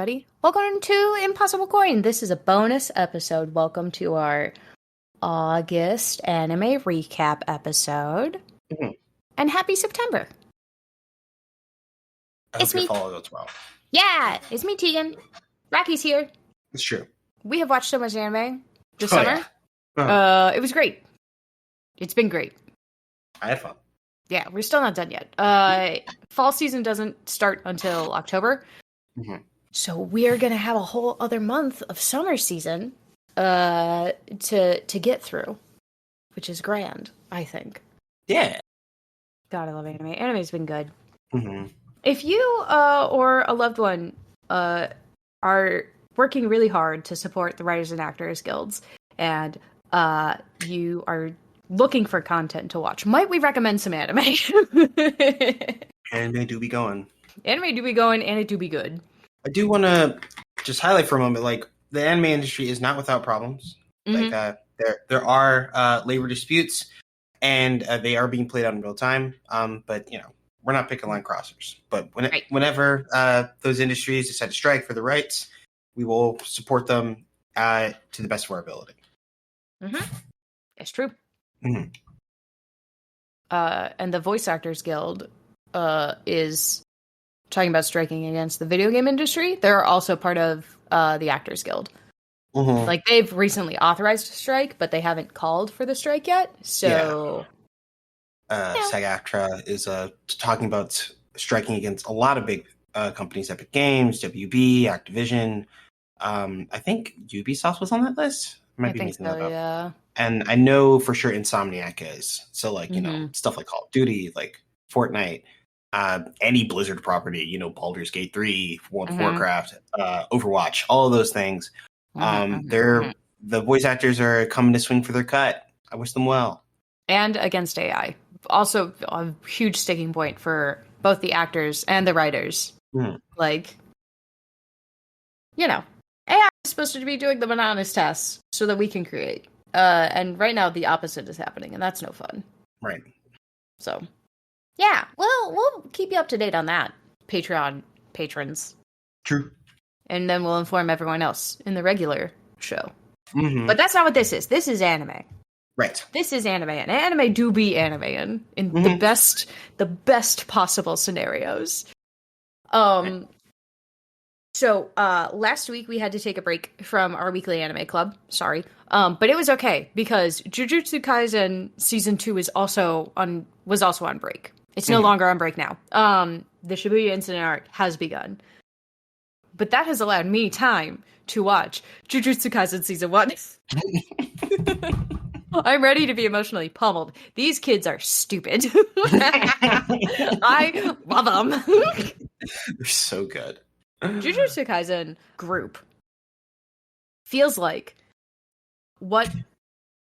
everybody. Welcome to Impossible Coin. This is a bonus episode. Welcome to our August anime recap episode. Mm-hmm. And happy September. It's me. Follow goes well. Yeah, it's me, Tegan. Rocky's here. It's true. We have watched so much anime this summer. Yeah. It was great. It's been great. I had fun. Yeah, we're still not done yet. Fall season doesn't start until October. Mm-hmm. So we're going to have a whole other month of summer season to get through, which is grand, I think. Yeah. God, I love anime. Anime's been good. Mm-hmm. If you or a loved one are working really hard to support the Writers and Actors Guilds, and you are looking for content to watch, might we recommend some anime? Anime do be going. Anime do be going, and it do be good. I do want to just highlight for a moment, like, the anime industry is not without problems. Mm-hmm. Like, there are labor disputes, and they are being played out in real time. But, you know, we're not picking line crossers. But whenever those industries decide to strike for the rights, we will support them to the best of our ability. Mm-hmm. It's true. Mm-hmm. And the Voice Actors Guild is talking about striking against the video game industry. They're also part of the Actors Guild. Mm-hmm. Like, they've recently authorized a strike, but they haven't called for the strike yet. So, SAG-AFTRA is talking about striking against a lot of big companies: Epic Games, WB, Activision. I think Ubisoft was on that list. I think so, yeah. And I know for sure Insomniac is. So, like, you Mm-hmm. know, stuff like Call of Duty, like Fortnite, any Blizzard property, you know, Baldur's Gate 3, World of Warcraft, Overwatch, all of those things. The voice actors are coming to swing for their cut. I wish them well. And against AI. Also a huge sticking point for both the actors and the writers. Mm. Like, you know, AI is supposed to be doing the bananas tests so that we can create. And right now the opposite is happening, and that's no fun. Right. So, yeah, well, we'll keep you up to date on that, Patreon patrons. True. And then we'll inform everyone else in the regular show. Mm-hmm. But that's not what this is. This is anime. Right. This is anime, and anime do be anime in the best possible scenarios. So last week we had to take a break from our weekly anime club. Sorry. But it was okay because Jujutsu Kaisen season 2 was also on break. It's no longer on break now. The Shibuya Incident arc has begun. But that has allowed me time to watch Jujutsu Kaisen season 1. I'm ready to be emotionally pummeled. These kids are stupid. I love them. They're so good. Jujutsu Kaisen group feels like what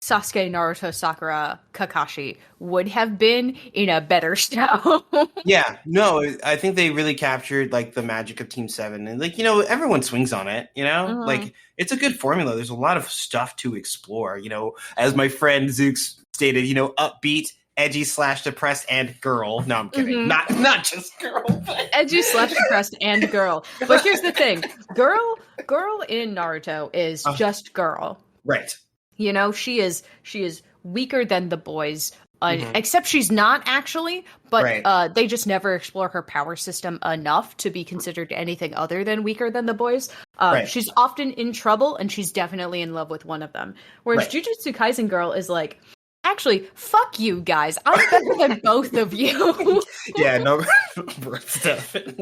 Sasuke, Naruto, Sakura, Kakashi would have been in a better show. Yeah, no, I think they really captured, like, the magic of Team 7. And, like, you know, everyone swings on it, you know? Mm-hmm. Like, it's a good formula. There's a lot of stuff to explore, you know? As my friend Zooks stated, you know, upbeat, edgy / depressed, and girl. No, I'm kidding. Mm-hmm. Not just girl. But... Edgy / depressed and girl. But here's the thing. Girl in Naruto is just girl. Right. You know, she is weaker than the boys, except she's not actually, but they just never explore her power system enough to be considered anything other than weaker than the boys. She's often in trouble, and she's definitely in love with one of them. Whereas Jujutsu Kaisen girl is like, actually, fuck you guys. I'm better than both of you. Yeah, no.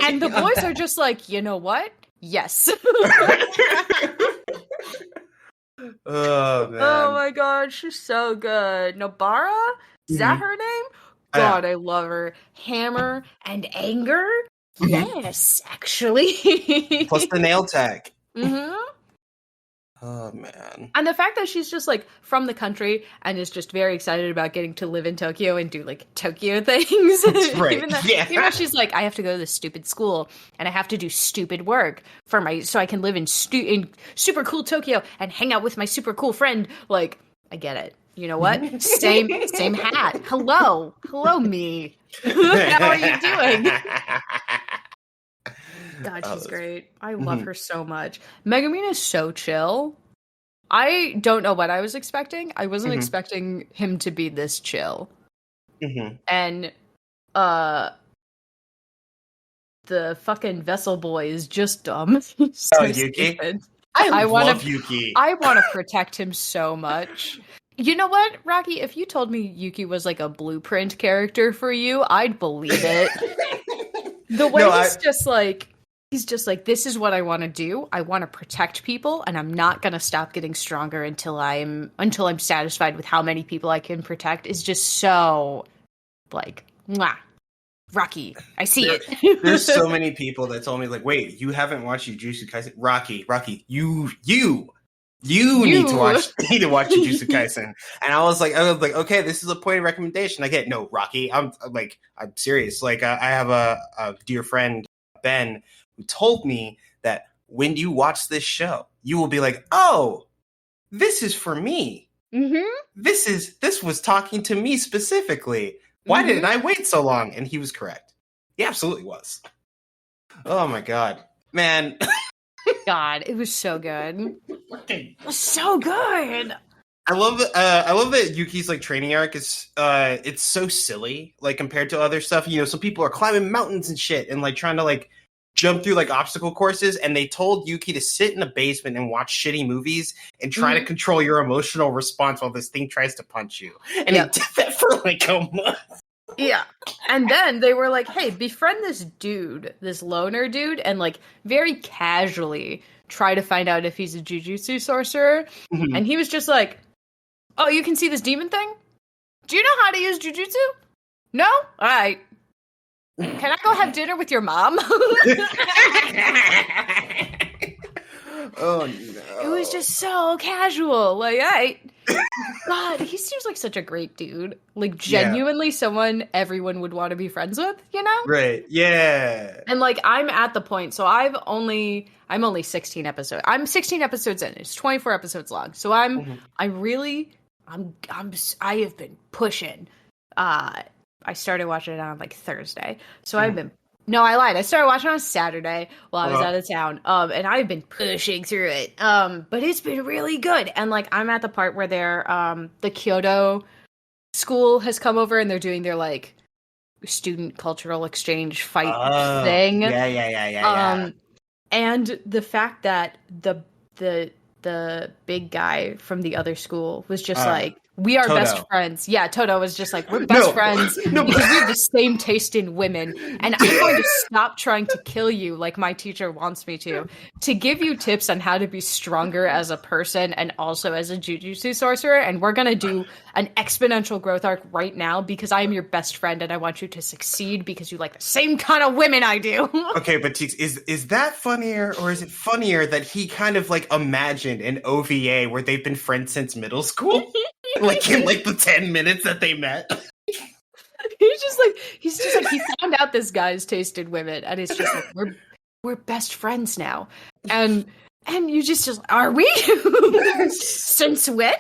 And the boys are just like, you know what? Yes. Oh, man. Oh my god, she's so good. Nobara? Is that her name? God, I love her. Hammer and anger? Yes, actually. Plus the nail tech. Mm-hmm. Oh, man. And the fact that she's just, like, from the country and is just very excited about getting to live in Tokyo and do, like, Tokyo things. That's right. Even though she's like, I have to go to this stupid school and I have to do stupid work so I can live in super cool Tokyo and hang out with my super cool friend. Like, I get it. You know what? Same hat. Hello, me. How are you doing? God, she's great. I love her so much. Megumin is so chill. I don't know what I was expecting. I wasn't expecting him to be this chill. And the fucking vessel boy is just dumb. So Yuki? Stupid. I love Yuki. I want to protect him so much. You know what, Rocky? If you told me Yuki was like a blueprint character for you, I'd believe it. The way he's just like, this is what I want to do. I want to protect people, and I'm not gonna stop getting stronger until I'm satisfied with how many people I can protect. Is just so like, mwah. Rocky, I see it. There's so many people that told me, like, wait, you haven't watched Jujutsu Kaisen? Rocky, you need to watch Jujutsu Kaisen. And I was like, okay, this is a point of recommendation. I get no, Rocky. I'm serious. Like, I have a dear friend, Ben, who told me that when you watch this show, you will be like, oh, this is for me. This was talking to me specifically. Why didn't I wait so long? And he was correct. He absolutely was. Oh my God, man. God, it was so good. It was so good. I love that Yuki's like training arc is it's so silly, like compared to other stuff. You know, some people are climbing mountains and shit and like trying to like jump through like obstacle courses, and they told Yuki to sit in a basement and watch shitty movies and try to control your emotional response while this thing tries to punch you. And he did that for like a month. Yeah. And then they were like, hey, befriend this dude, this loner dude, and like very casually try to find out if he's a jujutsu sorcerer. And he was just like, oh, you can see this demon thing? Do you know how to use jujutsu? No? All right. Can I go have dinner with your mom? Oh, no. It was just so casual. Like, God, he seems like such a great dude. Like, genuinely someone everyone would want to be friends with, you know? Right, yeah. And, like, I'm at the point, so I'm only 16 episodes. I'm 16 episodes in. It's 24 episodes long. So I have been pushing. I started watching it on, like, Thursday. So I lied. I started watching on Saturday while I was out of town. And I've been pushing through it. But it's been really good. And like I'm at the part where the Kyoto school has come over and they're doing their like student cultural exchange fight thing. Yeah. And the fact that the big guy from the other school was just like, we are Toto. best friends. Yeah, Toto was just like, we're best friends because we have the same taste in women. And I'm going to stop trying to kill you like my teacher wants me to give you tips on how to be stronger as a person and also as a jujutsu sorcerer. And we're going to do an exponential growth arc right now because I am your best friend and I want you to succeed because you like the same kind of women I do. Okay, but Teeks, is that funnier or is it funnier that he kind of like imagined an OVA where they've been friends since middle school? Like in like the 10 minutes that they met. He's just like he found out this guy's taste in women and it's just like we're best friends now. And you just are we? Since when?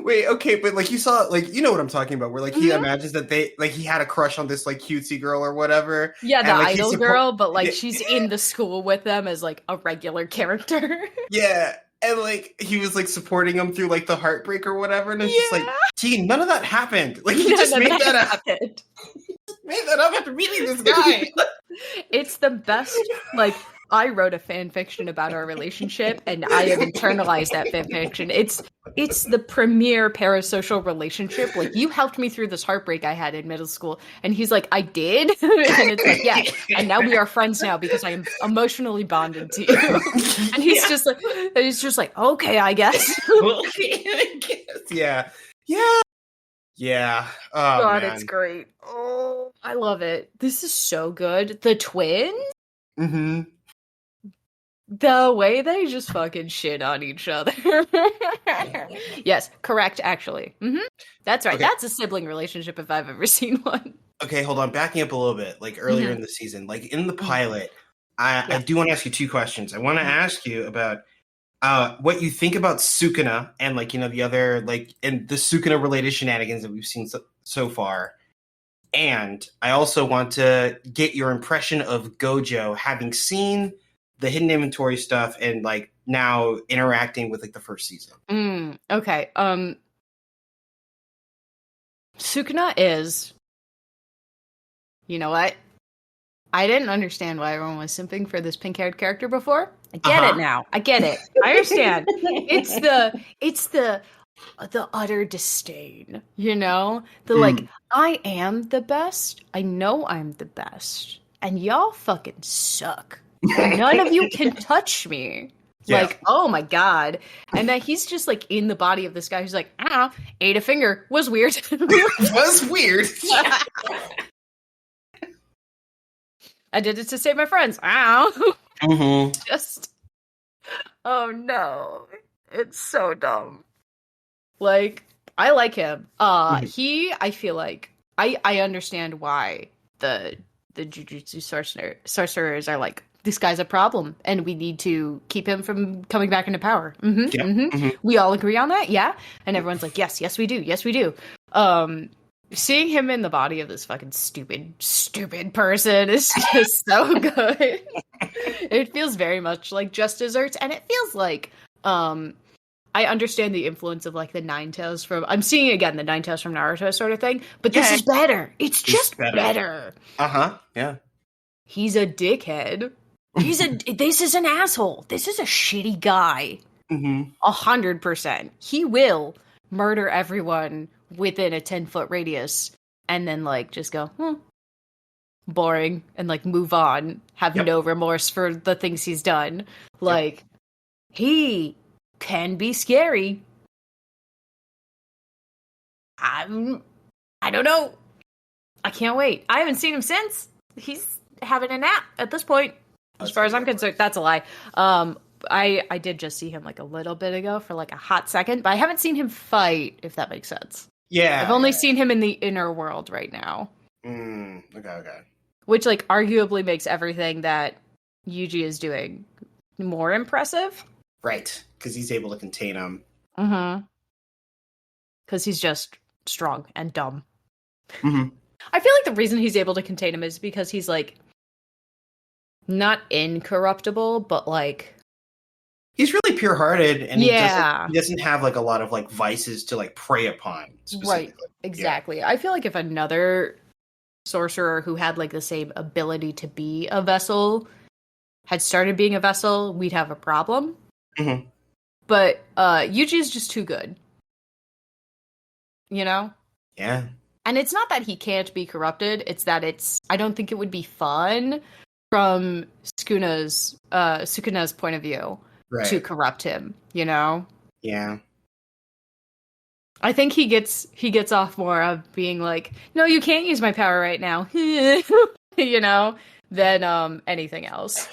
Wait, okay, but like you saw, like, you know what I'm talking about, where like he imagines that he had a crush on this like cutesy girl or whatever. Yeah, the idol girl, but like she's in the school with them as like a regular character. Yeah. And, like, he was, like, supporting him through, like, the heartbreak or whatever. And it's just like, Tegan, none of that happened. Like, he just made that up. Made that up after meeting this guy. It's the best, like, I wrote a fan fiction about our relationship, and I have internalized that fan fiction. It's the premier parasocial relationship. Like, you helped me through this heartbreak I had in middle school. And he's like, I did? And it's like, yeah. And now we are friends now because I am emotionally bonded to you. And he's just like, okay, I guess. Okay, I guess. Yeah. Oh, God, man. it's great. Oh, I love it. This is so good. The twins? Mm-hmm. The way they just fucking shit on each other. Yes, correct, actually. Mm-hmm. That's right. Okay. That's a sibling relationship if I've ever seen one. Okay, hold on. Backing up a little bit, like earlier in the season, like in the pilot, I do want to ask you two questions. I want to ask you about what you think about Sukuna and like, you know, the other, like, and the Sukuna related shenanigans that we've seen so far. And I also want to get your impression of Gojo, having seen the hidden inventory stuff and like now interacting with like the first season. Okay. Sukuna is, you know what? I didn't understand why everyone was simping for this pink-haired character before. I get it now. I get it. I understand. It's the utter disdain, you know? The like, I am the best. I know I'm the best. And y'all fucking suck. None of you can touch me. Yeah. Like, oh my god. And that he's just like in the body of this guy who's like, I don't know, ate a finger. Was weird. Was weird. I did it to save my friends. Ow. Just, oh no. It's so dumb. Like, I like him. I feel like, I understand why the Jujutsu sorcerers are like, this guy's a problem, and we need to keep him from coming back into power. We all agree on that, yeah? And everyone's like, yes, we do. Seeing him in the body of this fucking stupid person is just so good. It feels very much like Just Desserts, and it feels like, I understand the influence of like the Nine Tails from, I'm seeing again the Nine Tails from Naruto sort of thing, but this is better. It's just better. Yeah. He's a dickhead. This is an asshole. This is a shitty guy. 100%. He will murder everyone within a 10-foot radius and then like just go, boring, and like move on, have no remorse for the things he's done. Like, he can be scary. I don't know. I can't wait. I haven't seen him since. He's having a nap at this point. As far as I'm concerned, that's a lie. I did just see him like a little bit ago for like a hot second, but I haven't seen him fight, if that makes sense. Yeah. I've only seen him in the inner world right now. Okay. Which like arguably makes everything that Yuji is doing more impressive. Right. Because he's able to contain him. Because he's just strong and dumb. I feel like the reason he's able to contain him is because he's like not incorruptible, but like he's really pure-hearted, and he doesn't have like a lot of like vices to like prey upon. Right, exactly. Yeah. I feel like if another sorcerer who had like the same ability to be a vessel had started being a vessel, we'd have a problem. But Yuji is just too good, you know? Yeah. And it's not that he can't be corrupted, it's that I don't think it would be fun from Sukuna's point of view to corrupt him, you know? Yeah. I think he gets off more of being like, no, you can't use my power right now, you know, than anything else.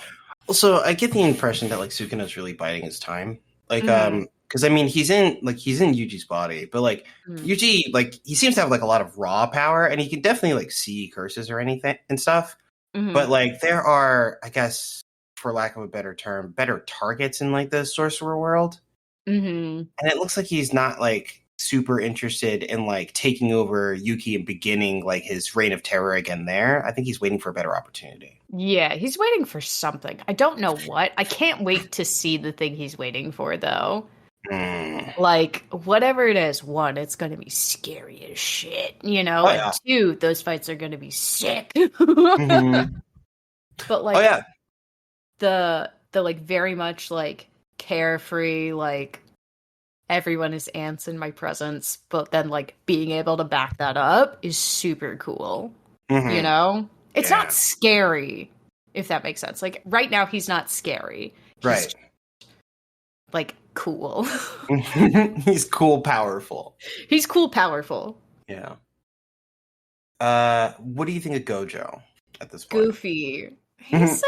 Also, I get the impression that like Sukuna's really biding his time. Like, because I mean, he's in Yuji's body, but like Yuji, like he seems to have like a lot of raw power, and he can definitely like see curses or anything and stuff. But like, there are, I guess, for lack of a better term, better targets in like the sorcerer world, and it looks like he's not like super interested in like taking over Yuki and beginning like his reign of terror again there. I think he's waiting for a better opportunity. Yeah, he's waiting for something. I don't know what. I can't wait to see the thing he's waiting for, though. Like, whatever it is, one, it's going to be scary as shit, you know? And two, those fights are going to be sick. But, like, the like, very much, like, carefree, like, everyone is ants in my presence, but then, like, being able to back that up is super cool, you know? It's not scary, if that makes sense. Like, right now, he's not scary. He's just, like, cool. He's cool, powerful. He's cool, powerful. Yeah. What do you think of Gojo at this point? Goofy. He's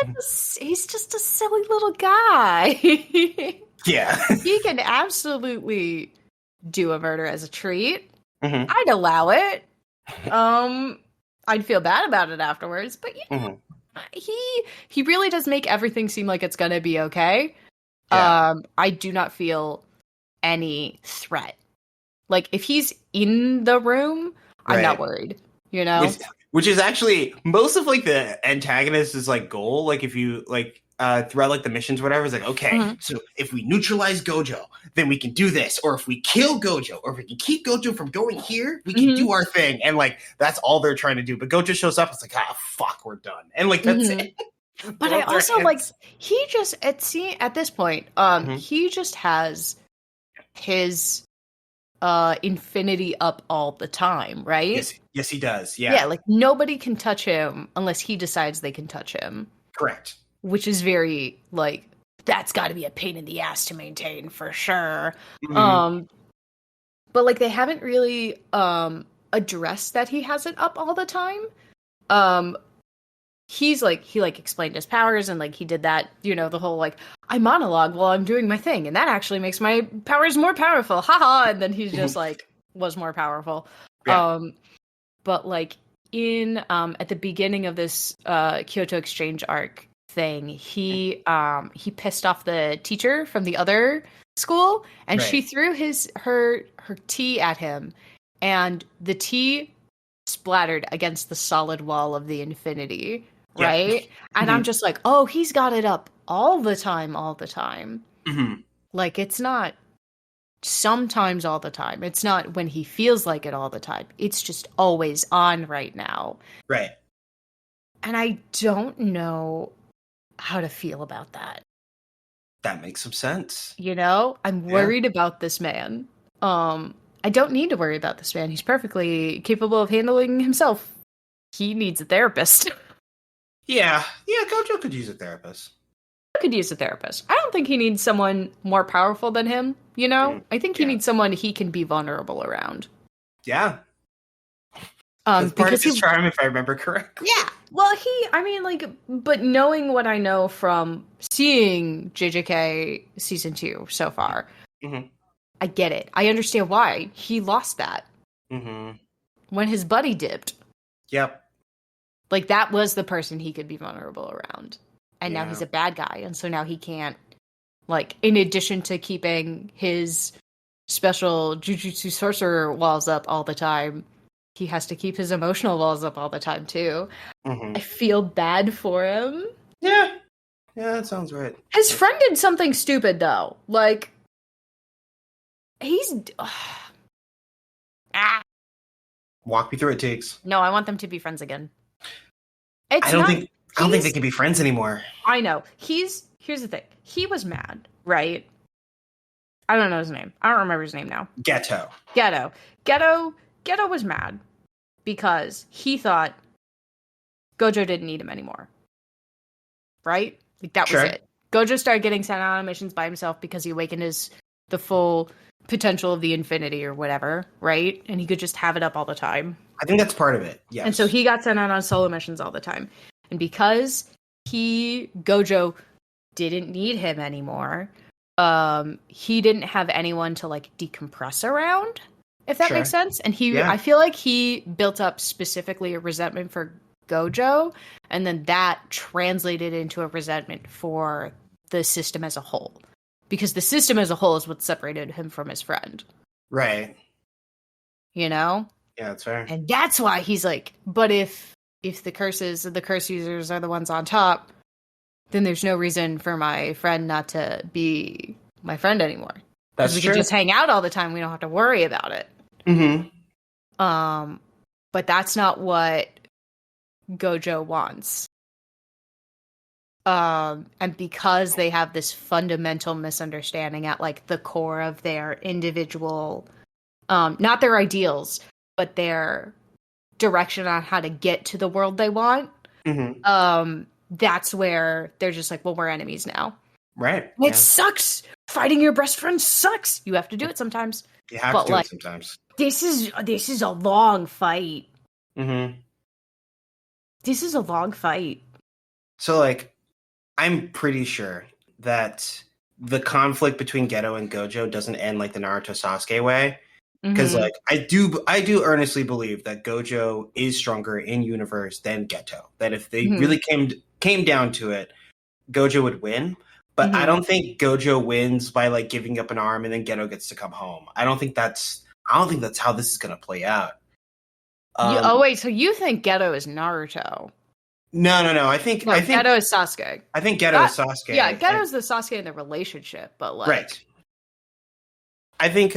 just a silly little guy. Yeah. He can absolutely do a murder as a treat. I'd allow it. I'd feel bad about it afterwards, but yeah, he really does make everything seem like it's gonna be okay. I do not feel any threat. Like, if he's in the room, I'm not worried, you know? Which is actually most of like the antagonist's like goal. Like if you like throughout like the missions, whatever, it's like, okay, so if we neutralize Gojo, then we can do this. Or if we kill Gojo, or if we can keep Gojo from going here, we can do our thing. And like that's all they're trying to do. But Gojo shows up, it's like, fuck, we're done. And like that's it. But I also like he just at this point, he just has his infinity up all the time, right? Yes, he does. Yeah, like nobody can touch him unless he decides they can touch him. Correct. Which is very like that's got to be a pain in the ass to maintain for sure. But like they haven't really addressed that he has it up all the time. He's like he like explained his powers and like he did that, you know, the whole like I monologue while I'm doing my thing and that actually makes my powers more powerful. Haha, and then he's just like was more powerful. Yeah. But like in at the beginning of this Kyoto Exchange arc thing, he pissed off the teacher from the other school and she threw her tea at him and the tea splattered against the solid wall of the infinity. Right? And I'm just like, oh, he's got it up all the time. Like, it's not sometimes all the time. It's not when he feels like it all the time. It's just always on right now. Right. And I don't know how to feel about that. That makes some sense. You know? I'm worried about this man. I don't need to worry about this man. He's perfectly capable of handling himself. He needs a therapist. Yeah, Gojo could use a therapist. I don't think he needs someone more powerful than him, you know? I think he needs someone he can be vulnerable around. Yeah. That's part of his charm, if I remember correctly. Yeah. Well, but knowing what I know from seeing JJK Season 2 so far, I get it. I understand why he lost that. When his buddy dipped. Yep. Like, that was the person he could be vulnerable around. And now he's a bad guy. And so now he can't, like, in addition to keeping his special Jujutsu sorcerer walls up all the time, he has to keep his emotional walls up all the time, too. I feel bad for him. Yeah. Yeah, that sounds right. His friend did something stupid, though. Like, he's... Walk me through it, Tiggs. No, I want them to be friends again. I don't think they can be friends anymore. I know. Here's the thing. He was mad, right? I don't know his name. I don't remember his name now. Geto was mad because he thought Gojo didn't need him anymore. Right? Like that was it. Gojo started getting sent out on missions by himself because he awakened the full potential of the infinity or whatever, right? And he could just have it up all the time. I think that's part of it, yes. And so he got sent out on solo missions all the time. And because Gojo didn't need him anymore, he didn't have anyone to, like, decompress around, if that makes sense. And I feel like he built up specifically a resentment for Gojo, and then that translated into a resentment for the system as a whole. Because the system as a whole is what separated him from his friend. Right. You know? Yeah, that's fair. And that's why he's like, but if the curse users are the ones on top, then there's no reason for my friend not to be my friend anymore. That's true. We can just hang out all the time. We don't have to worry about it. But that's not what Gojo wants. And because they have this fundamental misunderstanding at like the core of their individual, not their ideals, but their direction on how to get to the world they want. That's where they're just like, well, we're enemies now. Right. It sucks. Fighting your best friend sucks. You have to do it sometimes. You have to do it sometimes. This is a long fight. This is a long fight. So, like, I'm pretty sure that the conflict between Geto and Gojo doesn't end like the Naruto Sasuke way. Because, like, I do earnestly believe that Gojo is stronger in universe than Geto. That if they really came down to it, Gojo would win. But I don't think Gojo wins by like giving up an arm and then Geto gets to come home. I don't think that's how this is gonna play out. Wait, so you think Geto is Naruto? No. I think Geto is Sasuke. I think Geto is Sasuke. Yeah, Geto's the Sasuke in the relationship, but like, right. I think,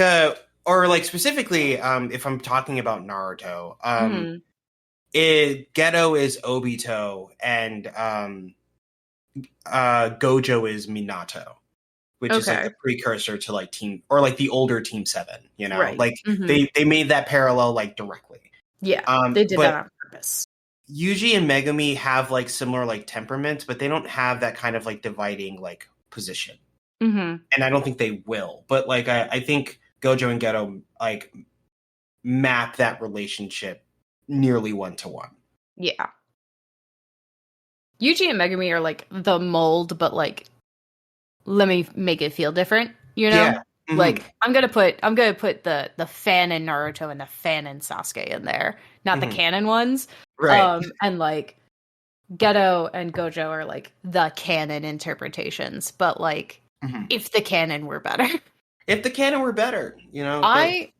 or like specifically, if I'm talking about Naruto, Geto is Obito and Gojo is Minato, which is like the precursor to like the older Team 7, you know? Right. Like they made that parallel like directly. Yeah, they did that on purpose. Yuji and Megumi have like similar like temperaments, but they don't have that kind of like dividing like position. And I don't think they will. But like I think Gojo and Geto like map that relationship nearly 1-to-1. Yeah. Yuji and Megumi are like the mold, but like let me make it feel different, you know? Yeah. Like I'm gonna put the fan in Naruto and the fan in Sasuke in there, not the canon ones. Right. And like Geto and Gojo are like the canon interpretations, but like if the canon were better. If the canon were better, you know. I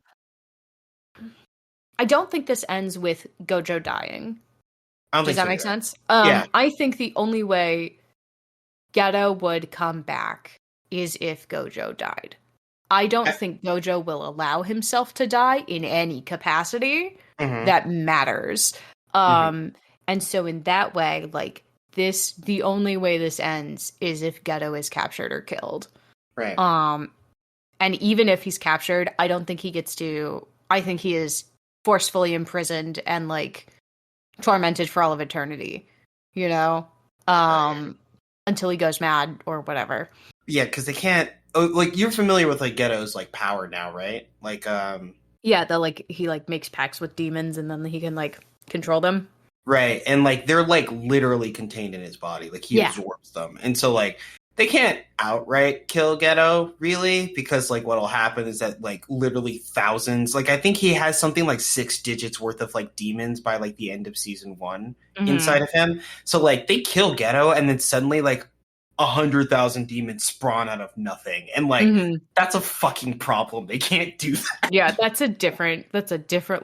don't think this ends with Gojo dying. Does that make sense? Yeah. I think the only way Geto would come back is if Gojo died. I don't think Gojo will allow himself to die in any capacity that matters. And so in that way, like the only way this ends is if Geto is captured or killed. Right. And even if he's captured, I don't think he gets to, I think he is forcefully imprisoned and like tormented for all of eternity, you know? Until he goes mad or whatever. Yeah, because they can't. Like you're familiar with like Geto's like power now, right? Like yeah, the like he like makes pacts with demons and then he can like control them. Right. And like they're like literally contained in his body. Like he absorbs them. And so like they can't outright kill Geto, really, because like what'll happen is that like literally thousands, like I think he has something like 6 digits worth of like demons by like the end of season 1 inside of him. So like they kill Geto and then suddenly like 100,000 demons spawn out of nothing, and like that's a fucking problem. They can't do that. Yeah, that's a different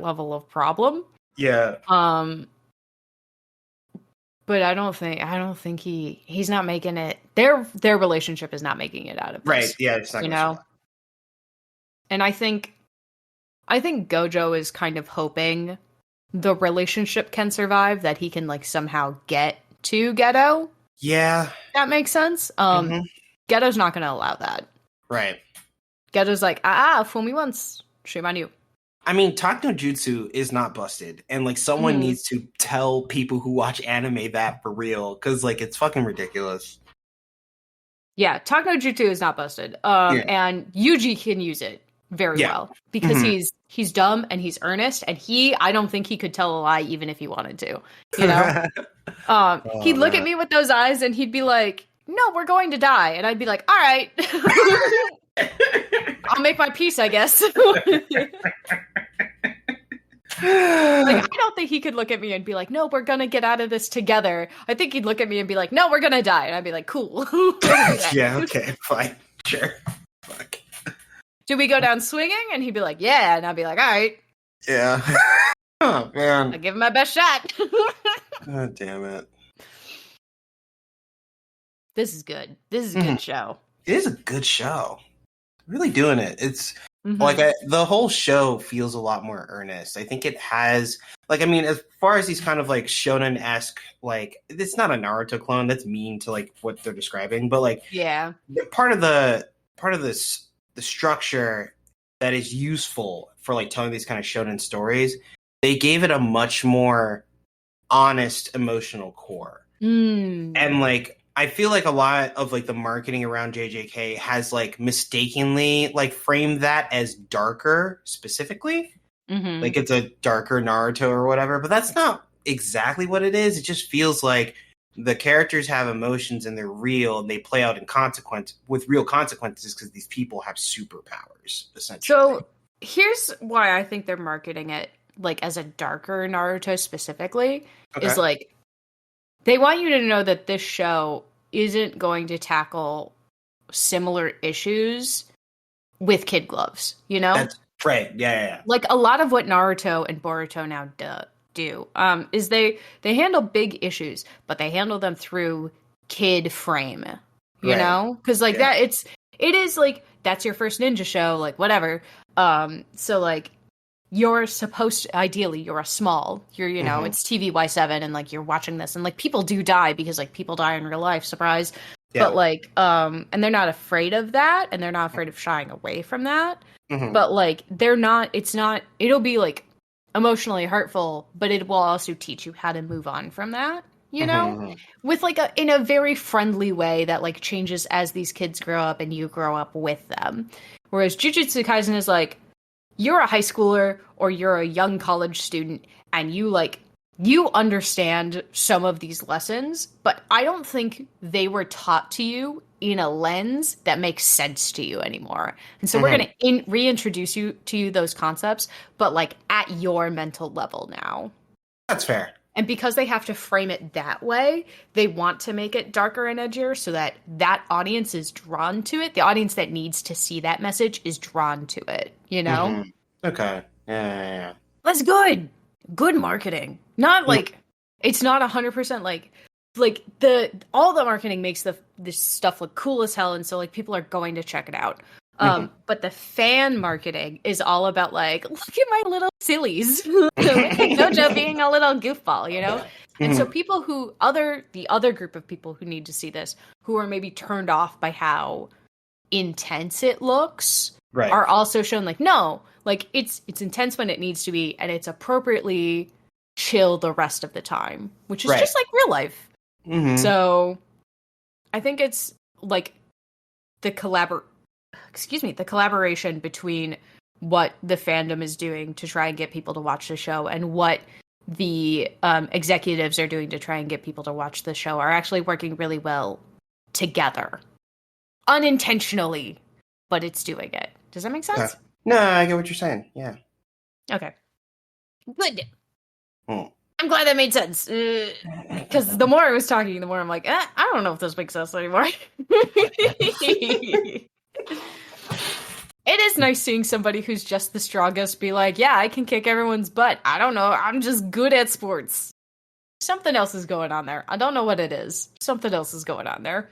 level of problem. Yeah. But I don't think he's not making it. Their relationship is not making it out of this. Right. Yeah, it's not. You know. And I think Gojo is kind of hoping the relationship can survive, that he can like somehow get to Geto. Yeah. That makes sense. Geto's not going to allow that. Right. Geto's like, fool me once, shame on you. I mean, Tak no Jutsu is not busted. And, like, someone needs to tell people who watch anime that for real. Because, like, it's fucking ridiculous. Yeah, Tak no Jutsu is not busted. And Yuji can use it very well. Because he's dumb and he's earnest. And I don't think he could tell a lie even if he wanted to. You know? He'd look at me with those eyes and he'd be like, no, we're going to die. And I'd be like, all right. I'll make my peace, I guess. Like, I don't think he could look at me and be like, no, we're gonna get out of this together. I think he'd look at me and be like, no, we're gonna die. And I'd be like, cool. Yeah, okay, fine. Sure. Fuck. Do we go down swinging? And he'd be like, yeah. And I'd be like, all right. Yeah. Oh, man. I'll give him my best shot. God damn it. This is good. This is a good show. It is a good show. Really doing it. It's like the whole show feels a lot more earnest. I think it has, like, I mean, as far as these kind of like shonen-esque, like, it's not a Naruto clone. That's mean to like what they're describing, but like, yeah, part of the structure that is useful for like telling these kind of shonen stories, they gave it a much more honest emotional core. And like, I feel like a lot of like the marketing around JJK has like mistakenly like framed that as darker specifically. Like it's a darker Naruto or whatever, but that's not exactly what it is. It just feels like the characters have emotions and they're real and they play out in with real consequences because these people have superpowers, essentially. So here's why I think they're marketing it like as a darker Naruto specifically, is like, they want you to know that this show isn't going to tackle similar issues with kid gloves, you know? Right. Yeah. Like a lot of what Naruto and Boruto now do is they handle big issues, but they handle them through kid frame, you know? Because like that, it is like that's your first ninja show, like whatever. So like you're supposed to, ideally you're a small, you know, it's TVY7 and like you're watching this and like people do die because like people die in real life, surprise. Yeah. But like and they're not afraid of that and they're not afraid of shying away from that. But like it'll be like emotionally hurtful, but it will also teach you how to move on from that, you know? With like in a very friendly way that like changes as these kids grow up and you grow up with them. Whereas Jujutsu Kaisen is like, you're a high schooler or you're a young college student and you understand some of these lessons, but I don't think they were taught to you in a lens that makes sense to you anymore. And so we're going to reintroduce you to those concepts, but like at your mental level now. That's fair. And because they have to frame it that way, they want to make it darker and edgier so that that audience is drawn to it. The audience that needs to see that message is drawn to it, you know? Okay. Yeah. That's good. Good marketing. Not like, it's not 100% like all the marketing makes this stuff look cool as hell, and so like people are going to check it out. But the fan marketing is all about like, look at my little sillies, Gojo being a little goofball, you know. And so people the other group of people who need to see this, who are maybe turned off by how intense it looks, are also shown like, no, like it's intense when it needs to be, and it's appropriately chill the rest of the time, which is just like real life. So I think it's like the collaboration between what the fandom is doing to try and get people to watch the show and what the executives are doing to try and get people to watch the show are actually working really well together. Unintentionally, but it's doing it. Does that make sense? No, I get what you're saying. Yeah. Okay. Good. I'm glad that made sense. Because the more I was talking, the more I'm like, I don't know if this makes sense anymore. It is nice seeing somebody who's just the strongest be like, yeah, I can kick everyone's butt. I don't know. I'm just good at sports. Something else is going on there. I don't know what it is. Something else is going on there.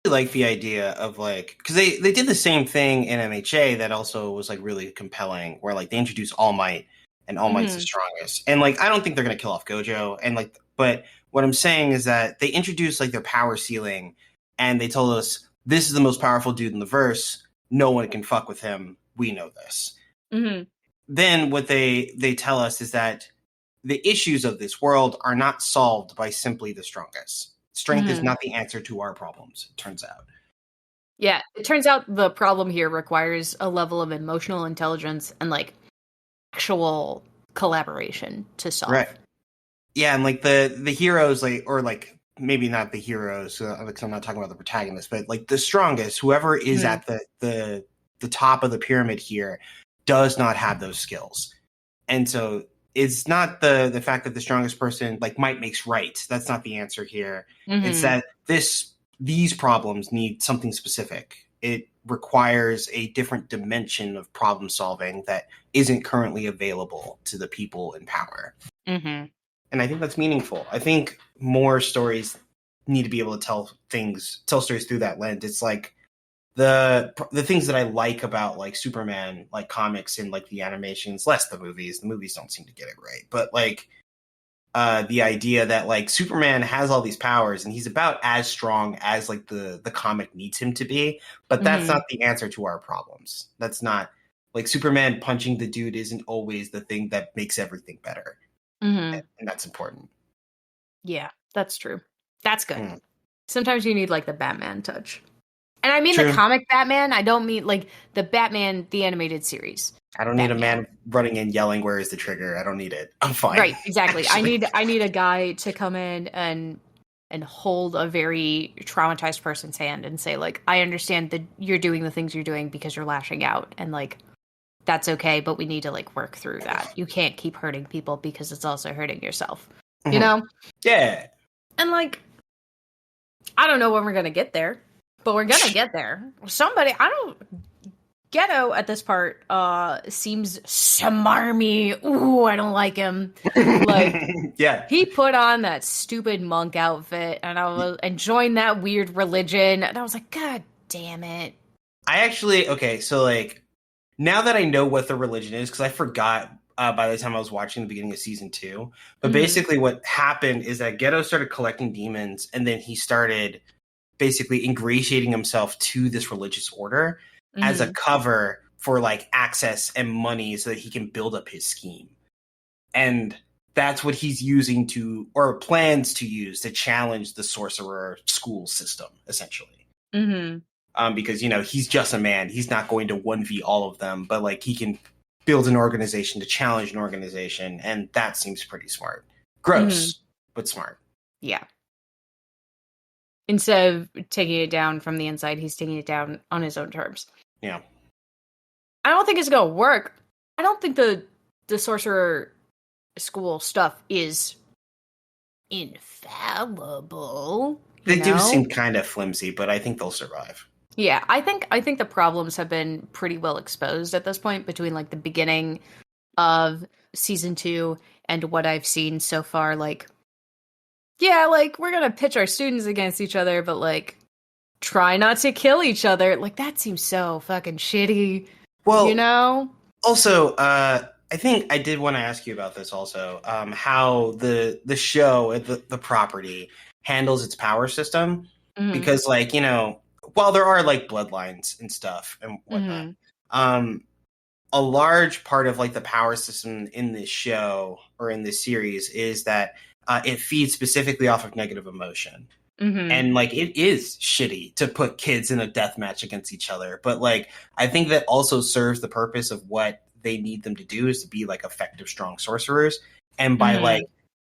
I like the idea of like, because they did the same thing in MHA that also was like really compelling, where like they introduced All Might. And All Might's the strongest. And like I don't think they're gonna kill off Gojo. And like, but what I'm saying is that they introduced like their power ceiling and they told us this is the most powerful dude in the verse. No one can fuck with him. We know this. Then what they tell us is that the issues of this world are not solved by simply the strongest. Strength is not the answer to our problems, it turns out. Yeah, it turns out the problem here requires a level of emotional intelligence and like actual collaboration to solve. Right. Yeah, and like the heroes, like, or like maybe not the heroes, because I'm not talking about the protagonists, but like the strongest, whoever is at the top of the pyramid here, does not have those skills. And so it's not the fact that the strongest person like might makes right. That's not the answer here. It's that these problems need something specific. It requires a different dimension of problem solving that isn't currently available to the people in power. And I think that's meaningful. I think more stories need to be able to tell stories through that lens. It's like the things that I like about like Superman, like comics and like the animations, less the movies. The movies don't seem to get it right. But like the idea that like Superman has all these powers and he's about as strong as like the comic needs him to be, but that's not the answer to our problems. That's not like Superman punching the dude isn't always the thing that makes everything better. And that's important. Yeah, that's true. That's good. Sometimes you need like the Batman touch. And I mean the comic Batman. I don't mean like the Batman, the animated series. I don't need a man running in yelling, "Where is the trigger?" I don't need it. I'm fine. Right, exactly. I need a guy to come in and hold a very traumatized person's hand and say, like, I understand that you're doing the things you're doing because you're lashing out, and like that's okay, but we need to like work through that. You can't keep hurting people because it's also hurting yourself. You know? Yeah. And like, I don't know when we're gonna get there, but we're gonna get there. Geto at this part seems smarmy. Ooh, I don't like him. Like, yeah, he put on that stupid monk outfit and joined that weird religion, and I was like, God damn it. So like, now that I know what the religion is, because I forgot by the time I was watching the beginning of season 2, but basically what happened is that Geto started collecting demons, and then he started basically ingratiating himself to this religious order as a cover for like access and money so that he can build up his scheme. And that's what he's using or plans to use to challenge the sorcerer school system, essentially. Because, he's just a man. He's not going to 1v all of them, but like he can build an organization to challenge an organization. And that seems pretty smart. Gross, but smart. Yeah. Instead of taking it down from the inside, he's taking it down on his own terms. Yeah. I don't think it's going to work. I don't think the sorcerer school stuff is infallible. They do seem kind of flimsy, but I think they'll survive. Yeah, I think the problems have been pretty well exposed at this point between like the beginning of season 2 and what I've seen so far. Like, yeah, like we're gonna pitch our students against each other, but like try not to kill each other. Like that seems so fucking shitty. Well, Also, I think I did want to ask you about this also. How the show, the property handles its power system, because like, while there are like bloodlines and stuff and whatnot, a large part of like the power system in this show or in this series is that it feeds specifically off of negative emotion. And like it is shitty to put kids in a death match against each other, but like I think that also serves the purpose of what they need them to do, is to be like effective, strong sorcerers, and by like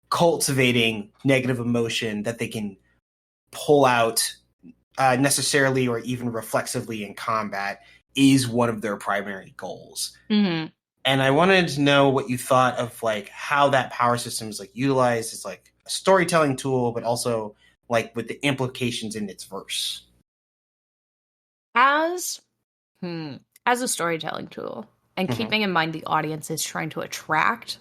cultivating negative emotion that they can pull out necessarily or even reflexively in combat is one of their primary goals. And I wanted to know what you thought of like how that power system is like utilized as like a storytelling tool, but also like with the implications in its verse. As a storytelling tool, and keeping in mind the audience is trying to attract,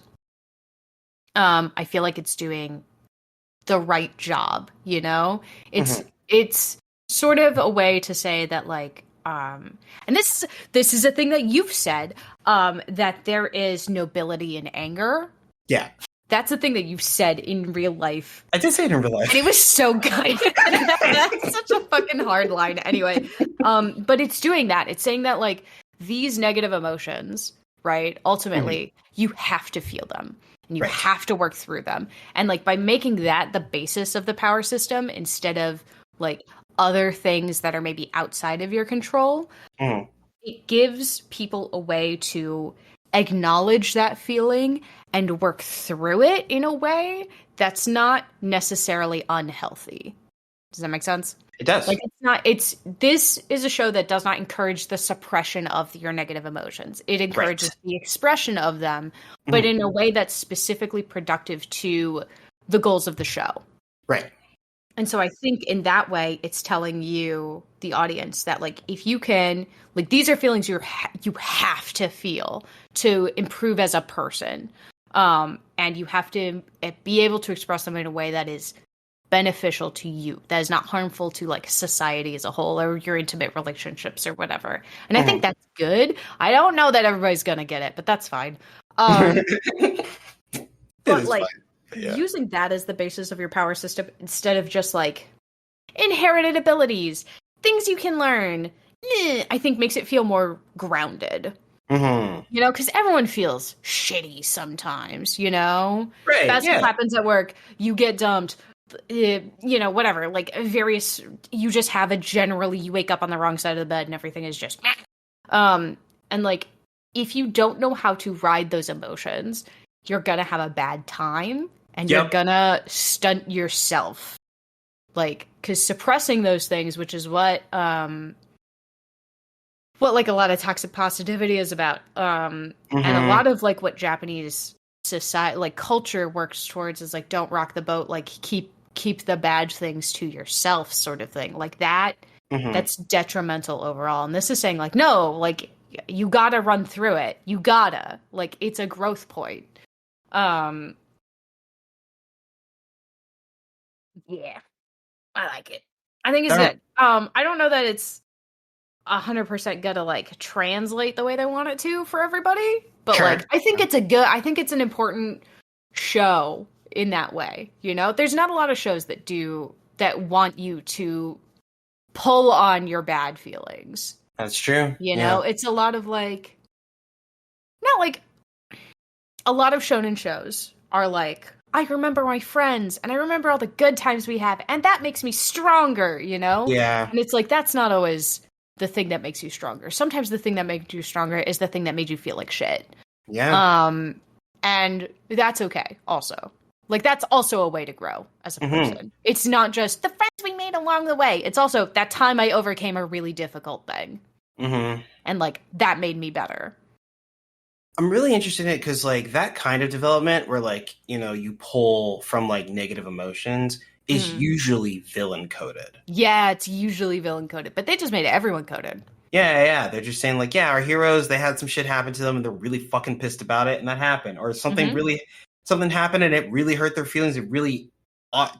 I feel like it's doing the right job, It's sort of a way to say that like and this is a thing that you've said, that there is nobility in anger. Yeah. That's the thing that you've said in real life. I did say it in real life. And it was so good. That's such a fucking hard line. Anyway, but it's doing that. It's saying that, like, these negative emotions, right, ultimately, you have to feel them. And you have to work through them. And, like, by making that the basis of the power system instead of, like, other things that are maybe outside of your control, it gives people a way to acknowledge that feeling and work through it in a way that's not necessarily unhealthy. Does that make sense? It does. Like this is a show that does not encourage the suppression of your negative emotions. It encourages the expression of them, but in a way that's specifically productive to the goals of the show. Right. And so I think in that way, it's telling you, the audience, that like if you can, like these are feelings you have to feel to improve as a person, and you have to be able to express them in a way that is beneficial to you, that is not harmful to like society as a whole or your intimate relationships or whatever. And I think that's good. I don't know that everybody's gonna get it, but that's fine. But like. Yeah. Using that as the basis of your power system instead of just like inherited abilities, things you can learn, I think makes it feel more grounded. Because everyone feels shitty sometimes, Right, that's what happens at work. You get dumped, whatever. Like you just have you wake up on the wrong side of the bed and everything is just and like if you don't know how to ride those emotions, you're gonna have a bad time. And you're gonna stunt yourself, like, because suppressing those things, which is what like a lot of toxic positivity is about, and a lot of like what Japanese society, like culture, works towards is like don't rock the boat, like keep the bad things to yourself, sort of thing, like that. That's detrimental overall. And this is saying like no, like you gotta run through it. You gotta. Like, it's a growth point. Yeah. I like it. I think it's good. I don't know that it's 100% gonna like translate the way they want it to for everybody, but like I think it's an important show in that way. You know, there's not a lot of shows that want you to pull on your bad feelings. That's true. You know, it's a lot of like, not like, a lot of shonen shows are like, I remember my friends and I remember all the good times we have, and that makes me stronger, you know? Yeah. And it's like, that's not always the thing that makes you stronger. Sometimes the thing that makes you stronger is the thing that made you feel like shit. Yeah. And that's okay also. Like, that's also a way to grow as a person. It's not just the friends we made along the way. It's also that time I overcame a really difficult thing. And like, that made me better. I'm really interested in it because, like, that kind of development where, like, you know, you pull from, like, negative emotions is usually villain coded. Yeah, it's usually villain coded, but they just made everyone coded. Yeah. They're just saying, like, yeah, our heroes, they had some shit happen to them and they're really fucking pissed about it, and that happened. Or something happened and it really hurt their feelings. It really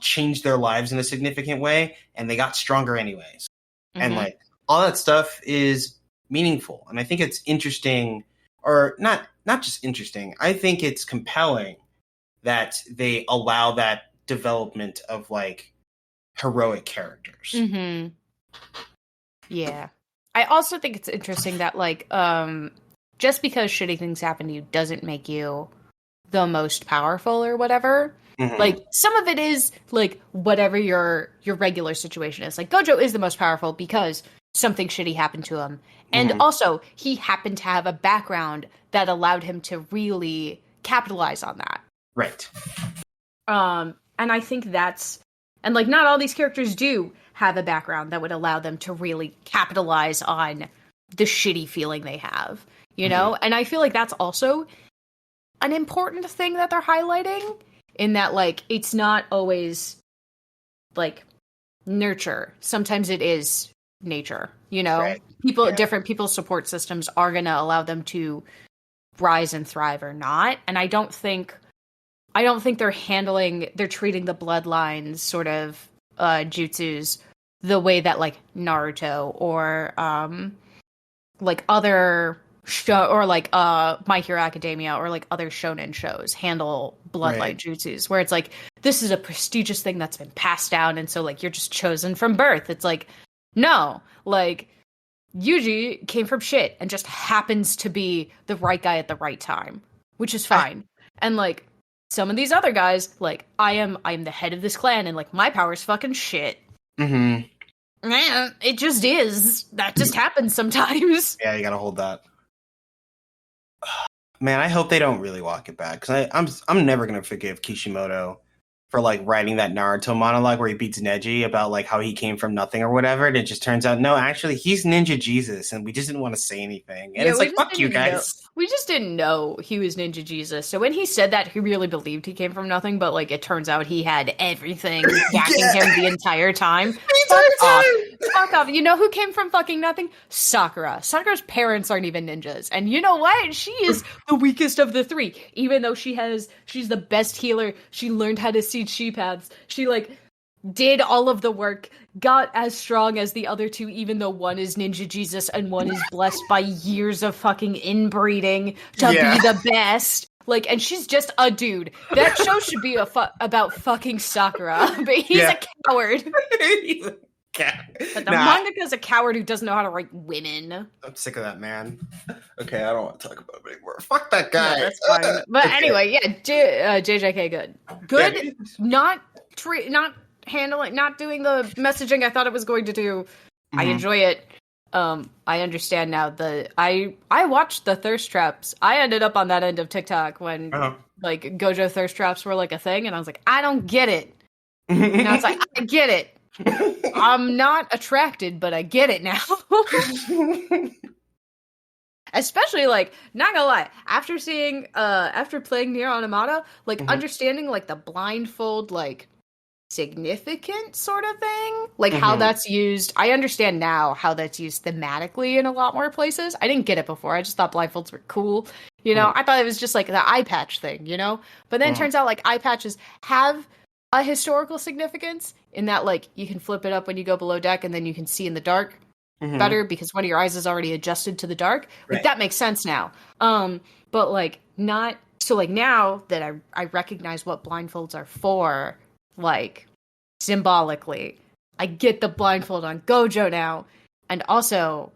changed their lives in a significant way, and they got stronger anyways. And, like, all that stuff is meaningful. And I think it's interesting. Or not just interesting. I think it's compelling that they allow that development of like heroic characters. Yeah. I also think it's interesting that like just because shitty things happen to you doesn't make you the most powerful or whatever. Like, some of it is like whatever your regular situation is. Like, Gojo is the most powerful because something shitty happened to him. And also, he happened to have a background that allowed him to really capitalize on that. Right. And I think and like, not all these characters do have a background that would allow them to really capitalize on the shitty feeling they have, you know? And I feel like that's also an important thing that they're highlighting, in that, like, it's not always like nurture. Sometimes it is nature, you know? Right. Different people's support systems are going to allow them to rise and thrive or not. And I don't think they're treating the bloodlines sort of jutsus the way that like Naruto or like other show, or like My Hero Academia, or like other shonen shows handle bloodline jutsus, where it's like, this is a prestigious thing that's been passed down, and so like you're just chosen from birth. It's like, no, like, Yuji came from shit and just happens to be the right guy at the right time, which is fine. And like, some of these other guys, like, I am the head of this clan, and like, my power's fucking shit. Man, it just is. That just happens sometimes. Yeah, you gotta hold that. Man, I hope they don't really walk it back, because I'm never gonna forgive Kishimoto for like writing that Naruto monologue where he beats Neji about like how he came from nothing or whatever, and it just turns out, no, actually he's Ninja Jesus, and we just didn't want to say anything. And it's like, fuck you guys. We just didn't know he was Ninja Jesus. So when he said that, he really believed he came from nothing, but like, it turns out he had everything backing him the entire time. Fuck off. You know who came from fucking nothing? Sakura. Sakura's parents aren't even ninjas. And you know what? She is the weakest of the three. Even though she's the best healer. She learned how to see chi paths. She like did all of the work, got as strong as the other two, even though one is Ninja Jesus and one is blessed by years of fucking inbreeding to be the best. Like, and she's just a dude. That show should be about fucking Sakura, but he's a coward. But the mangaka's a coward who doesn't know how to write women. I'm sick of that man. Okay, I don't want to talk about him anymore. Fuck that guy. Yeah, that's fine. But anyway, JJK good. Good, not handling, not doing the messaging I thought it was going to do. I enjoy it. I understand now. I watched the thirst traps. I ended up on that end of TikTok when like Gojo thirst traps were like a thing, and I was like, I don't get it. And I was like, I get it. I'm not attracted, but I get it now. Especially, like, not gonna lie, after playing Nier Automata, like, understanding, like, the blindfold, like, significant sort of thing. Like how that's used. I understand now how that's used thematically in a lot more places. I didn't get it before. I just thought blindfolds were cool. You know, I thought it was just like the eye patch thing, you know? But then it turns out like eye patches have a historical significance in that like you can flip it up when you go below deck and then you can see in the dark better because one of your eyes is already adjusted to the dark. Like that makes sense now. But like not so like now that I recognize what blindfolds are for, like symbolically, I get the blindfold on Gojo now. And also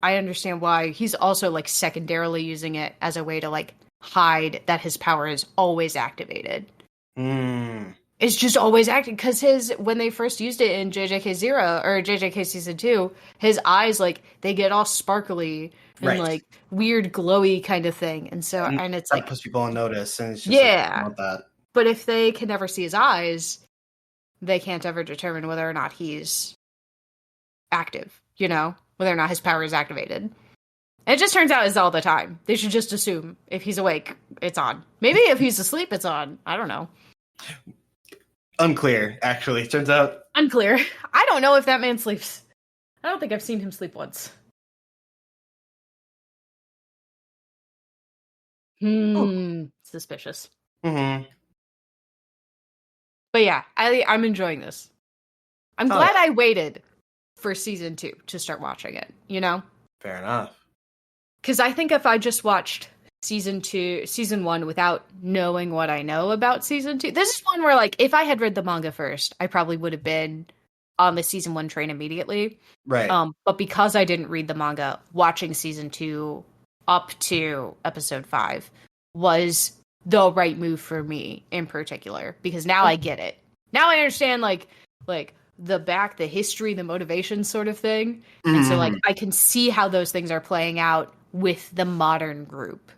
I understand why he's also like secondarily using it as a way to like hide that his power is always activated. It's just always acting because when they first used it in JJK 0 or JJK season 2, his eyes like they get all sparkly and like weird glowy kind of thing, and so and it's like puts people on notice, and it's just like, want that. But if they can never see his eyes, they can't ever determine whether or not he's active. You know, whether or not his power is activated. And it just turns out it's all the time. They should just assume if he's awake, it's on. Maybe if he's asleep, it's on. I don't know. Unclear, actually. Turns out. Unclear. I don't know if that man sleeps. I don't think I've seen him sleep once. Suspicious. But yeah, I'm enjoying this. I'm glad I waited for season 2 to start watching it, you know? Fair enough. Because I think if I just watched season 1 without knowing what I know about season 2, this is one where, like, if I had read the manga first, I probably would have been on the season 1 train immediately. Right. But because I didn't read the manga, watching season 2 up to episode 5 was the right move for me in particular, because now I get it. Now I understand, like the history, the motivation sort of thing. And so, like, I can see how those things are playing out with the modern group.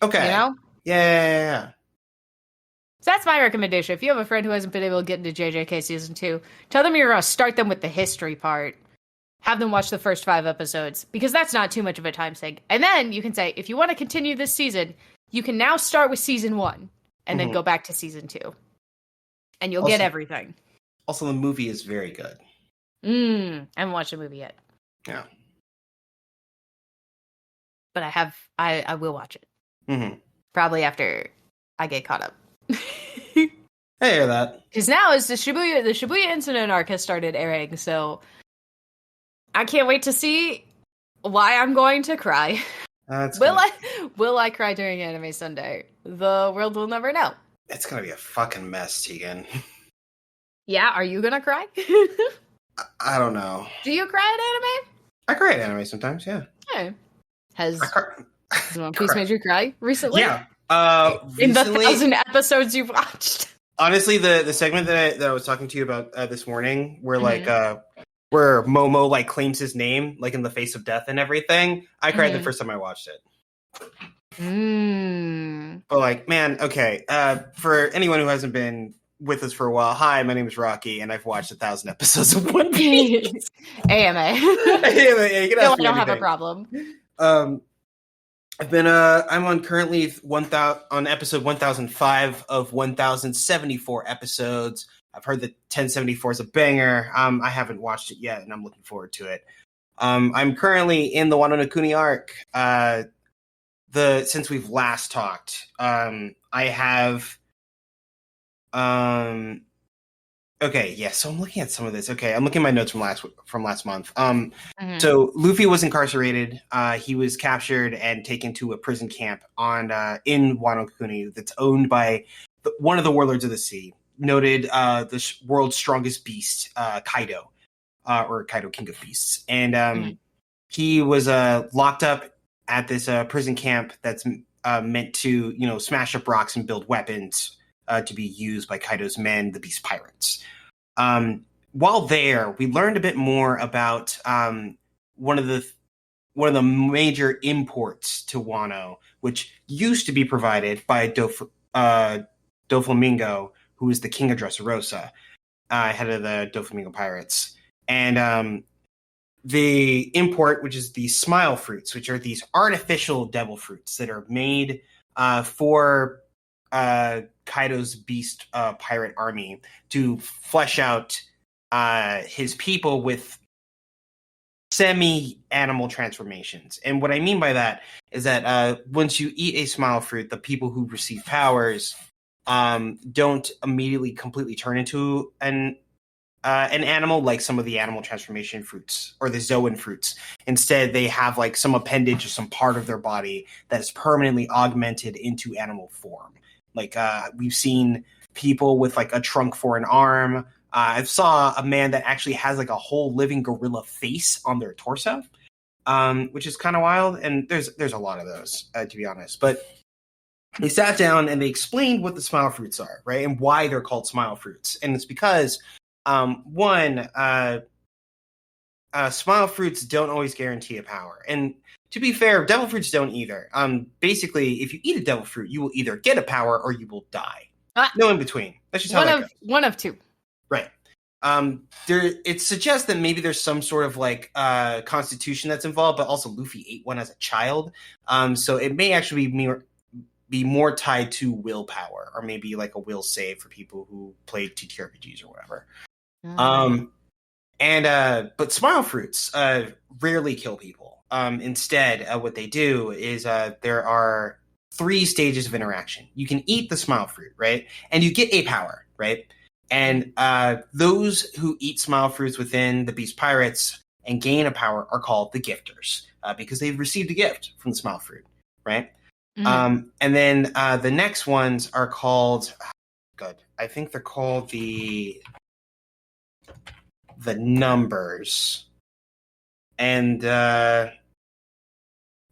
Okay. You know? Yeah. So that's my recommendation. If you have a friend who hasn't been able to get into JJK season 2, tell them you're going to start them with the history part. Have them watch the first 5 episodes, because that's not too much of a time sink. And then you can say, if you want to continue this season, you can now start with season 1 and then go back to season 2. And you'll get everything. Also, the movie is very good. I haven't watched the movie yet. Yeah. But I will watch it. Probably after I get caught up. I hear that. Because now the Shibuya incident arc has started airing, so I can't wait to see why I'm going to cry. Will I cry during Anime Sunday? The world will never know. It's gonna be a fucking mess, Tegan. Yeah, are you gonna cry? I don't know. Do you cry at anime? I cry at anime sometimes, yeah. Okay. Has One Piece made you cry recently? Yeah. Recently, in the 1,000 episodes you've watched. Honestly, the segment that I was talking to you about this morning, where where Momo like claims his name, like in the face of death and everything, I cried the first time I watched it. But like, man, okay. For anyone who hasn't been with us for a while, hi, my name is Rocky, and I've watched 1,000 episodes of One Piece. AMA. I don't have a problem. I've been I'm on currently on episode 1005 of 1074 episodes. I've heard that 1074 is a banger. I haven't watched it yet, and I'm looking forward to it. I'm currently in the Wano no Kuni arc. Since we've last talked, I have. Okay, yeah. So I'm looking at some of this. Okay, I'm looking at my notes from last month. So Luffy was incarcerated. He was captured and taken to a prison camp in Wano no Kuni that's owned by one of the warlords of the sea, noted the world's strongest beast, Kaido, or Kaido, King of Beasts, and he was locked up at this prison camp that's meant to smash up rocks and build weapons to be used by Kaido's men, the Beast Pirates. While there, we learned a bit more about one of the major imports to Wano, which used to be provided by Doflamingo, who is the king of Dressrosa, head of the Doflamingo Pirates. And the import, which is the smile fruits, which are these artificial devil fruits that are made for Kaido's beast pirate army to flesh out his people with semi-animal transformations. And what I mean by that is that once you eat a smile fruit, the people who receive powers don't immediately completely turn into an animal like some of the animal transformation fruits or the Zoan fruits. Instead, they have like some appendage or some part of their body that is permanently augmented into animal form. Like we've seen people with like a trunk for an arm. I saw a man that actually has like a whole living gorilla face on their torso, which is kind of wild. And there's a lot of those, to be honest. But they sat down and they explained what the smile fruits are, right? And why they're called smile fruits. And it's because, smile fruits don't always guarantee a power. And to be fair, devil fruits don't either. Basically, if you eat a devil fruit, you will either get a power or you will die. No in between. That's just how that goes. One of two. Right. It suggests that maybe there's some sort of like constitution that's involved, but also Luffy ate one as a child. So it may actually be more tied to willpower, or maybe like a will save for people who played TTRPGs or whatever. But smile fruits rarely kill people. Instead, what they do is there are 3 stages of interaction. You can eat the smile fruit, right? And you get a power, right? And those who eat smile fruits within the Beast Pirates and gain a power are called the gifters, because they've received a gift from the smile fruit, right? And then the next ones are called, I think they're called the numbers. And let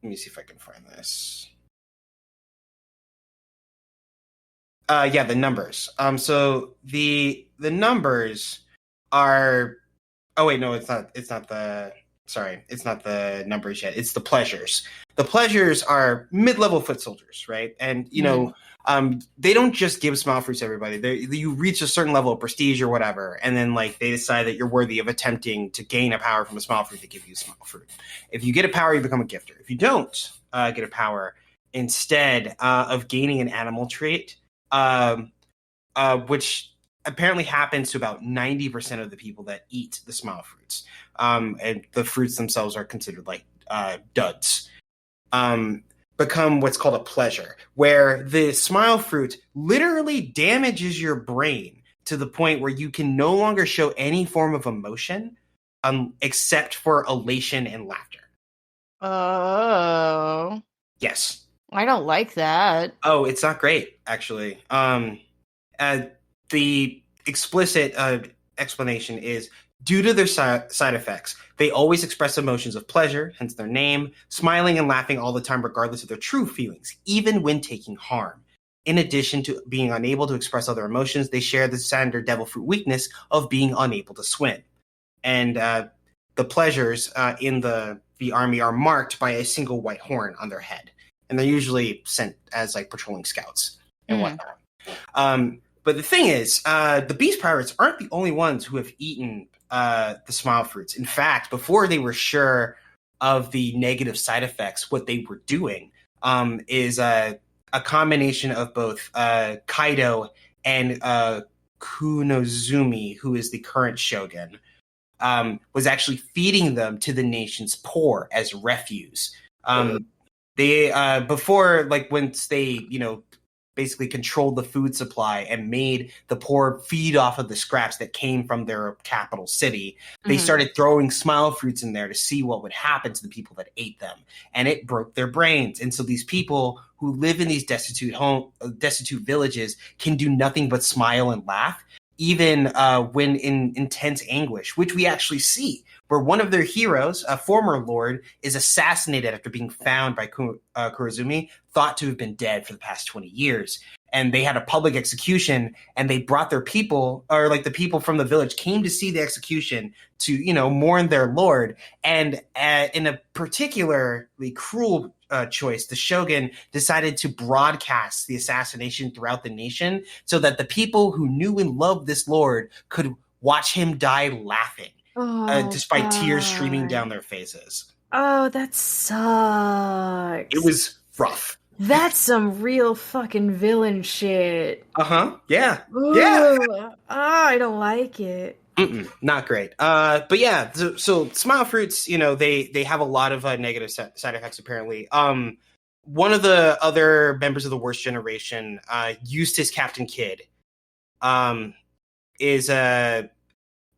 me see if I can find this. The numbers. So the numbers are. Oh wait, no, it's not. It's not the. Sorry, it's not the numbers yet. It's the pleasures. The pleasures are mid-level foot soldiers, right? And you know, they don't just give smile fruits to everybody. You reach a certain level of prestige or whatever, and then like they decide that you're worthy of attempting to gain a power from a smile fruit. They give you a smile fruit. If you get a power, you become a gifter. If you don't get a power, instead of gaining an animal trait, which apparently happens to about 90% of the people that eat the smile fruits. And the fruits themselves are considered like duds. Become what's called a pleasure, where the smile fruit literally damages your brain to the point where you can no longer show any form of emotion except for elation and laughter. Oh. Yes. I don't like that. Oh, it's not great, actually. The explicit explanation is due to their side effects. They always express emotions of pleasure, hence their name, smiling and laughing all the time regardless of their true feelings, even when taking harm. In addition to being unable to express other emotions, they share the standard devil fruit weakness of being unable to swim. And the pleasures in the army are marked by a single white horn on their head. And they're usually sent as like patrolling scouts and whatnot. But the thing is, the Beast Pirates aren't the only ones who have eaten the smile fruits. In fact, before they were sure of the negative side effects, what they were doing is a combination of both Kaido and Kunozumi, who is the current shogun, was actually feeding them to the nation's poor as refuse. They before, like, once they, you know, basically controlled the food supply and made the poor feed off of the scraps that came from their capital city, they started throwing smile fruits in there to see what would happen to the people that ate them. And it broke their brains. And so these people who live in these destitute villages can do nothing but smile and laugh, even when in intense anguish, which we actually see, where one of their heroes, a former lord, is assassinated after being found by Kurozumi, thought to have been dead for the past 20 years. And they had a public execution, and they brought their people, or like the people from the village came to see the execution to, you know, mourn their lord. And in a particularly cruel choice, the shogun decided to broadcast the assassination throughout the nation so that the people who knew and loved this lord could watch him die laughing. Despite tears streaming down their faces. Oh, that sucks. It was rough. That's some real fucking villain shit. Yeah. Ooh, Yeah. I don't like it. Not great. But yeah, so Smile Fruits, they have a lot of negative side effects apparently. One of the other members of the Worst Generation, Eustace Captain Kidd, is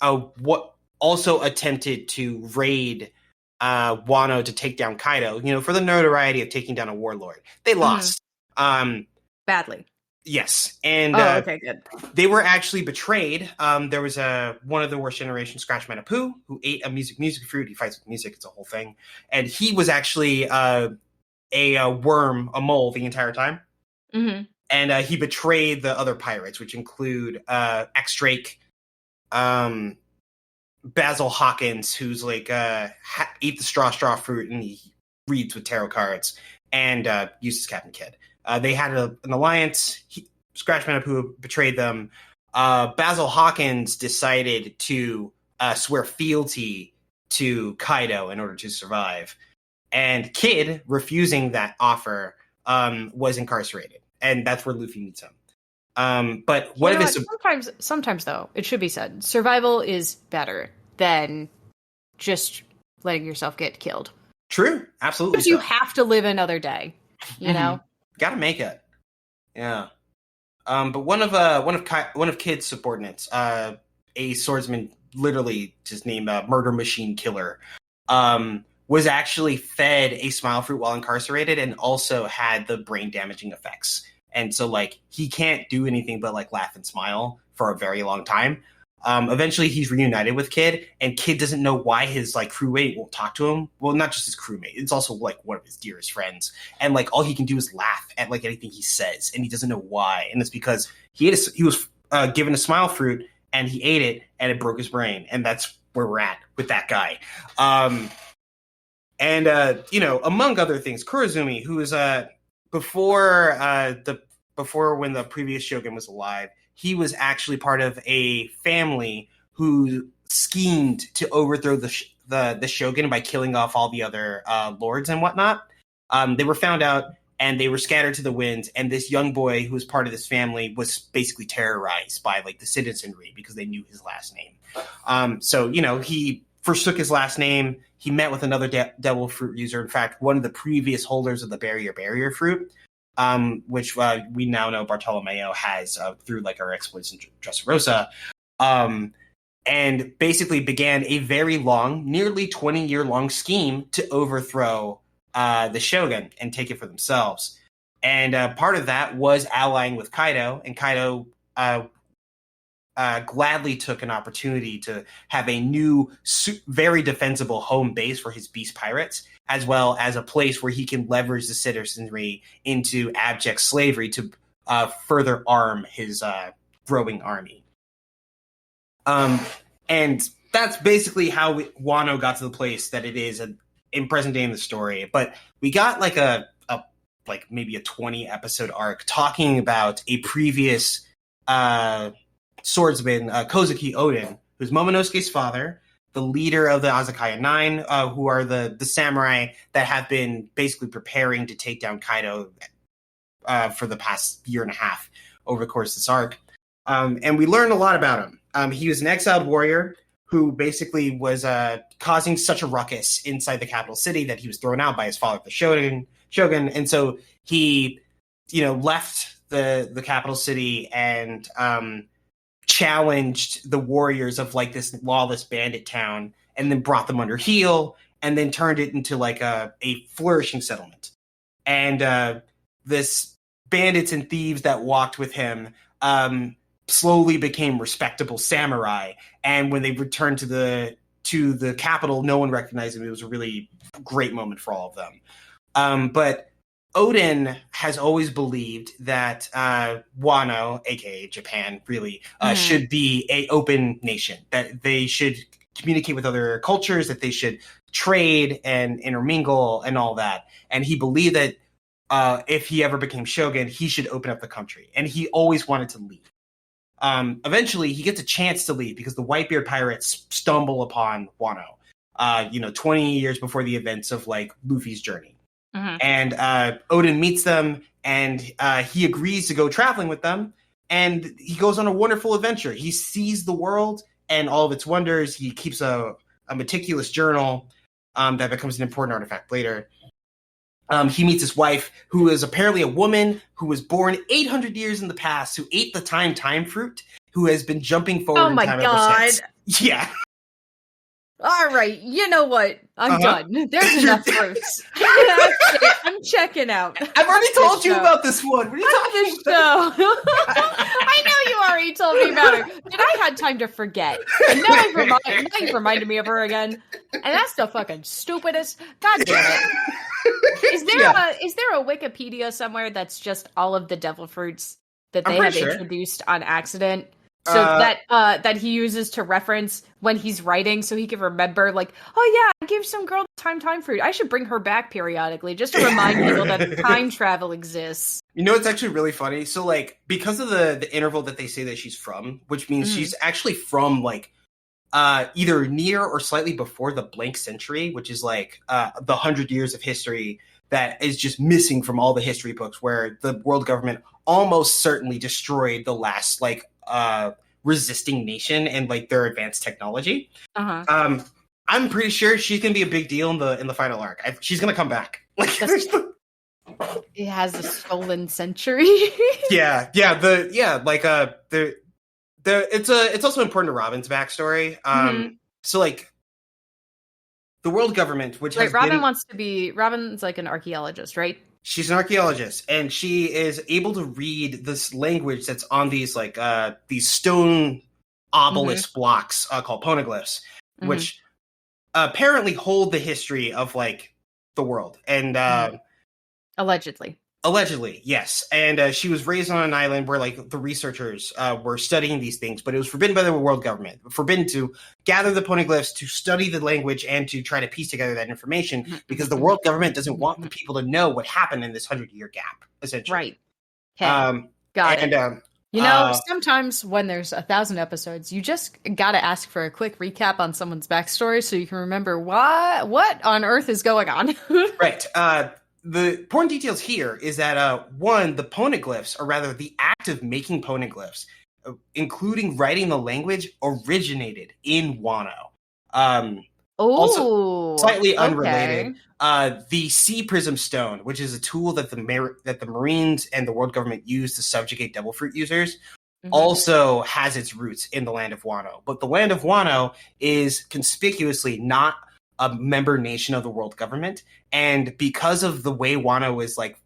what also attempted to raid Wano to take down Kaido, for the notoriety of taking down a warlord. They lost. Badly. Yes, and okay, good. They were actually betrayed. There was one of the Worst Generation, Scratch Manapoo, who ate a music fruit. He fights with music; it's a whole thing. And he was actually a worm, a mole, the entire time. Mm-hmm. And he betrayed the other pirates, which include X-Drake, Basil Hawkins, who's like ate the straw fruit, and he reads with tarot cards, and Eustace Captain Kidd. They had an alliance. Scratch Manapoo betrayed them. Basil Hawkins decided to swear fealty to Kaido in order to survive. And Kidd, refusing that offer, was incarcerated. And that's where Luffy meets him. But sometimes though, it should be said, survival is better than just letting yourself get killed. True, absolutely. Because you have to live another day, you know. Gotta make it. Yeah. But one of Kidd's subordinates, a swordsman, literally just named Murder Machine Killer, was actually fed a Smile Fruit while incarcerated, and also had the brain damaging effects. And so, like, he can't do anything but like laugh and smile for a very long time. Eventually, he's reunited with Kidd, and Kidd doesn't know why his like crewmate won't talk to him. Well, not just his crewmate; it's also like one of his dearest friends. And like all he can do is laugh at like anything he says, and he doesn't know why. And it's because he was given a Smile Fruit, and he ate it, and it broke his brain. And that's where we're at with that guy. Among other things, Kurozumi, who is before when the previous Shogun was alive. He was actually part of a family who schemed to overthrow the shogun by killing off all the other lords and whatnot. They were found out, and they were scattered to the winds. And this young boy who was part of this family was basically terrorized by like the citizenry because they knew his last name. So he forsook his last name. He met with another devil fruit user. In fact, one of the previous holders of the barrier fruit. Which we now know Bartolomeo has through like our exploits in Dressrosa, and basically began a very long, nearly 20-year-long scheme to overthrow the Shogun and take it for themselves. And part of that was allying with Kaido, and Kaido gladly took an opportunity to have a new, very defensible home base for his beast pirates, as well as a place where he can leverage the citizenry into abject slavery to further arm his growing army. And that's basically how Wano got to the place that it is in present day in the story. But we got like maybe a 20 episode arc talking about a previous swordsman, Kozuki Oden, who's Momonosuke's father, the leader of the Azakaya Nine, who are the samurai that have been basically preparing to take down Kaido for the past year and a half over the course of this arc. And we learned a lot about him. He was an exiled warrior who basically was causing such a ruckus inside the capital city that he was thrown out by his father, the Shogun. And so he, left the capital city and challenged the warriors of like this lawless bandit town, and then brought them under heel, and then turned it into like a flourishing settlement. And this bandits and thieves that walked with him slowly became respectable samurai. And when they returned to the capital, no one recognized him. It was a really great moment for all of them. But Oden has always believed that Wano, aka Japan, really should be an open nation, that they should communicate with other cultures, that they should trade and intermingle and all that. And he believed that if he ever became shogun, he should open up the country. And he always wanted to leave. Eventually, he gets a chance to leave because the Whitebeard pirates stumble upon Wano, 20 years before the events of like Luffy's journey. And Odin meets them, and he agrees to go traveling with them. And he goes on a wonderful adventure. He sees the world and all of its wonders. He keeps a meticulous journal that becomes an important artifact later. He meets his wife, who is apparently a woman who was born 800 years in the past, who ate the time fruit, who has been jumping forward in time ever since. Yeah. All right, you know what? I'm done. There's enough fruits. I'm checking out. I've already told you about this one. What are you talking about? I know you already told me about her, but I had time to forget. And now you've reminded me of her again. And that's the fucking stupidest. God damn it. Is there a Wikipedia somewhere that's just all of the devil fruits that they have introduced on accident? So that he uses to reference when he's writing, so he can remember, like, oh yeah, I gave some girl time fruit. I should bring her back periodically just to remind people that time travel exists. You know, it's actually really funny. So, like, because of the interval that they say that she's from, which means she's actually from like either near or slightly before the blank century, which is like the 100 years of history that is just missing from all the history books, where the world government almost certainly destroyed the last resisting nation and like their advanced technology. I'm pretty sure she's gonna be a big deal in the final arc. She's gonna come back. Like, it has a stolen century. It's also important to Robin's backstory. So like the world government, which Robin's like an archaeologist, right? She's an archaeologist, and she is able to read this language that's on these these stone obelisk blocks called poneglyphs, which apparently hold the history of like the world. And Allegedly, yes. And she was raised on an island where like the researchers were studying these things, but it was forbidden by the world government, forbidden to gather the poneglyphs, to study the language, and to try to piece together that information, because the world government doesn't want the people to know what happened in this 100-year gap, essentially. Right. Okay. Got it. Sometimes when there's 1,000 episodes, you just gotta ask for a quick recap on someone's backstory so you can remember what on earth is going on. Right. The important details here is that, one, the poneglyphs, or rather the act of making poneglyphs, including writing the language, originated in Wano. Also, slightly unrelated, the Sea Prism Stone, which is a tool that the Marines and the world government use to subjugate devil fruit users, also has its roots in the land of Wano. But the land of Wano is conspicuously not a member nation of the world government, and because of the way Wano is like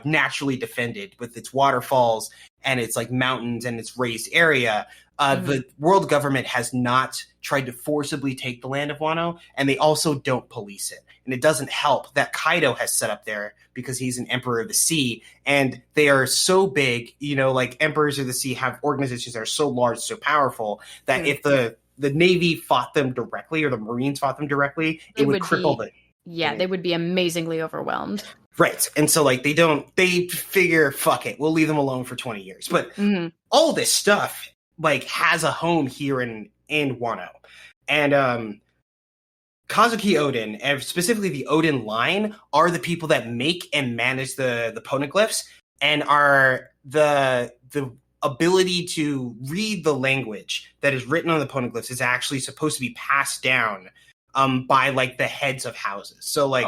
naturally defended with its waterfalls and its like mountains and its raised area, the world government has not tried to forcibly take the land of Wano, and they also don't police it. And it doesn't help that Kaido has set up there because he's an emperor of the sea, and they are so big, like emperors of the sea have organizations that are so large, so powerful, that if the Navy fought them directly, or the Marines fought them directly, it would cripple them. Yeah, they would be amazingly overwhelmed. Right. And so like they figure, fuck it, we'll leave them alone for 20 years. But all this stuff like has a home here in Wano. And Kazuki Odin, and specifically the Odin line, are the people that make and manage the poneglyphs, and are the ability to read the language that is written on the poneglyphs is actually supposed to be passed down by like the heads of houses. So like,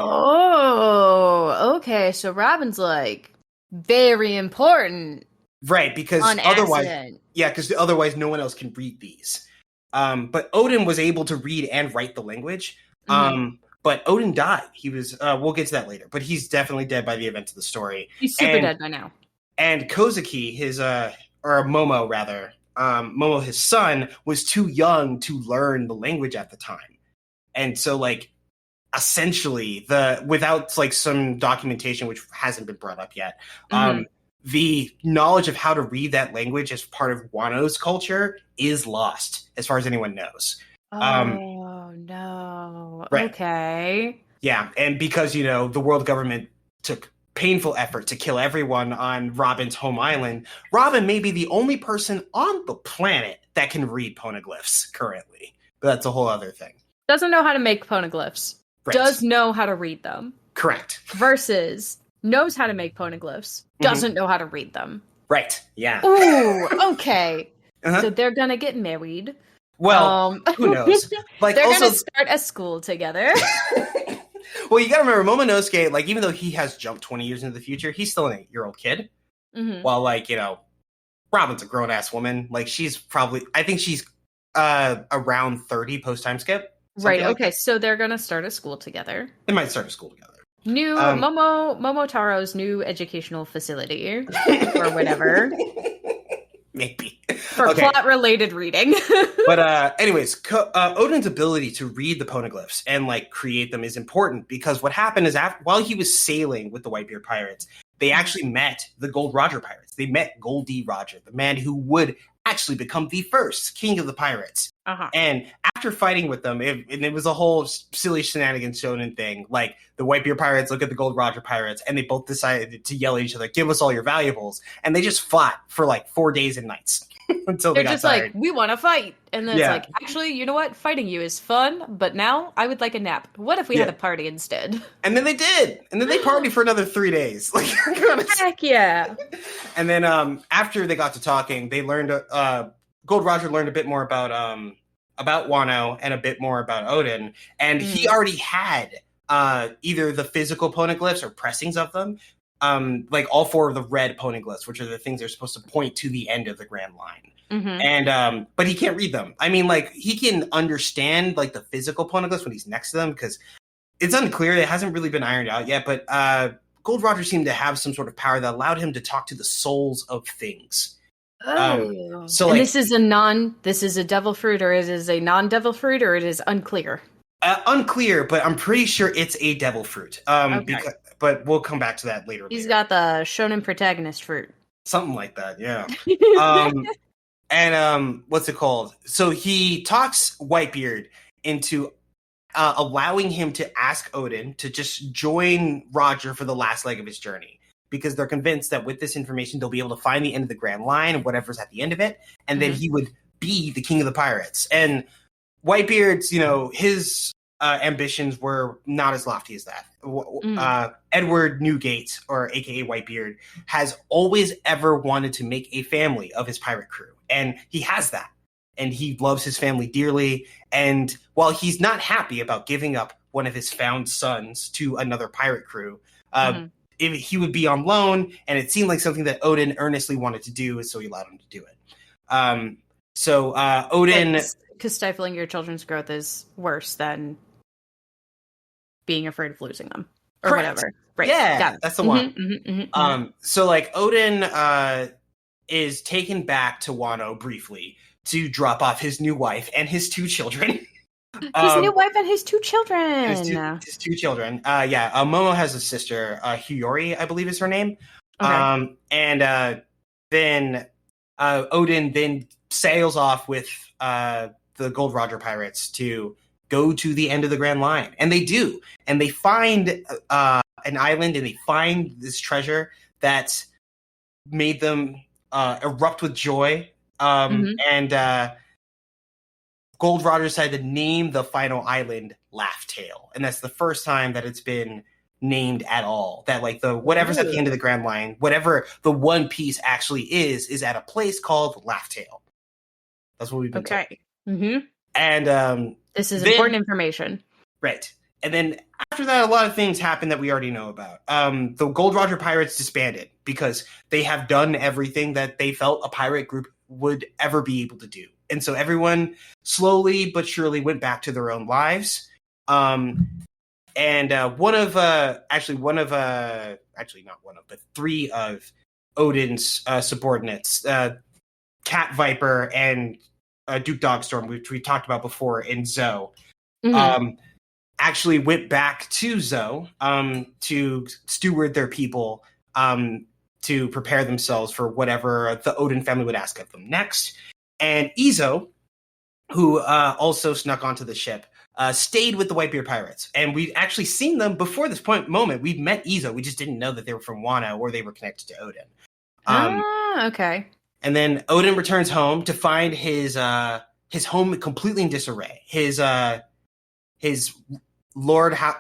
okay, so Robin's like very important, right? Because otherwise no one else can read these. But Odin was able to read and write the language. But Odin died. He was we'll get to that later, but he's definitely dead by the events of the story. He's super dead by now. And Kozuki, or Momo rather, Momo, his son, was too young to learn the language at the time. And so like essentially without like some documentation, which hasn't been brought up yet, the knowledge of how to read that language as part of Wano's culture is lost as far as anyone knows. No. Right. Okay. Yeah. And because, the world government took painful effort to kill everyone on Robin's home island, Robin may be the only person on the planet that can read poneglyphs currently. But that's a whole other thing. Doesn't know how to make poneglyphs. Right. Does know how to read them. Correct. Versus knows how to make poneglyphs, doesn't know how to read them. Right. Yeah. Ooh, okay. So they're gonna get married. Well, who knows? Like they're gonna start a school together. Well, you gotta remember, Momonosuke, like, even though he has jumped 20 years into the future, he's still an 8-year-old kid. While, like, you know, Robin's a grown-ass woman. Like, I think she's around 30 post-time skip. Right, okay, so they're gonna start a school together. They might start a school together. New Momotaro's new educational facility, or whatever. Maybe. For plot-related reading. But anyways, Oden's ability to read the poneglyphs and, like, create them is important, because what happened is, while he was sailing with the Whitebeard pirates, they actually met the Gold Roger pirates. They met Gold D. Roger, the man who would actually become the first king of the pirates. And after fighting with them, it was a whole silly shenanigans shonen thing. Like, the Whitebeard pirates look at the Gold Roger pirates, and they both decided to yell at each other, "Give us all your valuables!" And they just fought for like 4 days and nights until they got tired. Like, "We want to fight," and then it's like, "Actually, you know what? Fighting you is fun, but now I would like a nap. What if we had a party instead?" And then they did, and then they partied for another 3 days. Like, heck yeah! And then after they got to talking, they learned. Gold Roger learned a bit more about Wano and a bit more about Oden, and he already had either the physical poneglyphs or pressings of them, like all 4 of the red poneglyphs, which are the things that are supposed to point to the end of the Grand Line. And but he can't read them. I mean, like, he can understand, like, the physical poneglyphs when he's next to them, because it's unclear. It hasn't really been ironed out yet, but Gold Roger seemed to have some sort of power that allowed him to talk to the souls of things. So, like, this is a devil fruit, or it is a non-devil fruit, or it is unclear. Unclear, but I'm pretty sure it's a devil fruit. But we'll come back to that later. He's got the shonen protagonist fruit. Something like that, yeah. And what's it called? So he talks Whitebeard into allowing him to ask Oden to just join Roger for the last leg of his journey, because they're convinced that with this information, they'll be able to find the end of the Grand Line and whatever's at the end of it, and then he would be the king of the pirates. And Whitebeard's, you know, his ambitions were not as lofty as that. Edward Newgate, or AKA Whitebeard, has always ever wanted to make a family of his pirate crew, and he has that. And he loves his family dearly, and while he's not happy about giving up one of his found sons to another pirate crew, he would be on loan, and it seemed like something that Oden earnestly wanted to do, so he allowed him to do it. Oden... Because stifling your children's growth is worse than being afraid of losing them. Or Correct. Whatever. Right. Yeah, that's the one. So, like, Oden is taken back to Wano briefly to drop off his new wife and his 2 children. His new wife and his 2 children. His two children. Momo has a sister, Hiyori, I believe is her name. Okay. Then Oden then sails off with the Gold Roger pirates to go to the end of the Grand Line. And they do. And they find an island, and they find this treasure that made them erupt with joy. And Gold Roger decided to name the final island Laugh Tale, and that's the first time that it's been named at all. That, like, the whatever's at the end of the Grand Line, whatever the One Piece actually is at a place called Laugh Tale. That's what we've been told. And this is important information, right? And then after that, a lot of things happen that we already know about. The Gold Roger pirates disbanded because they have done everything that they felt a pirate group would ever be able to do. And so everyone slowly but surely went back to their own lives. But 3 of Oden's subordinates, Cat Viper and Duke Dogstorm, which we talked about before, and Zoe, actually went back to Zoe to steward their people, to prepare themselves for whatever the Oden family would ask of them next. And Izo, who also snuck onto the ship, stayed with the Whitebeard pirates. And we'd actually seen them before this moment. We'd met Izo. We just didn't know that they were from Wano or they were connected to Oden. Okay. And then Oden returns home to find his home completely in disarray. His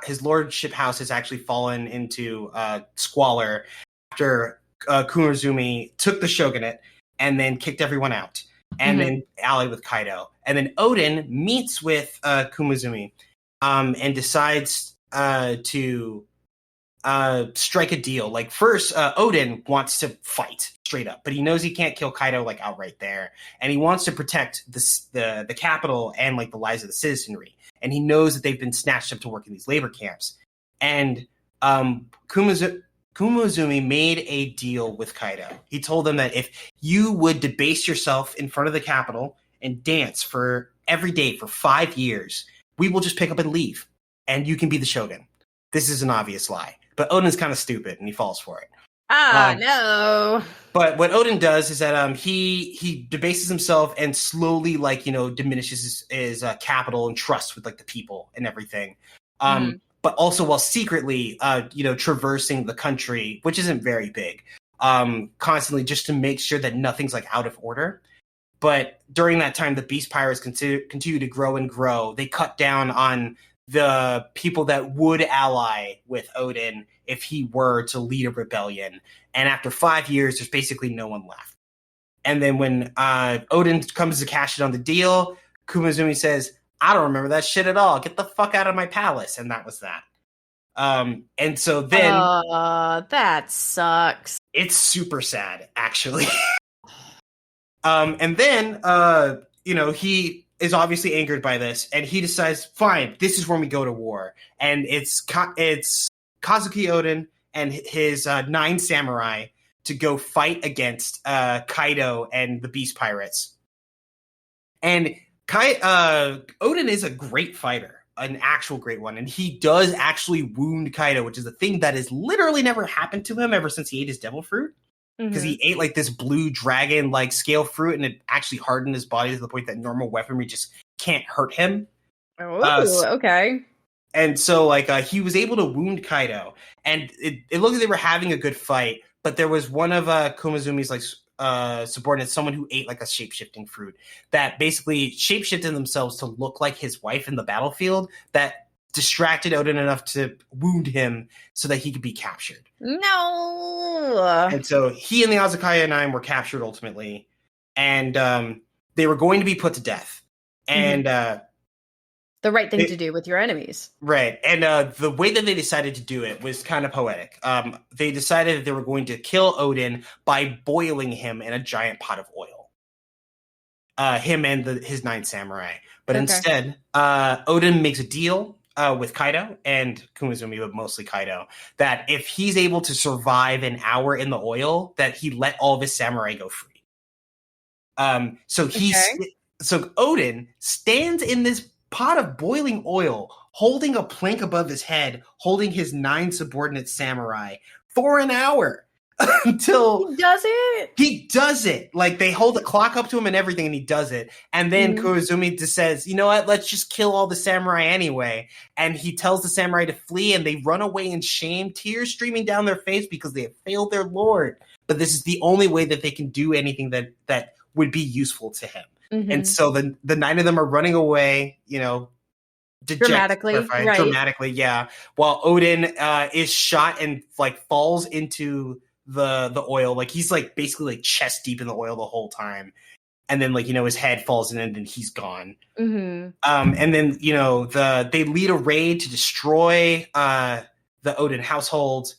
his lordship house has actually fallen into squalor after Kumazumi took the shogunate and then kicked everyone out, and then allied with Kaido. And then Oden meets with Kumazumi and decides to strike a deal. Like, first, Oden wants to fight straight up, but he knows he can't kill Kaido like outright there, and he wants to protect the capital and like the lives of the citizenry. And he knows that they've been snatched up to work in these labor camps. And Kumazumi made a deal with Kaido. He told them that if you would debase yourself in front of the capital and dance for every day for 5 years, we will just pick up and leave, and you can be the shogun. This is an obvious lie. But Oden's kind of stupid, and he falls for it. No. But what Oden does is that he debases himself and slowly, like, diminishes his capital and trust with, like, the people and everything. But also while secretly, traversing the country, which isn't very big, constantly just to make sure that nothing's, like, out of order. But during that time, the Beast Pirates continue to grow and grow. They cut down on the people that would ally with Oden if he were to lead a rebellion. And after 5 years, there's basically no one left. And then when Oden comes to cash in on the deal, Kumazumi says, I don't remember that shit at all. Get the fuck out of my palace. And that was that. And so then... that sucks. It's super sad, actually. And then, he is obviously angered by this, and he decides, fine, this is when we go to war. And it's Kazuki Oden and his 9 samurai to go fight against Kaido and the Beast Pirates. And Oden is a great fighter, an actual great one, and he does actually wound Kaido, which is a thing that has literally never happened to him ever since he ate his devil fruit. Because he ate like this blue dragon like scale fruit, and it actually hardened his body to the point that normal weaponry just can't hurt him. Okay. And so he was able to wound Kaido, and it looked like they were having a good fight. But there was one of Kumazumi's subordinates, someone who ate like a shape-shifting fruit that basically shape-shifted themselves to look like his wife in the battlefield. That distracted Oden enough to wound him so that he could be captured. No! And so he and the Azakaya 9 were captured ultimately, and they were going to be put to death. And the right thing to do with your enemies. Right. And the way that they decided to do it was kind of poetic. They decided that they were going to kill Oden by boiling him in a giant pot of oil. Him and his 9 samurai. But instead, Oden makes a deal with Kaido and Kumazumi, but mostly Kaido, that if he's able to survive an hour in the oil, that he let all of his samurai go free. So Oden stands in this pot of boiling oil, holding a plank above his head, holding his 9 subordinate samurai for an hour. Until he does it. Like, they hold the clock up to him and everything, and he does it. And then Kumazumi just says, you know what, let's just kill all the samurai anyway. And he tells the samurai to flee, and they run away in shame, tears streaming down their face because they have failed their lord. But this is the only way that they can do anything that would be useful to him. And so the 9 of them are running away, dramatically, right? Dramatically, yeah. While Oden is shot and falls into the oil, he's basically chest deep in the oil the whole time, and then his head falls in and then he's gone. And then they lead a raid to destroy the Oden household,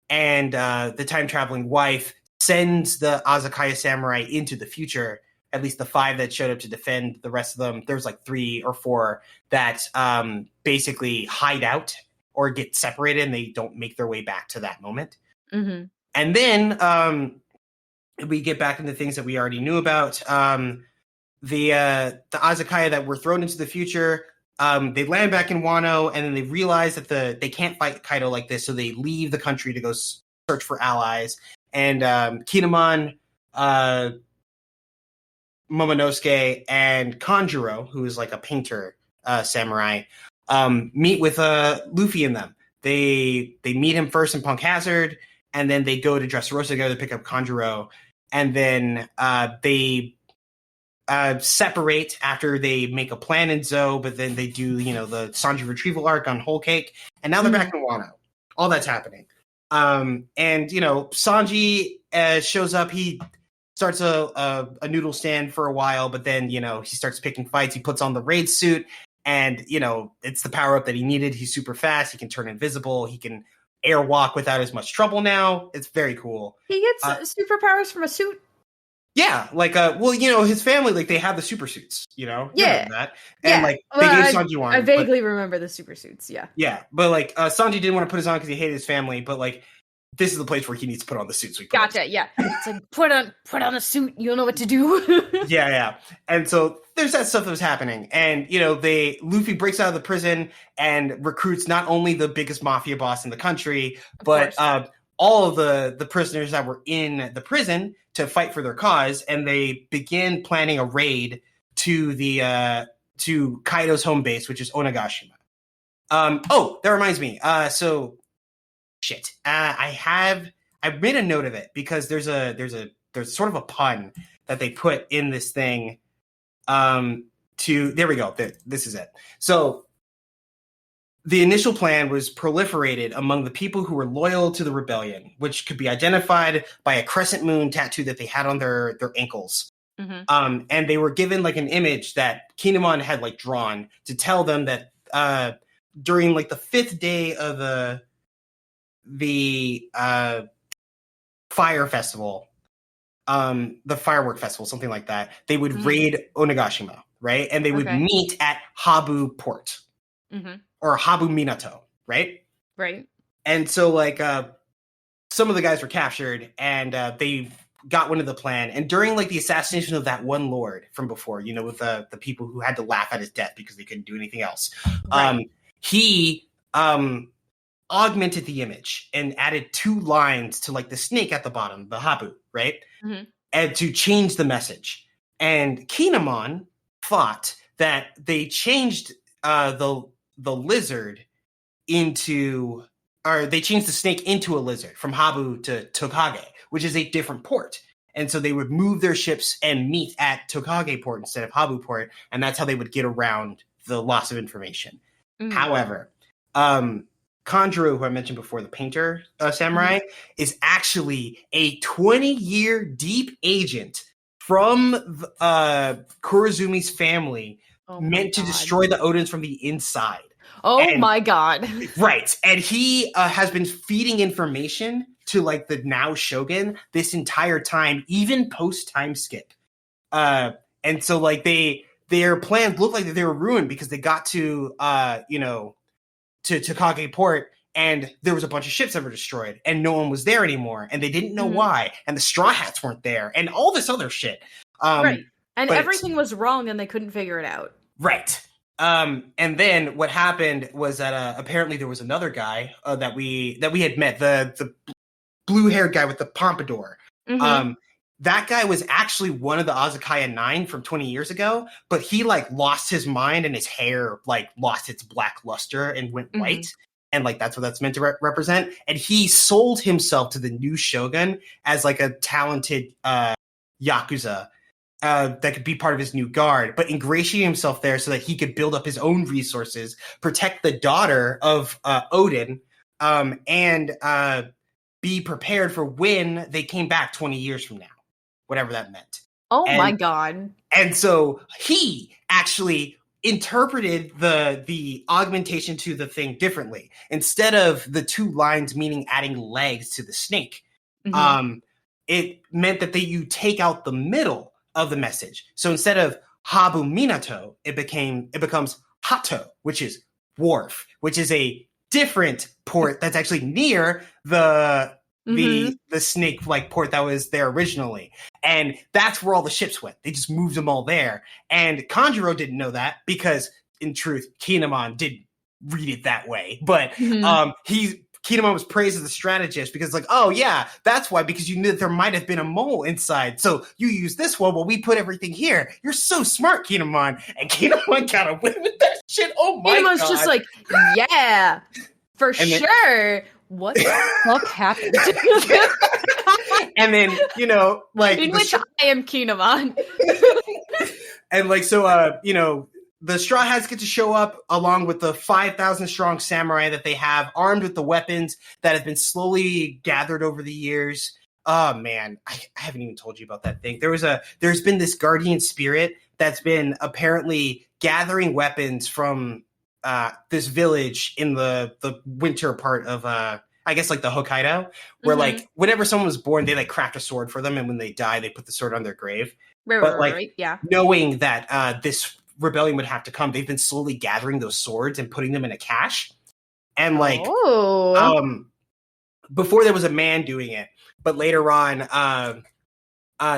and the time traveling wife sends the Azakaya samurai into the future. At least the 5 that showed up to defend. The rest of them, there's 3 or 4 that basically hide out or get separated, and they don't make their way back to that moment. And then we get back into things that we already knew about. The Azakaya that were thrown into the future, they land back in Wano, and then they realize that they can't fight Kaido like this, so they leave the country to go search for allies. And Kinemon, Momonosuke, and Kanjuro, who is a painter samurai, meet with Luffy and them. They meet him first in Punk Hazard, and then they go to Dressrosa together to pick up Kanjuro, and then they separate after they make a plan in Zou, but then they do, the Sanji retrieval arc on Whole Cake, and now they're back in Wano. All that's happening. And, Sanji shows up. He starts a noodle stand for a while, but then, he starts picking fights. He puts on the raid suit, and, it's the power-up that he needed. He's super fast. He can turn invisible. He can airwalk without as much trouble now. It's very cool. He gets superpowers from a suit? Yeah, his family, they have the super suits, Yeah. You know that. And, they gave Sanji one. I vaguely remember the super suits, yeah. Yeah, but, Sanji didn't want to put his on because he hated his family, but, this is the place where he needs to put on the suit. So gotcha, yeah. It's put on a suit, you'll know what to do. Yeah. And so there's that stuff that was happening. And, Luffy breaks out of the prison and recruits not only the biggest mafia boss in the country, but all of the prisoners that were in the prison to fight for their cause, and they begin planning a raid to to Kaido's home base, which is Onigashima. That reminds me. I made a note of it because there's sort of a pun that they put in this thing. There we go. This is it. So the initial plan was proliferated among the people who were loyal to the rebellion, which could be identified by a crescent moon tattoo that they had on their ankles. Mm-hmm. And they were given an image that Kinemon had drawn to tell them that during the 5th day of the fire festival, the firework festival, something like that, they would raid Onigashima, right? And they would meet at Habu Port. Mm-hmm. Or Habu Minato, right? Right. And so, some of the guys were captured, and they got wind of the plan. And during, the assassination of that one lord from before, with the people who had to laugh at his death because they couldn't do anything else, he augmented the image and added 2 lines to, the snake at the bottom, the Habu, right? Mm-hmm. And to change the message. And Kinemon thought that they changed the lizard they changed the snake into a lizard from Habu to Tokage, which is a different port. And so they would move their ships and meet at Tokage port instead of Habu port. And that's how they would get around the loss of information. Mm-hmm. However, Kanjuro, who I mentioned before, the painter samurai, is actually a 20-year deep agent from Kurozumi's family, meant to destroy the Odins from the inside. My God. Right. And he has been feeding information to the now shogun this entire time, even post time skip. And so their plans looked like they were ruined because they got to Tokage port, and there was a bunch of ships that were destroyed and no one was there anymore. And they didn't know why. And the Straw Hats weren't there and all this other shit. Right. And everything was wrong and they couldn't figure it out. Right. And then what happened was that apparently there was another guy that we had met, the blue-haired guy with the pompadour. Mm-hmm. That guy was actually one of the Azakaya 9 from 20 years ago, but he lost his mind and his hair lost its black luster and went white. And that's what that's meant to represent. And he sold himself to the new shogun as a talented Yakuza. That could be part of his new guard, but ingratiate himself there so that he could build up his own resources, protect the daughter of Odin, and be prepared for when they came back 20 years from now, whatever that meant. My God. And so he actually interpreted the augmentation to the thing differently. Instead of the 2 lines meaning adding legs to the snake, it meant that you take out the middle of the message. So instead of Habu Minato, it becomes Hato, which is wharf, which is a different port that's actually near the snake port that was there originally. And that's where all the ships went. They just moved them all there. And Kanjuro didn't know that because in truth, Kinemon didn't read it that way. But Kinemon was praised as a strategist because oh yeah, that's why, because you knew that there might have been a mole inside. So you use this one while we put everything here. You're so smart, Kinemon. And Kinemon got away with that shit. Oh my God. Kinemon's just yeah, for sure. What the fuck happened? And then, in which I am Kinemon. And like, so, you know, the Straw Hats get to show up along with the 5,000 strong samurai that they have, armed with the weapons that have been slowly gathered over the years. Oh man, I haven't even told you about that thing. There's been this guardian spirit that's been apparently gathering weapons from this village in the winter part of I guess like the Hokkaido, where like whenever someone was born, they like craft a sword for them, and when they die, they put the sword on their grave. Right, yeah. Knowing that this rebellion would have to come, they've been slowly gathering those swords and putting them in a cache. And like, before there was a man doing it, but later on,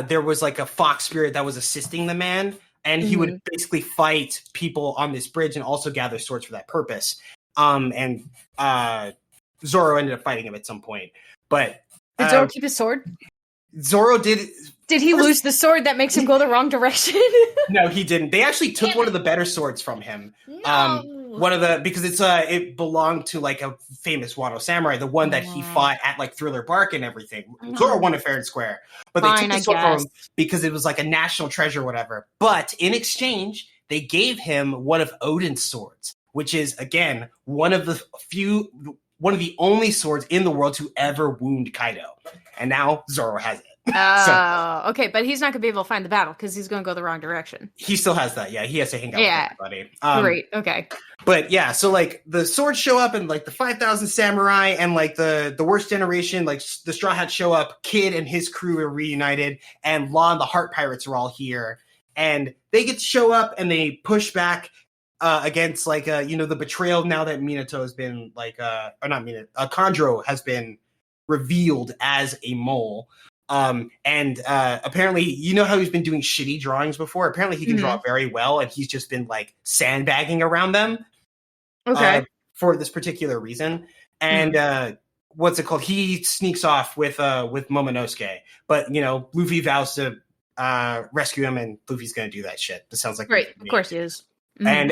there was like a fox spirit that was assisting the man, and he would basically fight people on this bridge and also gather swords for that purpose. And Zoro ended up fighting him at some point. But did Zoro keep his sword? Zoro did. Did he lose the sword that makes him go the wrong direction? No, he didn't. They actually took one of the better swords from him. No. One of the, because it belonged to like a famous Wano samurai, the one that he fought at like Thriller Bark and everything. Zoro won it fair and square, but they took the sword from him because it was like a national treasure, or whatever. But in exchange, they gave him one of Odin's swords, which is again one of the only swords in the world to ever wound Kaido, and now Zoro has it. Okay, but he's not going to be able to find the battle because he's going to go the wrong direction. He still has that, yeah. He has to hang out with everybody. Great, okay. But yeah, so like the swords show up and like the 5,000 samurai and like the worst generation, like the Straw Hats show up, Kid and his crew are reunited, and Law and the Heart Pirates are all here. And they get to show up and they push back against like, the betrayal now that Minato has been like, or not Minato, Kandro has been revealed as a mole. And apparently, you know how he's been doing shitty drawings before? Apparently he can draw very well, and he's just been like sandbagging around them. Okay. For this particular reason. And what's it called? He sneaks off with Momonosuke, but you know, Luffy vows to rescue him, and Luffy's gonna do that shit. This sounds like right, of course he is. And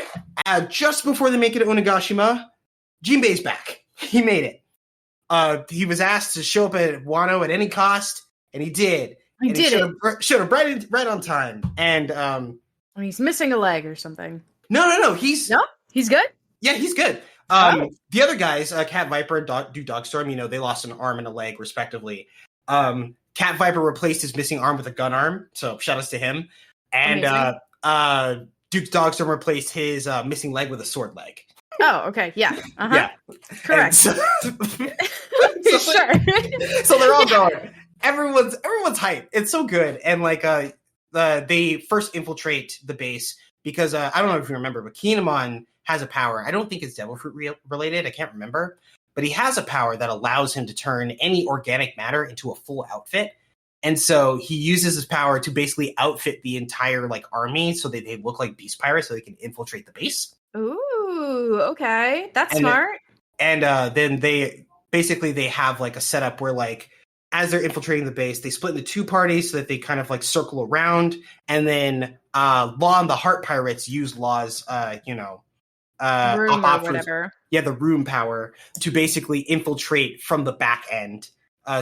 just before they make it to Onigashima, Jinbei's back. He made it. He was asked to show up at Wano at any cost. And he did. He showed up right on time. And he's missing a leg or something. No. He's good. Yeah, he's good. The other guys, Cat Viper and Dogstorm, you know, they lost an arm and a leg respectively. Cat Viper replaced his missing arm with a gun arm, so shout outs to him. And Duke Dogstorm replaced his missing leg with a sword leg. Oh, okay, yeah, yeah, correct. So, sure. So they're all going. Everyone's hyped. It's so good. And like they first infiltrate the base because I don't know if you remember, but Kinemon has a power. I don't think it's Devil Fruit related. I can't remember, but he has a power that allows him to turn any organic matter into a full outfit. And so he uses his power to basically outfit the entire like army so that they look like beast pirates, so they can infiltrate the base. Ooh, okay, that's smart. Then they have like a setup where like, as they're infiltrating the base, they split into two parties so that they kind of like circle around, and then Law and the Heart Pirates use Law's, room or whatever. Yeah, the room power to basically infiltrate from the back end.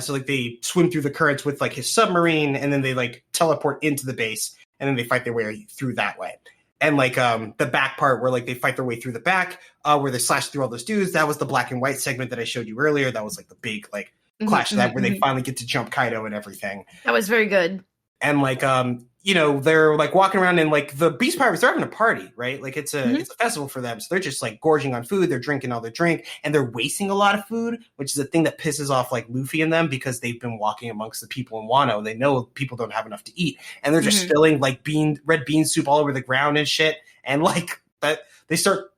So like they swim through the currents with like his submarine, and then they like teleport into the base, and then they fight their way through that way. And like the back part where like they fight their way through the back, where they slash through all those dudes. That was the black and white segment that I showed you earlier. That was like the big like clash of that where they finally get to jump Kaido and everything. That was very good. And like they're like walking around, and like the Beast Pirates, they're having a party, right? Like it's a festival for them. So they're just like gorging on food, they're drinking all their drink, and they're wasting a lot of food, which is a thing that pisses off like Luffy and them, because they've been walking amongst the people in Wano. They know people don't have enough to eat, and they're just spilling like red bean soup all over the ground and shit. And like that, they start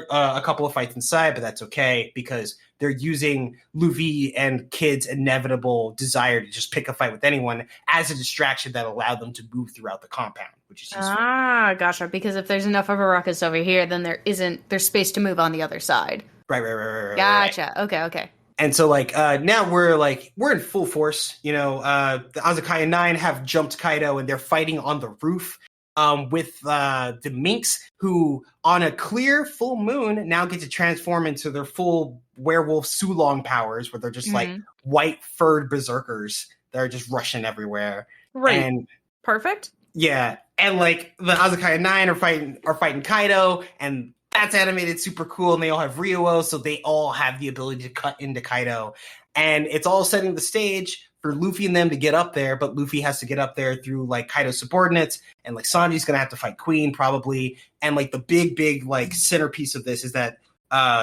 a couple of fights inside, but that's okay because they're using Luffy and Kid's inevitable desire to just pick a fight with anyone as a distraction that allowed them to move throughout the compound, which is useful. Gotcha. Because if there's enough of a ruckus over here, then there's space to move on the other side. Right. Gotcha. Right. Okay. And so like now we're in full force. You know, the Azakaya 9 have jumped Kaido, and they're fighting on the roof. With the minks, who on a clear full moon now get to transform into their full werewolf Sulong powers, where they're just like white furred berserkers that are just rushing everywhere. Right. And perfect. Yeah, and like the Azakaya 9 are fighting Kaido, and that's animated super cool, and they all have Ryuo, so they all have the ability to cut into Kaido. And it's all setting the stage for Luffy and them to get up there, but Luffy has to get up there through like Kaido's subordinates, and like Sanji's gonna have to fight Queen probably. And like the big like centerpiece of this is that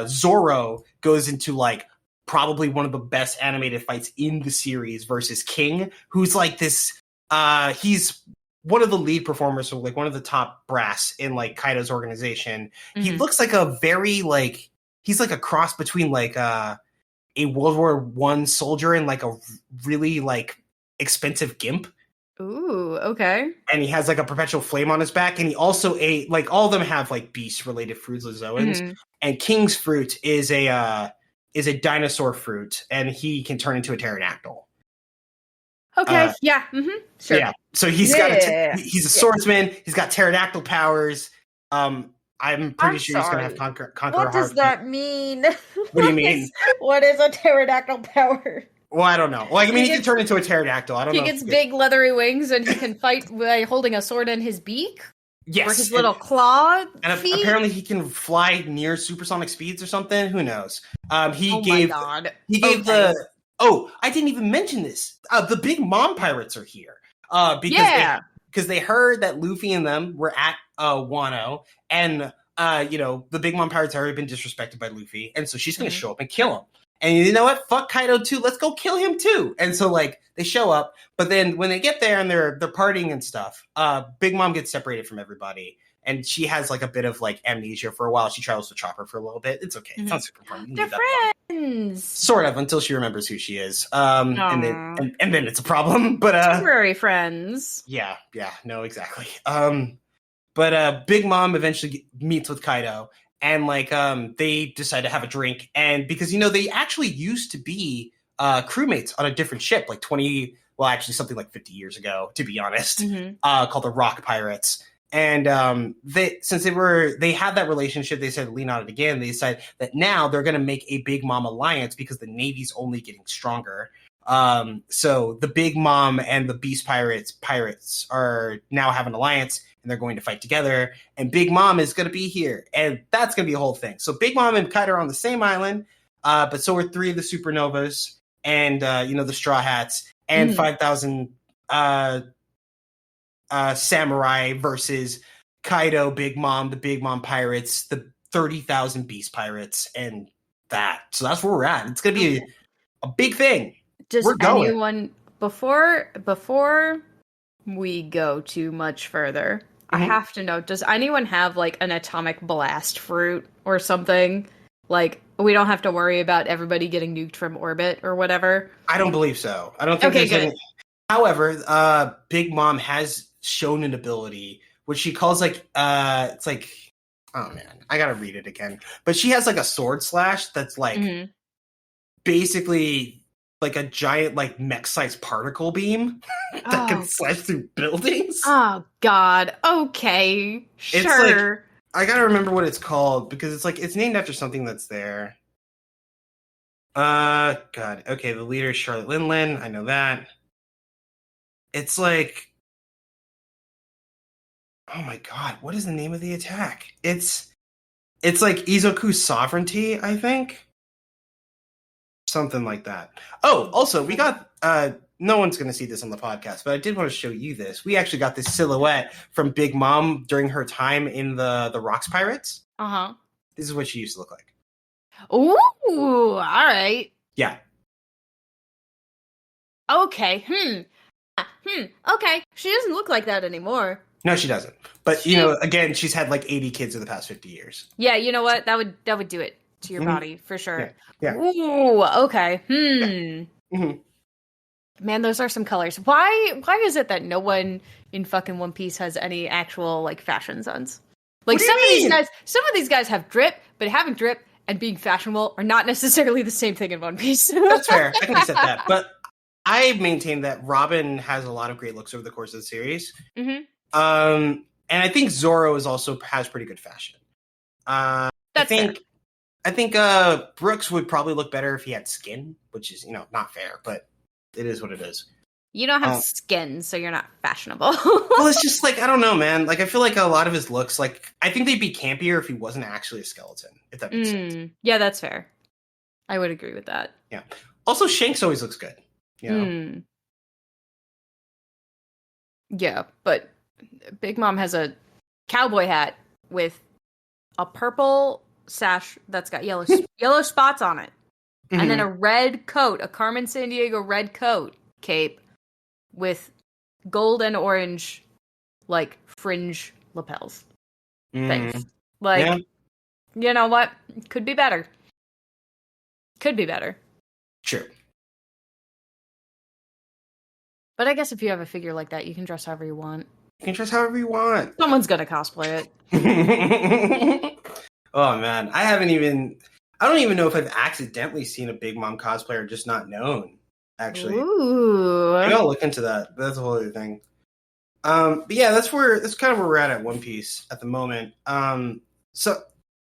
Zoro goes into like probably one of the best animated fights in the series versus King, who's like this he's one of the lead performers, so like one of the top brass in like Kaido's organization. Mm-hmm. He looks like a very like he's like a cross between like a World War I soldier and like a really like expensive gimp. Ooh, okay. And he has like a perpetual flame on his back, and he also ate like all of them have like beast related fruits, Zoans. Mm-hmm. And King's fruit is a dinosaur fruit, and he can turn into a pterodactyl. Okay. Yeah. Mm-hmm. Sure. Yeah. So he's he's a swordsman. He's got pterodactyl powers. I'm pretty sure he's gonna have conquer. What does that mean? What do you mean? What is a pterodactyl power? Well, I don't know. Like, I mean, he can turn into a pterodactyl. I don't know. He gets big leathery wings, and he can fight by holding a sword in his beak. Yes. Or his little claw. And apparently, he can fly near supersonic speeds or something. Who knows? He gave I didn't even mention this. The Big Mom Pirates are here. Because they heard that Luffy and them were at Wano, and the Big Mom Pirates have already been disrespected by Luffy, and so she's going to show up and kill him. And you know what? Fuck Kaido too. Let's go kill him too. And so like they show up, but then when they get there and they're partying and stuff, Big Mom gets separated from everybody. And she has like a bit of like amnesia for a while. She travels with Chopper for a little bit. It's okay. It's not super important. They're friends. Sort of, until she remembers who she is. And then it's a problem. But temporary friends. Yeah, no, exactly. But Big Mom eventually meets with Kaido, and like they decide to have a drink. And because they actually used to be crewmates on a different ship, like something like 50 years ago, to be honest, called the Rock Pirates. And since they had that relationship, they said lean on it again. They decided that now they're going to make a Big Mom alliance because the Navy's only getting stronger. So the Big Mom and the Beast Pirates are now have an alliance, and they're going to fight together. And Big Mom is going to be here, and that's going to be a whole thing. So Big Mom and Kaido are on the same island, but so are 3 of the Supernovas, and the Straw Hats, and 5,000. Samurai versus Kaido, Big Mom, the Big Mom Pirates, the 30,000 Beast Pirates, and that. So that's where we're at. It's going to be a big thing. We're going. Before we go too much further, I have to know, does anyone have like an atomic blast fruit or something? Like, we don't have to worry about everybody getting nuked from orbit or whatever? I don't believe so. I don't think there's any. However, Big Mom has shown an ability which she calls like it's like, oh man, I gotta read it again, but she has like a sword slash that's like basically like a giant like mech-sized particle beam that can slash through buildings. Oh god, okay, sure. It's like, I gotta remember what it's called because it's named after something that's there. God, okay, the leader is Charlotte Linlin, I know that. It's like, oh my god, what is the name of the attack? It's like Izoku's sovereignty, I think. Something like that. Oh, also, we got, no one's going to see this on the podcast, but I did want to show you this. We actually got this silhouette from Big Mom during her time in the Rocks Pirates. Uh-huh. This is what she used to look like. Ooh, all right. Yeah. Okay, okay. She doesn't look like that anymore. No, she doesn't. But, again, she's had like 80 kids in the past 50 years. Yeah, you know what? That would do it to your body, for sure. Yeah. Ooh, okay. Yeah. Man, those are some colors. Why is it that no one in fucking One Piece has any actual, like, fashion sense? Like, some of these guys have drip, but having drip and being fashionable are not necessarily the same thing in One Piece. That's fair. I can accept that. But I maintain that Robin has a lot of great looks over the course of the series. Mm-hmm. And I think Zoro has pretty good fashion. That's fair. I think Brooks would probably look better if he had skin, which is, not fair, but it is what it is. You don't have skin, so you're not fashionable. Well, it's just like, I don't know, man. Like, I feel like a lot of his looks, like, I think they'd be campier if he wasn't actually a skeleton, if that makes sense. Yeah, that's fair. I would agree with that. Yeah. Also, Shanks always looks good. You know? Yeah, but Big Mom has a cowboy hat with a purple sash that's got yellow spots on it. Mm-hmm. And then a red coat, a Carmen Sandiego red coat cape with gold and orange, like, fringe lapels. Things. Like, you know what? Could be better. Could be better. True. But I guess if you have a figure like that, you can dress however you want. You can dress however you want. Someone's gonna cosplay it. Oh, man. I don't even know if I've accidentally seen a Big Mom cosplayer just not known, actually. Ooh. I gotta look into that. That's a whole other thing. But yeah, that's kind of where we're at One Piece at the moment. So,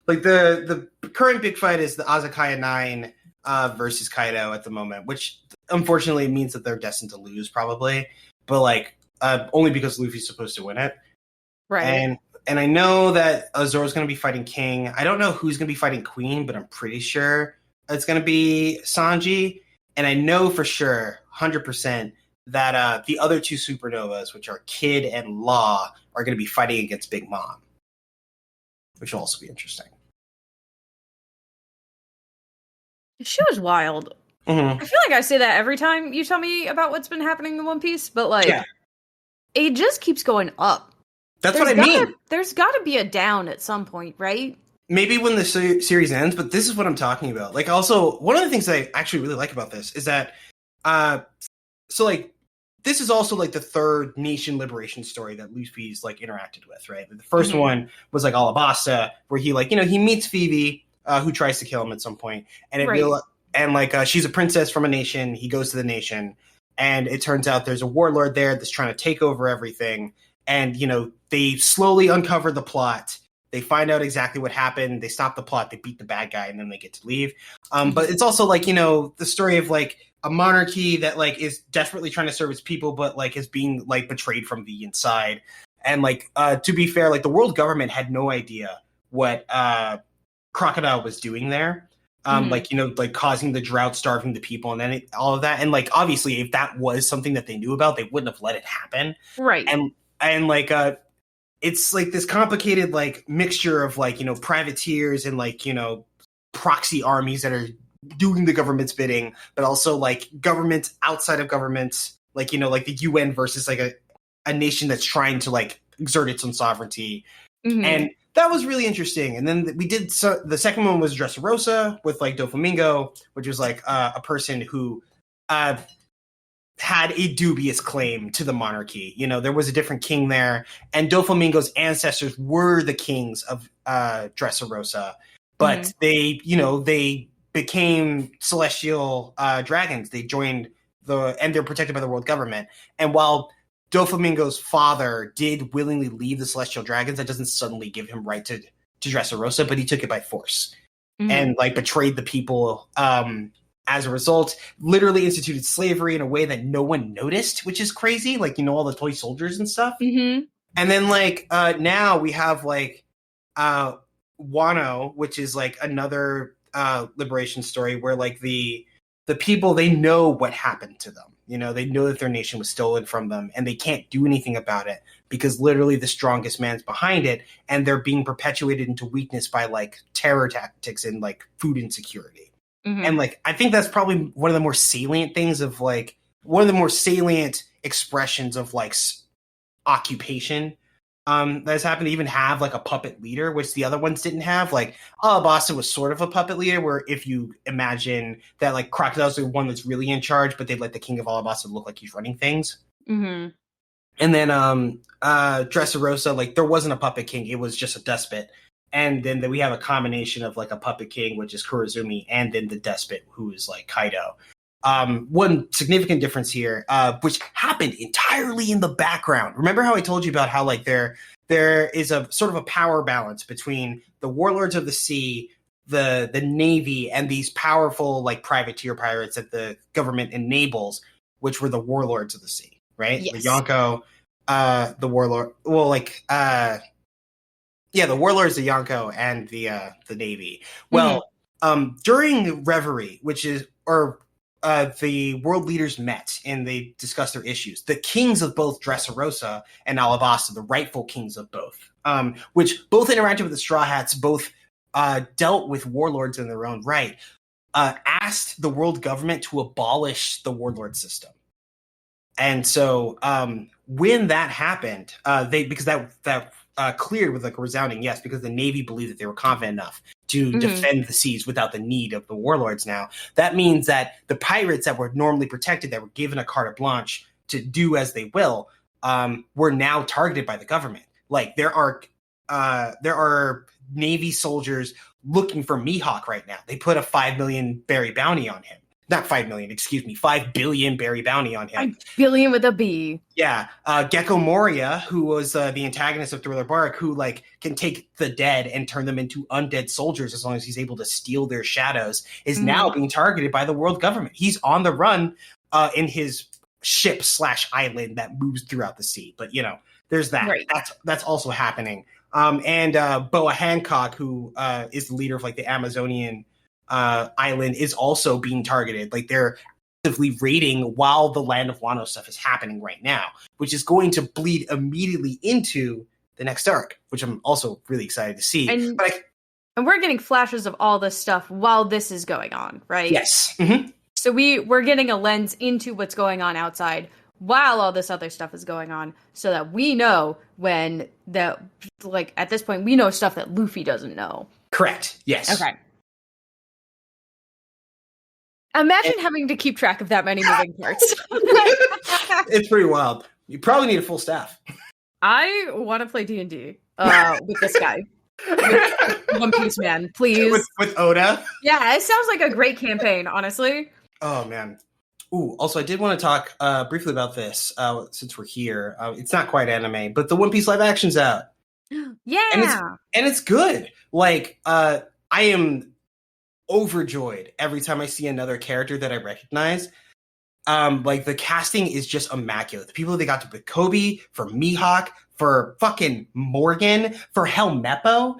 like, the current big fight is the Azakaya 9 versus Kaido at the moment, which unfortunately means that they're destined to lose probably, but like only because Luffy's supposed to win it. Right. And I know that Zoro's going to be fighting King. I don't know who's going to be fighting Queen, but I'm pretty sure it's going to be Sanji. And I know for sure, 100%, that the other two supernovas, which are Kid and Law, are going to be fighting against Big Mom, which will also be interesting. She was wild. Mm-hmm. I feel like I say that every time you tell me about what's been happening in One Piece, but like, it just keeps going up. That's what I mean. There's got to be a down at some point, right? Maybe when the series ends, but this is what I'm talking about. Like, also, one of the things that I actually really like about this is that, so like, this is also like the third nation liberation story that Luffy's like interacted with, right? The first one was like Alabasta, where he like, he meets Phoebe, who tries to kill him at some point, and she's a princess from a nation. He goes to the nation, and it turns out there's a warlord there that's trying to take over everything. And they slowly uncover the plot. They find out exactly what happened. They stop the plot. They beat the bad guy, and then they get to leave. But it's also like the story of like a monarchy that like is desperately trying to serve its people, but like is being like betrayed from the inside. And like to be fair, like the world government had no idea what Crocodile was doing there. Like causing the drought, starving the people, and then all of that. And like obviously, if that was something that they knew about, they wouldn't have let it happen. Right. And like it's like this complicated like mixture of like privateers and like proxy armies that are doing the government's bidding, but also like governments outside of governments, like like the UN versus like a nation that's trying to like exert its own sovereignty. And that was really interesting. And then we did the second one was Dressrosa with like Doflamingo, which was like a person who had a dubious claim to the monarchy. There was a different king there, and Doflamingo's ancestors were the kings of Dressrosa, but they became celestial dragons. They joined and they're protected by the world government. And while Doflamingo's father did willingly leave the celestial dragons, that doesn't suddenly give him right to Dressrosa, but he took it by force and like betrayed the people. As a result, literally instituted slavery in a way that no one noticed, which is crazy. Like, all the toy soldiers and stuff. And then like now we have like Wano, which is like another liberation story where like the people, they know what happened to them. They know that their nation was stolen from them, and they can't do anything about it because literally the strongest man's behind it, and they're being perpetuated into weakness by like terror tactics and like food insecurity. And like, I think that's probably one of the more salient things of like one of the more salient expressions of like occupation that has happened to even have like a puppet leader, which the other ones didn't have. Like Alabasta was sort of a puppet leader, where if you imagine that like Crocodile's the one that's really in charge, but they let the king of Alabasta look like he's running things. And then Dressrosa, like there wasn't a puppet king, it was just a despot. And then we have a combination of like a puppet king, which is Kurozumi, and then the despot, who is like Kaido. One significant difference here, which happened entirely in the background. Remember how I told you about how like there is a sort of a power balance between the warlords of the sea, the navy, and these powerful like privateer pirates that the government enables. which were the warlords of the sea, right? Yes. The Yonko, the warlord. Well, like, the warlords, the Yonko, and the Navy. Well, during Reverie, which is the world leaders met and they discussed their issues. The kings of both Dressrosa and Alabasta, the rightful kings of both, which both interacted with the Straw Hats, both dealt with warlords in their own right, asked the world government to abolish the warlord system. And so when that happened, because that cleared with like a resounding yes, because the Navy believed that they were confident enough to defend the seas without the need of the warlords now. That means that the pirates that were normally protected, that were given a carte blanche to do as they will, were now targeted by the government. Like there are Navy soldiers looking for Mihawk right now. They put a 5 million berry bounty on him. Not 5 million, excuse me, 5 billion berry bounty on him. 5 billion with a B. Yeah. Gecko Moria, who was the antagonist of Thriller Bark, who like can take the dead and turn them into undead soldiers as long as he's able to steal their shadows, is now being targeted by the world government. He's on the run in his ship/island that moves throughout the sea. But, you know, there's that. Right. That's also happening. And Boa Hancock, who is the leader of like the Amazonian island, is also being targeted. Like they're actively raiding while the Land of Wano stuff is happening right now, which is going to bleed immediately into the next arc, which I'm also really excited to see. And we're getting flashes of all this stuff while this is going on, right? Yes. So we're getting a lens into what's going on outside while all this other stuff is going on, so that we know when at this point we know stuff that Luffy doesn't know. Correct. Yes. Okay. Imagine having to keep track of that many moving parts. It's pretty wild. You probably need a full staff. I want to play D&D with this guy. With One Piece Man, please. With Oda? Yeah, it sounds like a great campaign, honestly. Oh, man. Ooh, also, I did want to talk briefly about this, since we're here. It's not quite anime, but the One Piece live action's out. Yeah! And it's good. Like, I am overjoyed every time I see another character that I recognize. Like the casting is just immaculate. The people they got to put Kobe, for Mihawk, for fucking Morgan, for Helmeppo.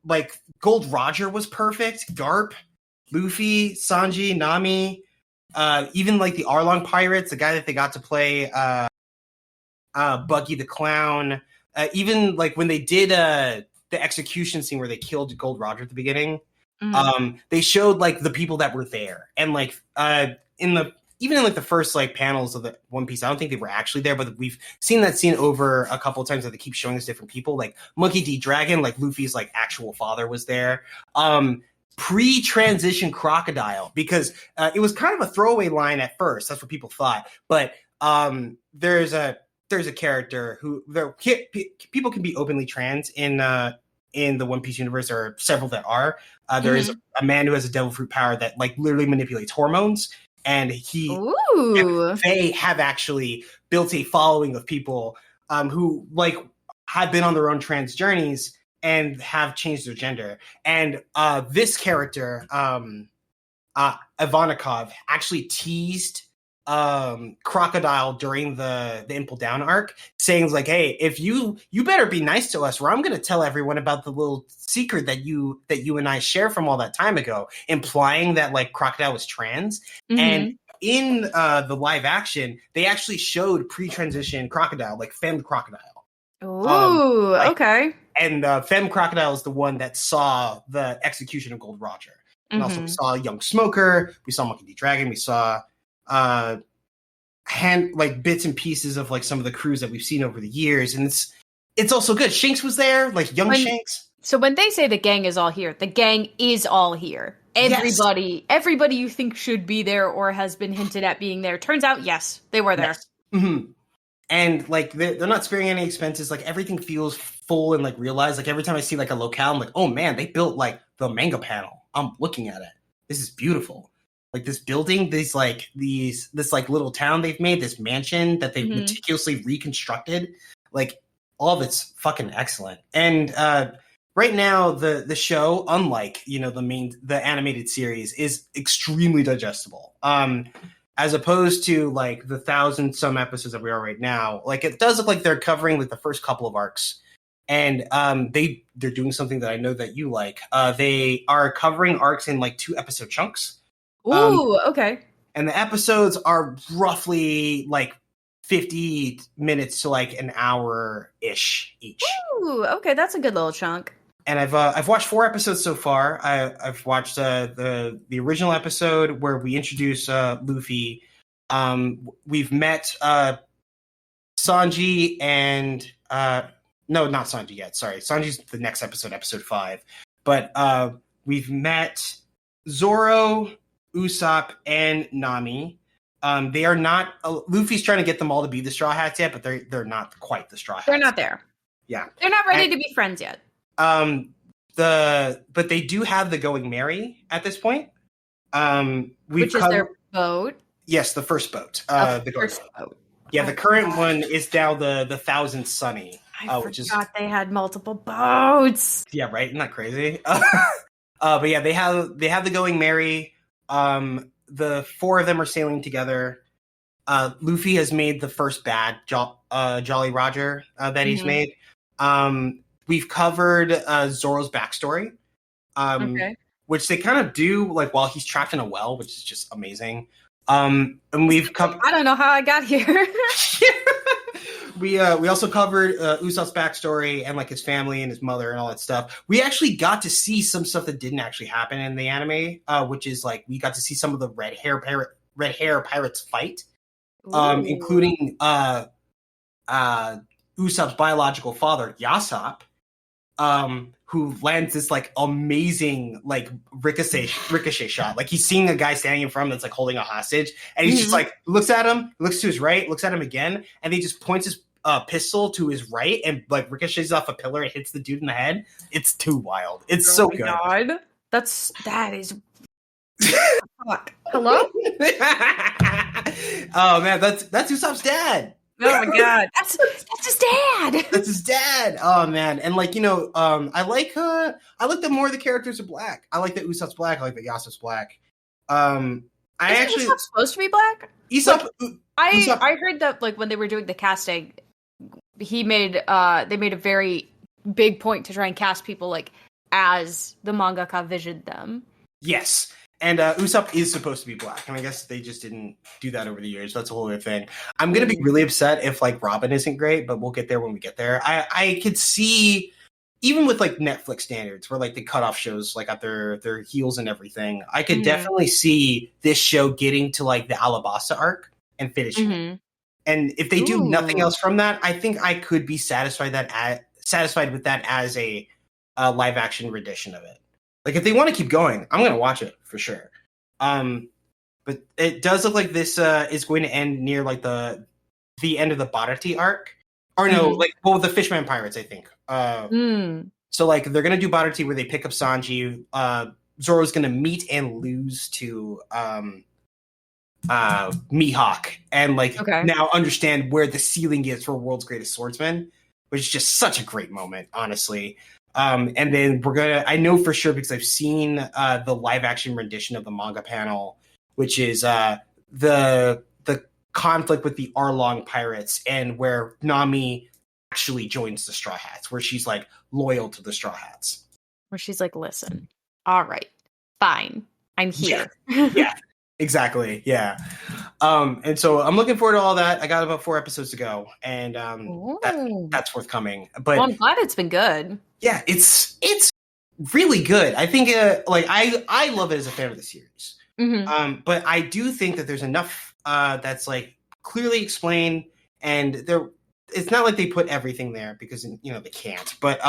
Like Gold Roger was perfect. Garp, Luffy, Sanji, Nami, even like the Arlong Pirates, the guy that they got to play Buggy the Clown. Even like when they did the execution scene where they killed Gold Roger at the beginning. They showed like the people that were there, and like in the first like panels of the One Piece, I don't think they were actually there, but we've seen that scene over a couple of times that they keep showing us different people. Like Monkey D. Dragon, like Luffy's like actual father was there. Pre-transition Crocodile, because it was kind of a throwaway line at first. That's what people thought, but there's a character who people can be openly trans in the One Piece universe. There are several that are. There is a man who has a devil fruit power that like literally manipulates hormones, and they have actually built a following of people who like have been on their own trans journeys and have changed their gender. And this character, Ivanikov, actually teased Crocodile during the Impel Down arc, saying like, hey, if you better be nice to us, or I'm going to tell everyone about the little secret that you and I share from all that time ago, implying that like Crocodile was trans. And in the live action, they actually showed pre-transition Crocodile, like Femme Crocodile. Ooh, okay. And Femme Crocodile is the one that saw the execution of Gold Roger. And also we saw Young Smoker, we saw Monkey D. Dragon, we saw bits and pieces of like some of the crews that we've seen over the years, and it's also good. Shanks was there, like young Shanks. So when they say the gang is all here, the gang is all here. Everybody you think should be there or has been hinted at being there, turns out yes, they were there. Yes. And like they're not sparing any expenses. Like everything feels full and like realized. Like every time I see like a locale, I'm like, oh man, they built like the manga panel. I'm looking at it. This is beautiful. Like this building, this little town they've made, this mansion that they've meticulously reconstructed. Like all of it's fucking excellent. And right now, the show, unlike the animated series, is extremely digestible. as opposed to like the 1,000 some episodes that we are right now. Like it does look like they're covering like the first couple of arcs, and they're doing something that I know that you like. They are covering arcs in like 2-episode chunks. Ooh, okay. And the episodes are roughly like 50 minutes to like an hour ish each. Ooh, okay, that's a good little chunk. And I've watched 4 episodes so far. I've watched the original episode where we introduce Luffy. We've met Sanji and no, not Sanji yet. Sorry, Sanji's the next episode, episode 5. But we've met Zoro, Usopp, and Nami. They are not. Luffy's trying to get them all to be the Straw Hats yet, but they're not quite the Straw Hats. They're not there. Yeah, they're not ready to be friends yet. But they do have the Going Merry at this point. Which is their boat. Yes, the first boat. The first boat. Yeah, the current one is now the 1,000 Sunny. I forgot they had multiple boats. Yeah, right. Isn't that crazy? But yeah, they have the Going Merry. The 4 of them are sailing together. Luffy has made the first bad Jolly Roger that he's made. We've covered Zoro's backstory, which they kind of do like while he's trapped in a well, which is just amazing. And we've covered. I don't know how I got here. We also covered Usopp's backstory and like his family and his mother and all that stuff. We actually got to see some stuff that didn't actually happen in the anime, which is like we got to see some of the red hair pirates fight, including Usopp's biological father, Yasopp, who lands this like amazing like ricochet shot. Like he's seeing a guy standing in front of him that's like holding a hostage, and he's just like looks at him, looks to his right, looks at him again, and he just points his pistol to his right and like ricochets off a pillar and hits the dude in the head. It's too wild. It's so good. God. That is fuck. Hello? Oh man, that's Usopp's dad. Oh my god, that's his dad. That's his dad. Oh man, and like I like that more of the characters are black. I like that Usopp's black. I like that Yasopp's black. Isn't Usopp supposed to be black? Usopp. I heard that like when they were doing the casting, they made a very big point to try and cast people like as the mangaka visioned them. Yes. And Usopp is supposed to be black, and I guess they just didn't do that over the years. That's a whole other thing. I'm gonna be really upset if like Robin isn't great, but we'll get there when we get there. I could see, even with like Netflix standards, where like they cut off shows like at their heels and everything. I could definitely see this show getting to like the Alabasta arc and finishing it. And if they do nothing else from that, I think I could be satisfied with that as a live action rendition of it. Like, if they want to keep going, I'm going to watch it for sure. But it does look like this is going to end near, like, the end of the Bharati arc. Or no, the Fishman Pirates, I think. So, like, they're going to do Bharati where they pick up Sanji. Zoro's going to meet and lose to Mihawk. And, like, now understand where the ceiling is for World's Greatest Swordsman. Which is just such a great moment, honestly. And then I know for sure because I've seen the live action rendition of the manga panel, which is the conflict with the Arlong pirates and where Nami actually joins the Straw Hats, where she's like loyal to the Straw Hats. Where she's like, listen, all right, fine, I'm here. Yeah, exactly. Yeah. And so I'm looking forward to all that. I got about 4 episodes to go, and that's forthcoming. But I'm glad it's been good. Yeah, it's really good. I think I love it as a fan of the series. But I do think that there's enough that's like clearly explained, and it's not like they put everything there because they can't. But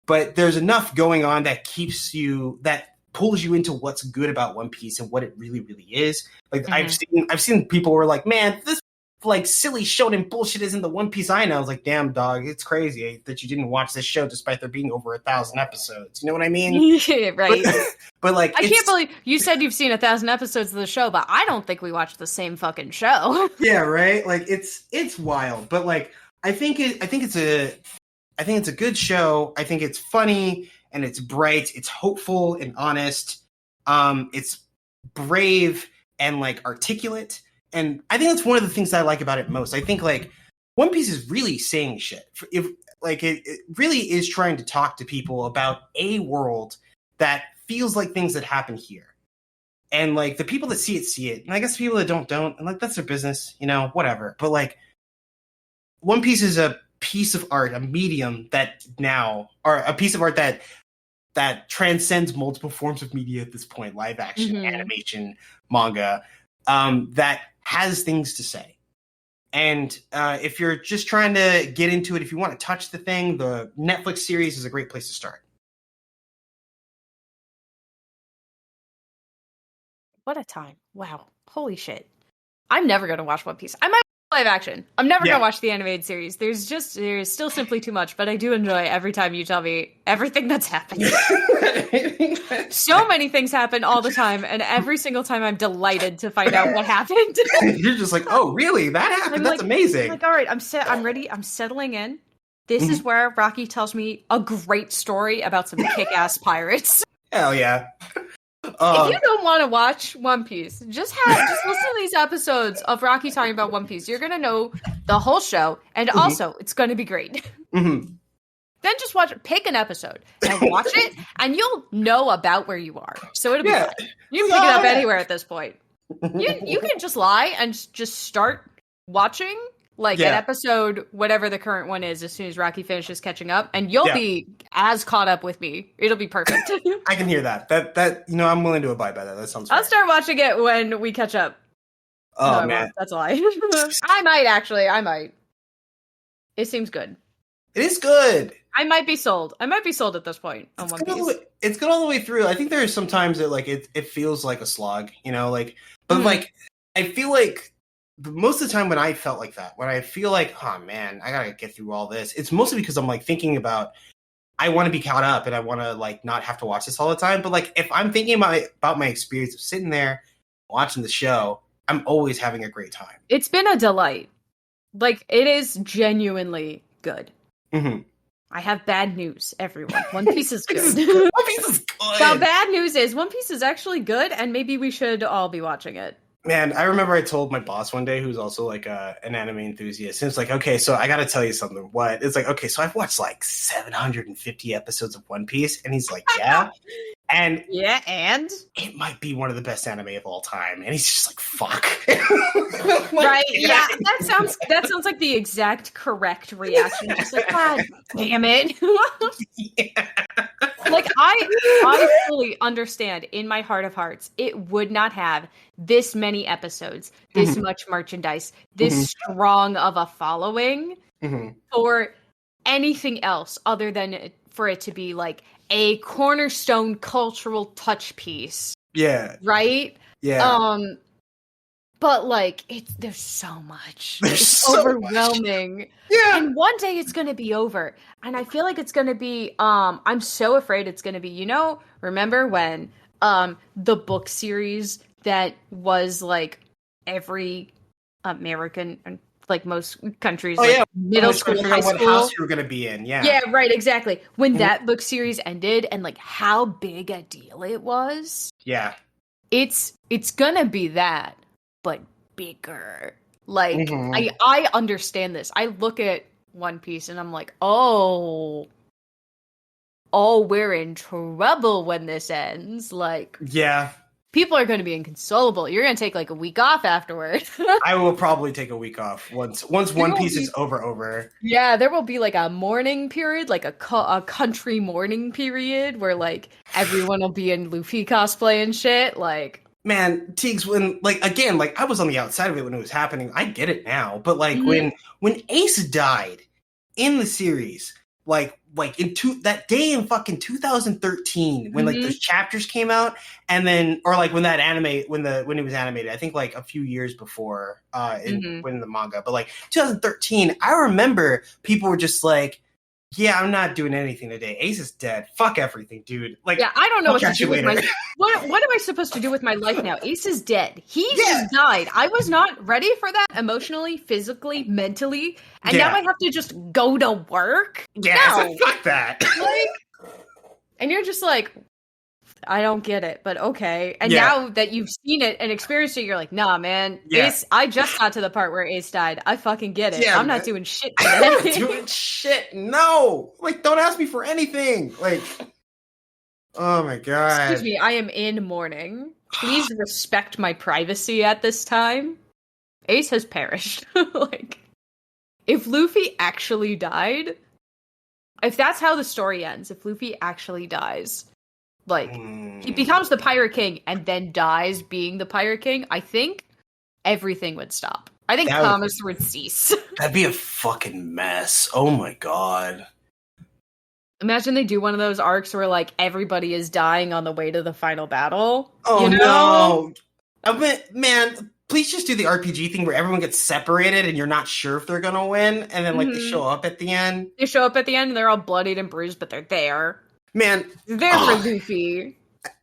but there's enough going on that pulls you into what's good about One Piece and what it really, really is. Like I've seen people who are like, man, this like silly shonen bullshit isn't the One Piece I know. I was like, damn dog, it's crazy that you didn't watch this show despite there being over 1,000 episodes. You know what I mean? Yeah, right. But like, I can't believe you said you've seen 1,000 episodes of the show, but I don't think we watched the same fucking show. Yeah, right. Like it's wild, but like I think it's a good show. I think it's funny and it's bright. It's hopeful and honest. It's brave and like articulate. And I think that's one of the things that I like about it most. I think like One Piece is really saying shit. If like it really is trying to talk to people about a world that feels like things that happen here. And like the people that see it. And I guess the people that don't. And like that's their business, whatever. But like One Piece is a piece of art, a medium or a piece of art that transcends multiple forms of media at this point, live action, animation, manga, that has things to say. And if you're just trying to get into it, if you want to touch the thing, the Netflix series is a great place to start. What a time. Wow. Holy shit. I'm never going to watch One Piece. I might live action. I'm never gonna watch the animated series. There's still simply too much, but I do enjoy every time you tell me everything that's happened. So many things happen all the time, and every single time I'm delighted to find out what happened. You're just like, oh, really? That happened? That's amazing. I'm like, all right, I'm ready. I'm settling in. This is where Rocky tells me a great story about some kick-ass pirates. Hell yeah. If you don't want to watch One Piece, just listen to these episodes of Rocky talking about One Piece. You're gonna know the whole show, and also it's gonna be great. Then just pick an episode and watch it, and you'll know about where you are. So it'll be fun. You can pick it up anywhere at this point. You can just lie and just start watching an episode, whatever the current one is, as soon as Rocky finishes catching up, and you'll be as caught up with me. It'll be perfect. I can hear that. That I'm willing to abide by that. That sounds fair. I'll start watching it when we catch up. Oh, man. That's a lie. I might. It seems good. It is good. I might be sold at this point on One Piece. It's good all the way through. I think there are some times that it feels like a slog, but I feel like most of the time when I felt like that, when I feel like, oh man, I gotta get through all this, it's mostly because I'm thinking about, I want to be caught up and I want to not have to watch this all the time. But if I'm thinking about my experience of sitting there watching the show, I'm always having a great time. It's been a delight. It is genuinely good. I have bad news, everyone. One Piece is good. One Piece is good. The bad news is One Piece is actually good, and maybe we should all be watching it. Man, I remember I told my boss one day, who's also an anime enthusiast, and it's okay, so I got to tell you something. What? It's okay, so I've watched 750 episodes of One Piece, and he's like, yeah. And it might be one of the best anime of all time, and he's just fuck. Right? Yeah, that sounds like the exact correct reaction. Just God damn it. Yeah. I fully understand in my heart of hearts, it would not have this many episodes, this much merchandise, this strong of a following for anything else other than for it to be a cornerstone cultural touch piece. Yeah. Right? Yeah. But there's so much. There's it's so overwhelming. Much. Yeah. And one day it's gonna be over. And I feel like it's gonna be I'm so afraid it's gonna be, remember when the book series that was every American and most countries middle school, high school. What house you were gonna be in, yeah. Yeah, right, exactly. When that book series ended and how big a deal it was. Yeah. It's gonna be that, but bigger. I understand this. I look at One Piece and I'm oh, we're in trouble when this ends. Yeah. People are going to be inconsolable. You're going to take a week off afterward. I will probably take a week off once One Piece is over. Yeah, there will be a mourning period, a country mourning period where everyone will be in Luffy cosplay and shit. Man, Teagues, when again, I was on the outside of it when it was happening. I get it now, but when Ace died in the series, that day in fucking 2013 when those chapters came out, and then when that anime when it was animated, I think a few years before when the manga, but 2013, I remember people were just yeah, I'm not doing anything today. Ace is dead. Fuck everything, dude. Yeah, I don't know what to do with my what am I supposed to do with my life now? Ace is dead. He just died. I was not ready for that emotionally, physically, mentally, and now I have to just go to work. Yeah, fuck that. And you're just I don't get it, but okay. And now that you've seen it and experienced it, you're like, nah, man. Ace, I just got to the part where Ace died. I fucking get it. I'm not doing shit today. I'm not doing shit. No. Like, don't ask me for anything. Like, oh my god. Excuse me, I am in mourning. Please respect my privacy at this time. Ace has perished. Like, if Luffy actually died, if that's how the story ends, if Luffy actually dies, like, he becomes the Pirate King and then dies being the Pirate King, I think everything would stop. I think commerce would cease. That'd be a fucking mess. Oh my god. Imagine they do one of those arcs where, like, everybody is dying on the way to the final battle. Oh, you know? No. Man, please just do the RPG thing where everyone gets separated and you're not sure if they're gonna win, and then, like, they show up at the end. They show up at the end and they're all bloodied and bruised, but they're there. Man. They're there for Luffy.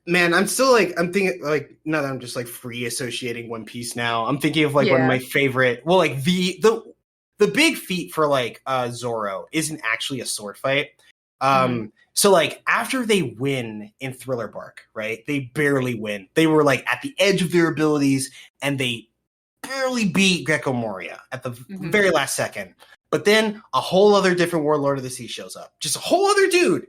Man, I'm still, like, I'm thinking, like, now that I'm just, like, free associating One Piece now, I'm thinking of, like, one of my favorite, well, like, the big feat for, like, Zoro isn't actually a sword fight. So, like, after they win in Thriller Bark, right, they barely win. They were, like, at the edge of their abilities, and they barely beat Gecko Moria at the very last second. But then a whole other different Warlord of the Sea shows up. Just a whole other dude,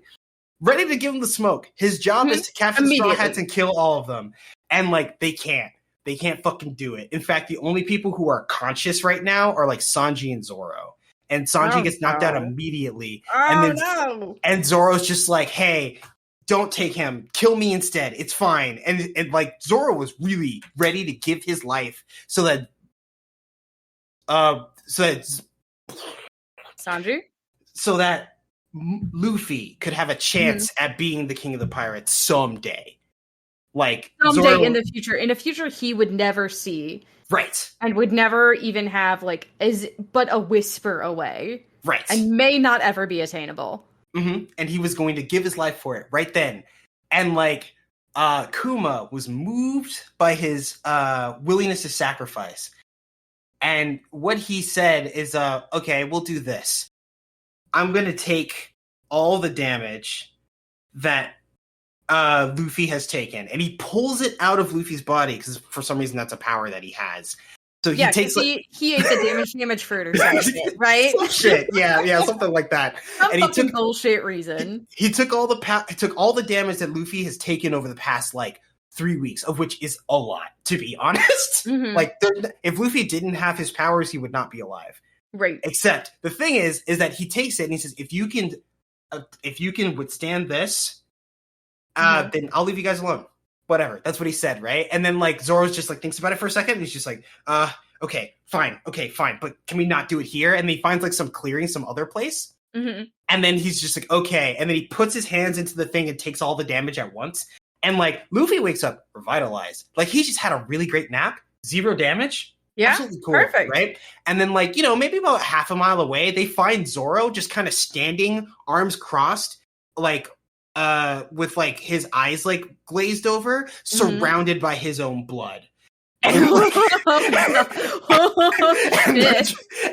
ready to give him the smoke. His job is to capture Straw Hats and kill all of them. And, like, they can't. They can't fucking do it. In fact, the only people who are conscious right now are, like, Sanji and Zoro. And Sanji gets knocked out immediately. And Zoro's just like, hey, don't take him. Kill me instead. It's fine. And like, Zoro was really ready to give his life so that Sanji? So that Luffy could have a chance at being the king of the pirates someday. Like, someday Zoro, in the future. In a future he would never see. Right. And would never even have, like, but a whisper away. Right. And may not ever be attainable. And he was going to give his life for it right then. And, like, Kuma was moved by his willingness to sacrifice. And what he said is, okay, we'll do this. I'm going to take all the damage that Luffy has taken, and he pulls it out of Luffy's body because for some reason that's a power that he has. So he takes he ate the damage fruit or something, right? Some shit, yeah, something like that. And he took bullshit reason. He took all the damage that Luffy has taken over the past, like, 3 weeks, of which is a lot, to be honest. Like, if Luffy didn't have his powers, he would not be alive. Right. Except the thing is that he takes it and he says, if you can withstand this, then I'll leave you guys alone. Whatever. That's what he said, right? And then, like, Zoro's just, like, thinks about it for a second, and he's just like, okay, fine, but can we not do it here? And he finds, like, some clearing, some other place. And then he's just like, okay. And then he puts his hands into the thing and takes all the damage at once. And, like, Luffy wakes up revitalized. Like, he just had a really great nap. 0 damage. Yeah, absolutely cool, perfect. Right? And then, like, maybe about half a mile away, they find Zoro just kind of standing, arms crossed, like, with, like, his eyes, like, glazed over, surrounded by his own blood. And, like,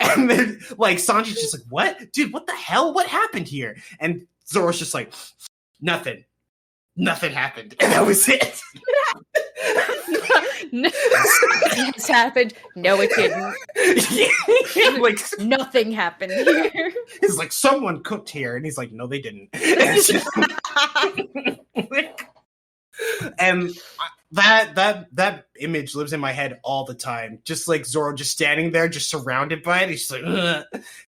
and then, like, Sanji's just like, what? Dude, what the hell? What happened here? And Zoro's just like, nothing happened. And that was it. It's happened. No, it didn't. Like, nothing happened here. He's like, someone cooked here, and he's like, no, they didn't. And that image lives in my head all the time. Just like Zoro just standing there, just surrounded by it. He's just like, ugh.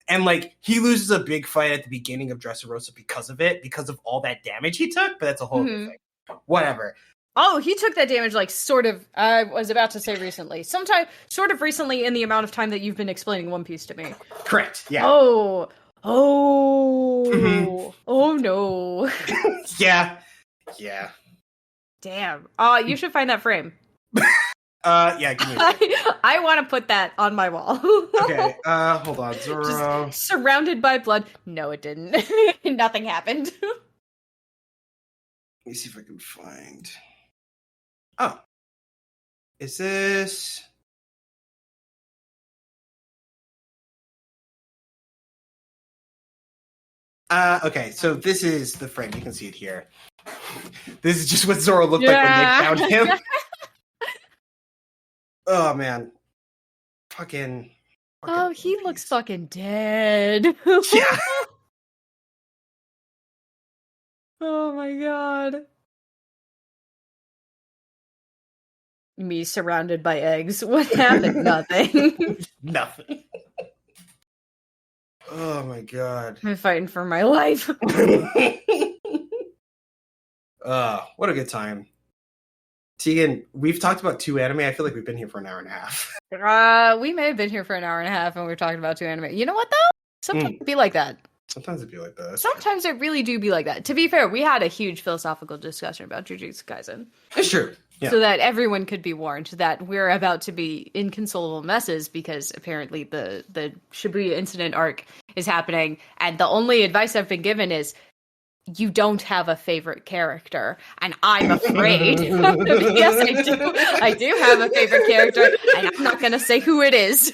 And like, he loses a big fight at the beginning of Dressrosa because of it, because of all that damage he took. But that's a whole other thing. Whatever. Oh, he took that damage, like, sort of, I was about to say recently. Sometime, sort of recently in the amount of time that you've been explaining One Piece to me. Correct, yeah. Oh no. Yeah. Damn. You should find that frame. Yeah, give me I want to put that on my wall. Okay, hold on, Zoro. Just surrounded by blood. No, it didn't. Nothing happened. Let me see if I can find... Oh. Is this... Okay, so this is the frame. You can see it here. This is just what Zoro looked like when they found him. Oh man, fucking oh, he looks fucking dead. Yeah. Oh my god. Me surrounded by eggs. What happened? Nothing. Nothing. Oh my god. I'm fighting for my life. What a good time. Tegan, we've talked about 2 anime. I feel like we've been here for an hour and a half. We may have been here for an hour and a half and we're talking about 2 anime. You know what though? Sometimes it'd be like that. Sometimes it'd be like that. Sometimes it really do be like that. To be fair, we had a huge philosophical discussion about Jujutsu Kaisen. It's true. Yeah. So that everyone could be warned that we're about to be inconsolable messes because apparently the Shibuya incident arc is happening, and the only advice I've been given is you don't have a favorite character, and I'm afraid. Yes, I do. I do have a favorite character, and I'm not going to say who it is.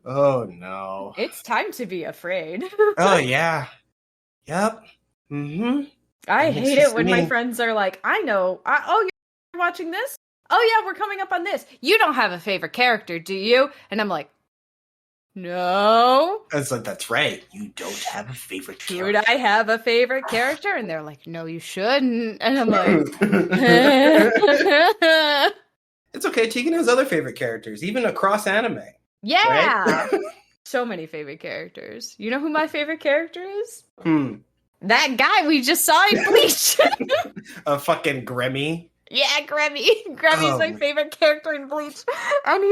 Oh no! It's time to be afraid. Oh yeah. Yep. Mm-hmm. I hate it when my friends are like, I know. Oh, you're watching this? Oh, yeah, we're coming up on this. You don't have a favorite character, do you? And I'm like, no. It's like, that's right. You don't have a favorite character. Should I have a favorite character? And they're like, no, you shouldn't. And I'm like, it's okay. Tegan has other favorite characters, even across anime. Yeah. Right? So many favorite characters. You know who my favorite character is? That guy we just saw in Bleach. A fucking Gremmy. Yeah, Gremmy. Gremmy's my favorite character in Bleach. And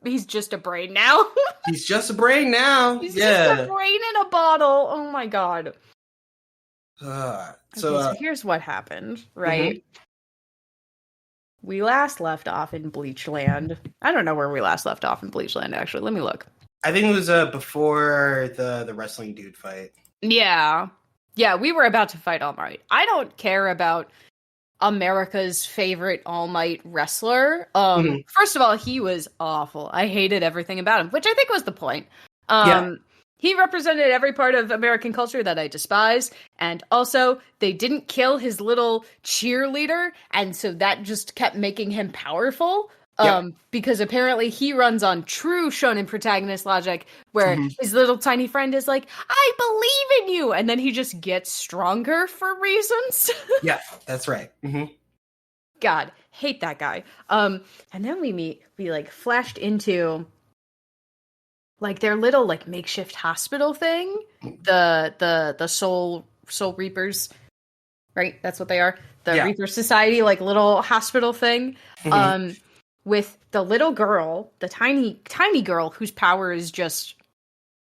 he's just a brain now. He's just a brain now. He's just a brain in a bottle. Oh my god. So here's what happened, right? Mm-hmm. We last left off in Bleachland. I don't know where we last left off in Bleachland, actually. Let me look. I think it was before the wrestling dude fight. Yeah. Yeah, we were about to fight All Might. I don't care about America's favorite All Might wrestler. First of all, he was awful. I hated everything about him, which I think was the point. He represented every part of American culture that I despise, and also they didn't kill his little cheerleader, and so that just kept making him powerful. Because apparently he runs on true shonen protagonist logic, where his little tiny friend is like, I believe in you! And then he just gets stronger for reasons. Yeah, that's right. Mm-hmm. God, hate that guy. And then we like flashed into like their little like makeshift hospital thing. The Soul Reapers, right? That's what they are. The Reaper Society, like little hospital thing. With the little girl, the tiny girl whose power is just,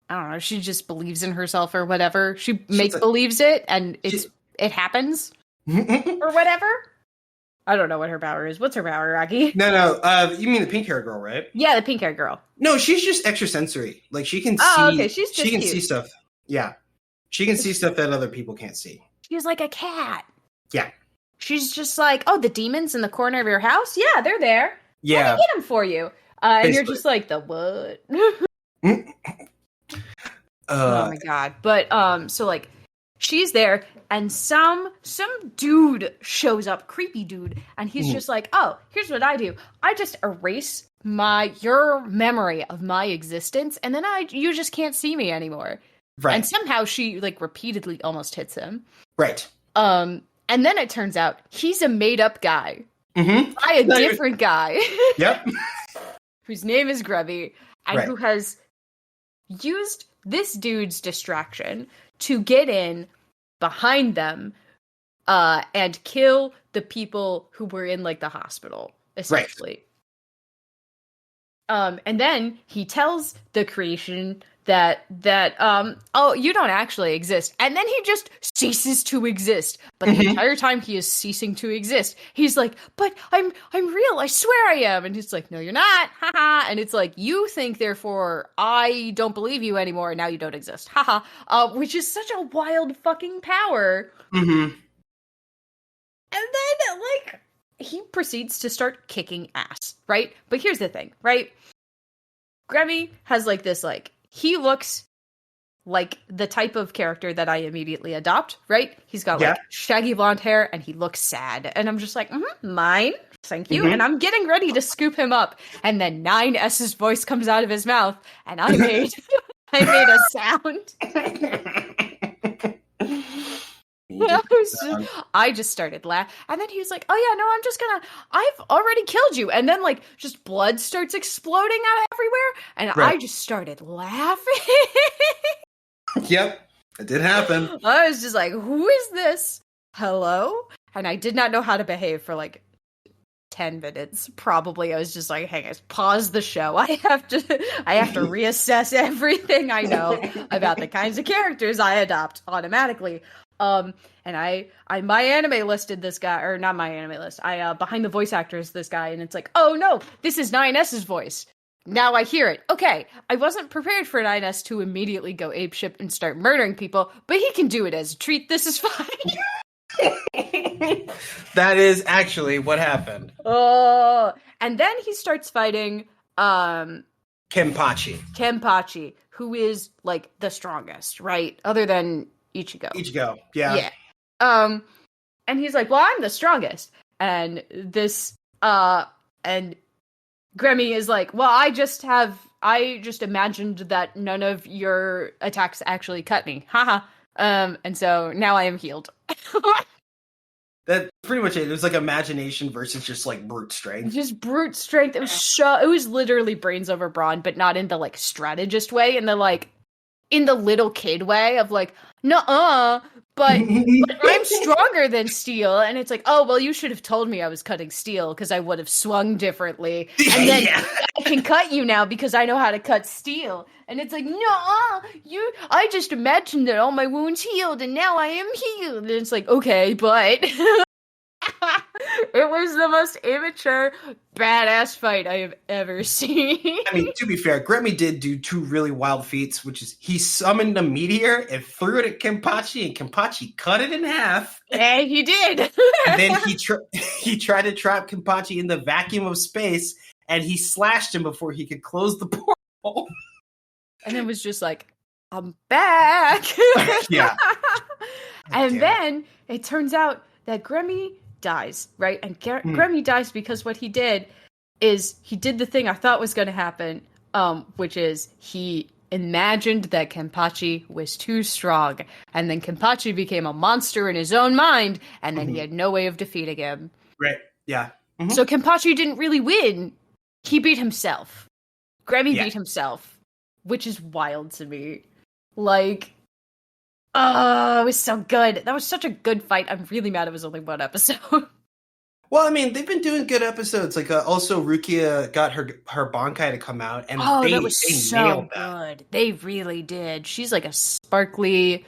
I don't know, she just believes in herself or whatever. She believes it and it happens or whatever. I don't know what her power is. What's her power, Rocky? No. You mean the pink hair girl, right? Yeah, the pink hair girl. No, she's just extrasensory. Like she can see. Oh, okay. She's just cute. See stuff. Yeah, she can see stuff that other people can't see. She's like a cat. Yeah. She's just like, oh, the demons in the corner of your house? Yeah, they're there. Yeah. Let me get them for you. And you're just like, the what? Oh my god. But so like she's there and some dude shows up, creepy dude, and he's just like, oh, here's what I do. I just erase your memory of my existence, and then you just can't see me anymore. Right. And somehow she like repeatedly almost hits him. Right. And then it turns out he's a made-up guy. By a different guy. Yep. Whose name is Grubby, and who has used this dude's distraction to get in behind them and kill the people who were in like the hospital, essentially. Right. And then he tells the creation that oh, you don't actually exist, and then he just ceases to exist. But the entire time he is ceasing to exist, he's like, but I'm real, I swear I am. And he's like, no, you're not, haha. And it's like, you think, therefore I don't believe you anymore, and now you don't exist, haha. Which is such a wild fucking power. And then like he proceeds to start kicking ass, right? But here's the thing, right? Gremmy has like this like, he looks like the type of character that I immediately adopt, right? He's got like shaggy blonde hair and he looks sad. And I'm just like, mine. Thank you. And I'm getting ready to scoop him up. And then 9S's voice comes out of his mouth and I made a sound. I just started laughing. And then he was like, oh yeah, no, I've already killed you. And then like just blood starts exploding out everywhere. And I just started laughing. Yep, it did happen. I was just like, who is this? Hello? And I did not know how to behave for like 10 minutes. Probably I was just like, hey guys, pause the show. I have to reassess everything I know about the kinds of characters I adopt automatically. And I my anime listed this guy, or not my anime list. I behind the voice actors this guy, and it's like, oh no, this is 9S's voice. Now I hear it. Okay, I wasn't prepared for 9S to immediately go apeshit and start murdering people, but he can do it as a treat. This is fine. That is actually what happened. Oh, and then he starts fighting Kenpachi, who is like the strongest, right? Other than Ichigo. Yeah. And he's like, well, I'm the strongest. And this and Gremmy is like, well, I just imagined that none of your attacks actually cut me. Haha. And so now I am healed. That's pretty much it. It was like imagination versus just like brute strength. Just brute strength. It was literally brains over brawn, but not in the like strategist way, in the little kid way of like, nuh-uh, but I'm stronger than steel. And it's like, oh, well, you should have told me I was cutting steel because I would have swung differently. And then I can cut you now because I know how to cut steel. And it's like, nuh-uh, I just imagined that all my wounds healed and now I am healed. And it's like, okay, but it was the most immature, badass fight I have ever seen. I mean, to be fair, Gremmy did do two really wild feats, which is he summoned a meteor and threw it at Kenpachi, and Kenpachi cut it in half. Yeah, he did. And then he tried to trap Kenpachi in the vacuum of space, and he slashed him before he could close the portal. And it was just like, I'm back. Yeah. And then it turns out that Gremmy dies, right? And Gremmy dies because what he did is he did the thing I thought was going to happen, which is he imagined that Kenpachi was too strong, and then Kenpachi became a monster in his own mind, and then he had no way of defeating him. Right, yeah. Mm-hmm. So Kenpachi didn't really win. He beat himself. Gremmy beat himself, which is wild to me. Like, oh, it was so good. That was such a good fight. I'm really mad it was only one episode. Well, I mean, they've been doing good episodes. Like, also Rukia got her Bankai to come out, and they nailed that. Good. They really did. She's like a sparkly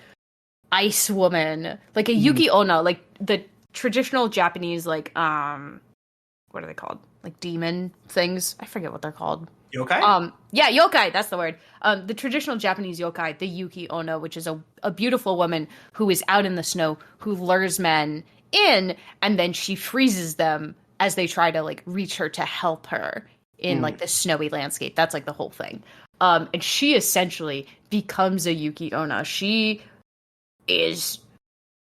ice woman, like a Yuki Onna, like the traditional Japanese, like what are they called? Like demon things. I forget what they're called. Yokai? Yeah, yokai, that's the word. The traditional Japanese yokai, the Yuki Onna, which is a beautiful woman who is out in the snow, who lures men in, and then she freezes them as they try to, like, reach her to help her in, like, the snowy landscape. That's, like, the whole thing. And she essentially becomes a Yuki Onna. She is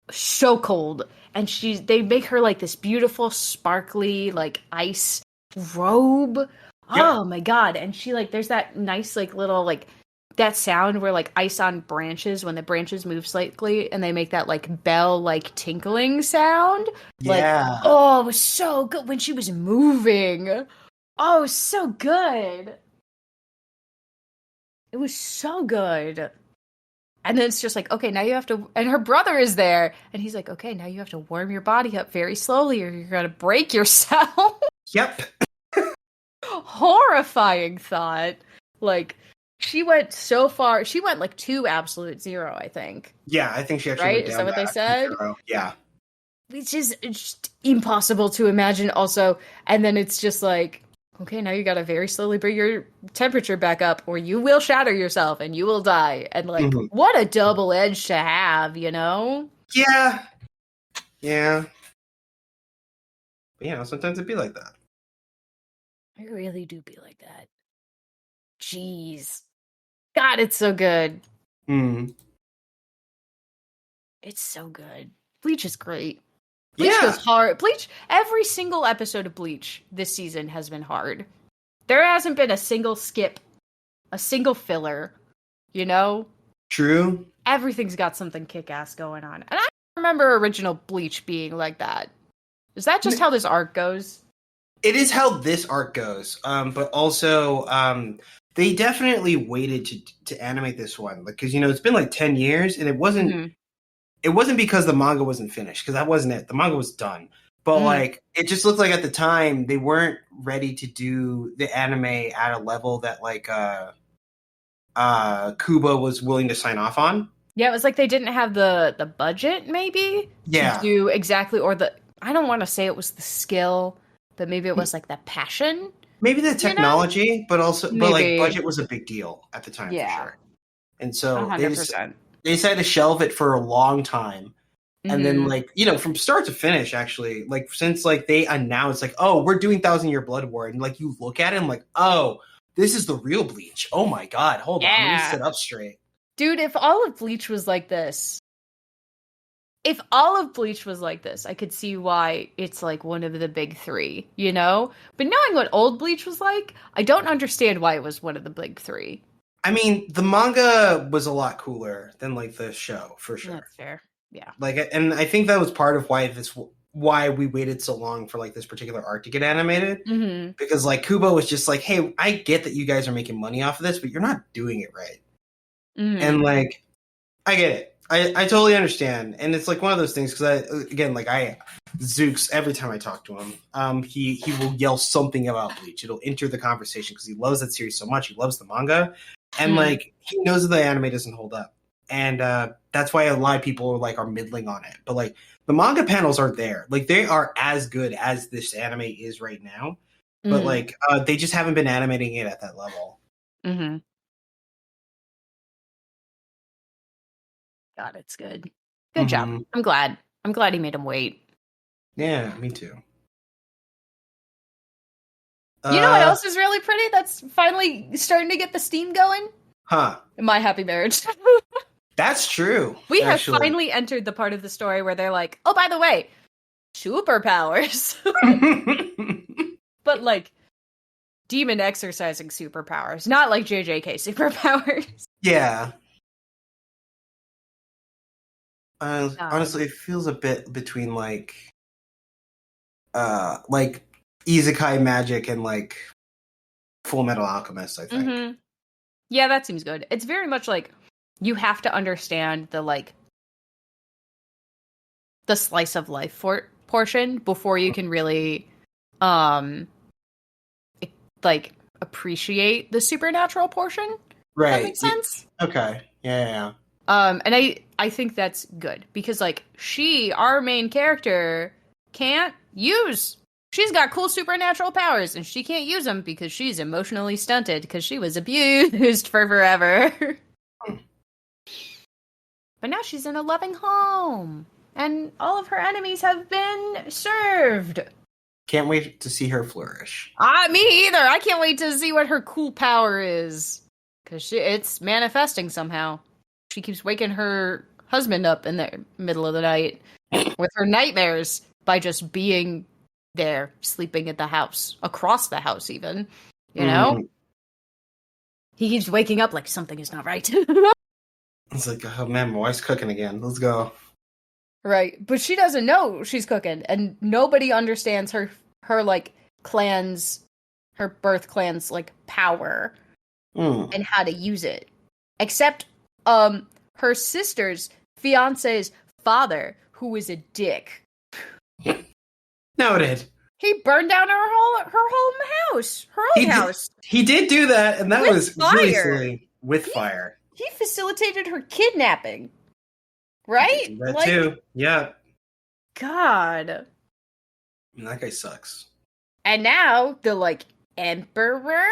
so cold, and they make her, like, this beautiful, sparkly, like, ice robe. Oh my god. And she, like, there's that nice, like, little, like, that sound where, like, ice on branches, when the branches move slightly and they make that, like, bell, like, tinkling sound. Yeah. Like, oh, it was so good when she was moving. Oh, it was so good. It was so good. And then it's just like, okay, now you have to, and her brother is there, and he's like, okay, now you have to warm your body up very slowly or you're gonna break yourself. Yep. Horrifying thought. Like, she went so far. She went like to absolute zero, I think. Yeah, I think she actually right? went down. Is that what they said? Zero. Yeah. Which is just impossible to imagine also. And then it's just like, okay, now you gotta very slowly bring your temperature back up or you will shatter yourself and you will die. And like, what a double edge to have, you know? Yeah. Yeah. But, you know, sometimes it'd be like that. I really do be like that. Jeez. God, it's so good. Mm. It's so good. Bleach is great. Bleach Yeah. goes hard. Bleach, every single episode of Bleach this season has been hard. There hasn't been a single skip, a single filler, you know? True. Everything's got something kick-ass going on. And I remember original Bleach being like that. Is that just how this arc goes? It is how this arc goes. But also, they definitely waited to animate this one. Because, it's been like 10 years, and it wasn't because the manga wasn't finished, because that wasn't it. The manga was done. But, it just looked like at the time, they weren't ready to do the anime at a level that, Kubo was willing to sign off on. Yeah, it was like they didn't have the budget, maybe, to do exactly, or I don't want to say it was the skill, but maybe it was like the passion. Maybe the technology, but budget was a big deal at the time, for sure. And so 100%. They decided to shelve it for a long time. And then, from start to finish, actually, since, they announced, oh, we're doing 1,000-Year Blood War, and, you look at it and, oh, this is the real Bleach. Oh, my God. Hold on. Let me sit up straight. Dude, if all of Bleach was like this, I could see why it's, one of the big three, But knowing what old Bleach was like, I don't understand why it was one of the big three. I mean, the manga was a lot cooler than, the show, for sure. That's fair. Yeah. And I think that was part of why we waited so long for, this particular arc to get animated. Mm-hmm. Because, Kubo was just hey, I get that you guys are making money off of this, but you're not doing it right. Mm-hmm. And, I get it. I totally understand. And it's, one of those things, because, Zooks, every time I talk to him, he will yell something about Bleach. It'll enter the conversation, because he loves that series so much. He loves the manga. And, he knows that the anime doesn't hold up. And that's why a lot of people are middling on it. But the manga panels are there. They are as good as this anime is right now. But they just haven't been animating it at that level. Mm-hmm. God, it's good. Good job. I'm glad he made him wait. Yeah, me too. You know what else is really pretty that's finally starting to get the steam going? Huh. My Happy Marriage. That's true. We have finally entered the part of the story where they're like, oh, by the way, superpowers. But demon exercising superpowers, not like JJK superpowers. Yeah. Honestly, it feels a bit between Isekai Magic and Full Metal Alchemist, I think. Mm-hmm. Yeah, that seems good. It's very much you have to understand the slice of life portion before you can really appreciate the supernatural portion. Right. That makes sense. Okay. Yeah. And I think that's good because our main character she's got cool supernatural powers and she can't use them because she's emotionally stunted because she was abused for forever. But now she's in a loving home and all of her enemies have been served. Can't wait to see her flourish. Me either. I can't wait to see what her cool power is because it's manifesting somehow. She keeps waking her husband up in the middle of the night with her nightmares by just being there, sleeping at the house, across the house even, He keeps waking up like something is not right. It's oh man, my wife's cooking again. Let's go. Right, but she doesn't know she's cooking, and nobody understands her clan's, her birth clan's power and how to use it, except her sister's fiance's father, who is a dick. Noted. He burned down her home house, her own house. He did do that, and that was really silly. With fire. He facilitated her kidnapping. Right? That too. Yeah. God. That guy sucks. And now the emperor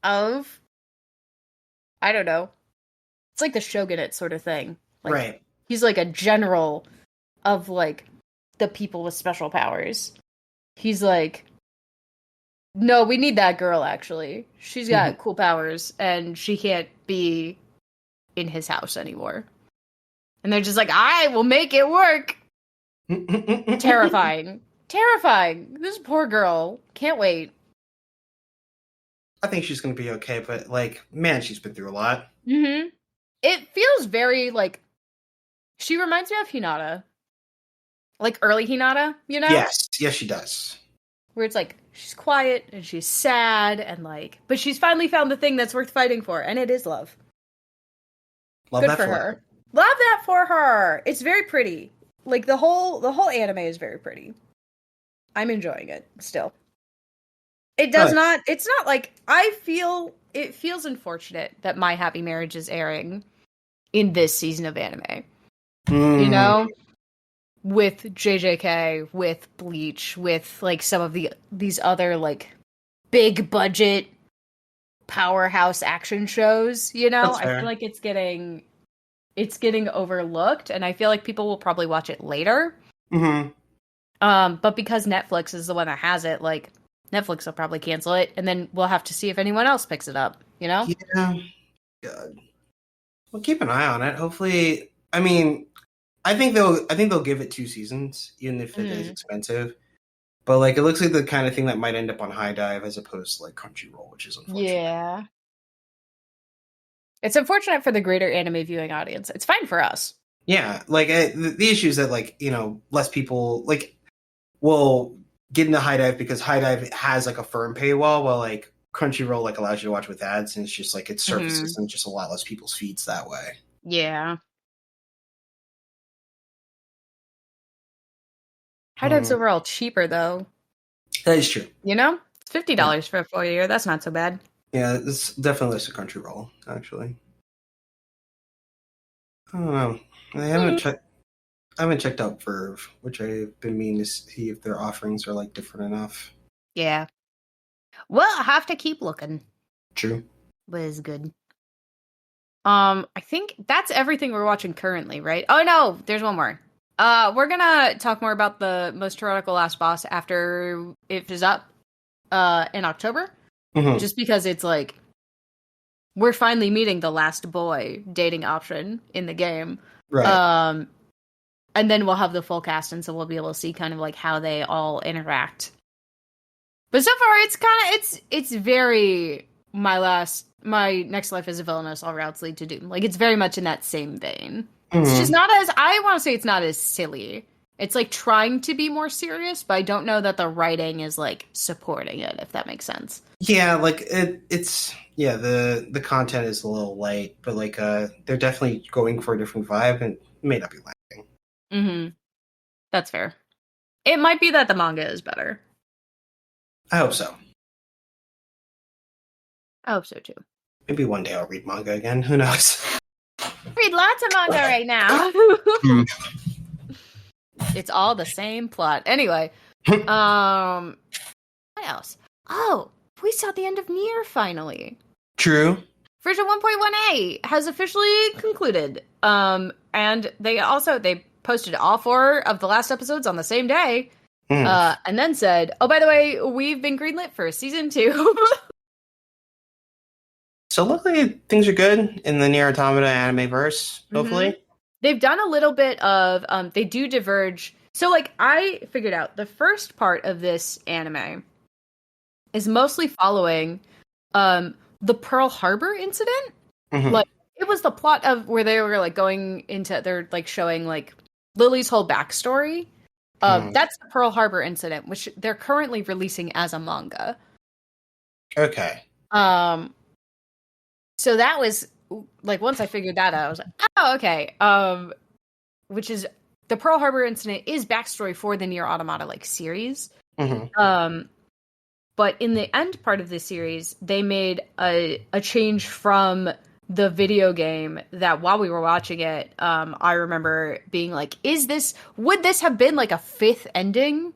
of, I don't know. It's like the shogunate sort of thing. Right. He's a general of the people with special powers. He's no, we need that girl actually. She's got cool powers and she can't be in his house anymore. And they're just like, I will make it work. Terrifying. Terrifying. This poor girl. Can't wait. I think she's going to be okay, but, like, man, she's been through a lot. Mm-hmm. It feels very, like, she reminds me of Hinata. Like, early Hinata, you know? Yes, she does. Where it's like, she's quiet, and she's sad, and, like, but she's finally found the thing that's worth fighting for, and it is love. Love Good that for her. Love that for her! It's very pretty. Like, the whole anime is very pretty. I'm enjoying it, still. It does not, it's not like, it feels unfortunate that My Happy Marriage is airing in this season of anime. You know? With JJK, with Bleach, with, like, some of these other, like, big budget powerhouse action shows, you know? I feel like it's getting overlooked, and I feel like people will probably watch it later. Mm-hmm. But because Netflix is the one that has it, like, Netflix will probably cancel it, and then we'll have to see if anyone else picks it up, you know? Yeah. Good. Well, keep an eye on it. Hopefully, I mean, I think they'll give it 2 seasons, even if it is expensive. But, like, it looks like the kind of thing that might end up on High Dive as opposed to, like, Crunchyroll, which is unfortunate. Yeah. It's unfortunate for the greater anime viewing audience. It's fine for us. Yeah, like, the issue is that, like, you know, less people, like, will get into High Dive because High Dive has, like, a firm paywall, while, like, Crunchyroll, like, allows you to watch with ads, and it's just, like, it surfaces in just a lot less people's feeds that way. Yeah. High Dive's overall cheaper, though. That is true. You know? It's $50 for a full year. That's not so bad. Yeah, it's definitely less a Crunchyroll, actually. I don't know. I haven't checked out Verve, which I've been meaning to see if their offerings are, like, different enough. Yeah. Well, I have to keep looking. True. But it's good. I think that's everything we're watching currently, right? Oh no, there's one more. We're gonna talk more about the Most Tyrannical Last Boss after it is up in October. Mm-hmm. Just because it's like we're finally meeting the last boy dating option in the game. Right. And then we'll have the full cast, and so we'll be able to see kind of like how they all interact. But so far it's very my next life as a villainess, all routes lead to doom. Like, it's very much in that same vein. Mm-hmm. It's just not as, I want to say it's not as silly. It's, like, trying to be more serious, but I don't know that the writing is, like, supporting it, if that makes sense. Yeah, like, it's the content is a little light, but, like, they're definitely going for a different vibe, and it may not be lacking. Mm-hmm. That's fair. It might be that the manga is better. I hope so. I hope so, too. Maybe one day I'll read manga again. Who knows? I read lots of manga right now. It's all the same plot. Anyway, what else? Oh, we saw the end of Nier finally. True. Version 1.1a has officially concluded. And they posted all 4 of the last episodes on the same day. And then said, oh, by the way, we've been greenlit for season 2. So luckily things are good in the Nier Automata anime verse, hopefully. Mm-hmm. They've done a little bit of, they do diverge. So, like, I figured out the first part of this anime is mostly following the Pearl Harbor incident. Mm-hmm. Like, it was the plot of where they were, like, going into, they're, like, showing, like, Lily's whole backstory. That's the Pearl Harbor incident, which they're currently releasing as a manga. Okay. So that was, like, once I figured that out, I was like, oh, okay. Which is, the Pearl Harbor incident is backstory for the Nier Automata, like, series. Mm-hmm. But in the end part of the series, they made a change from the video game that while we were watching it, I remember being like, would this have been, like, a 5th ending?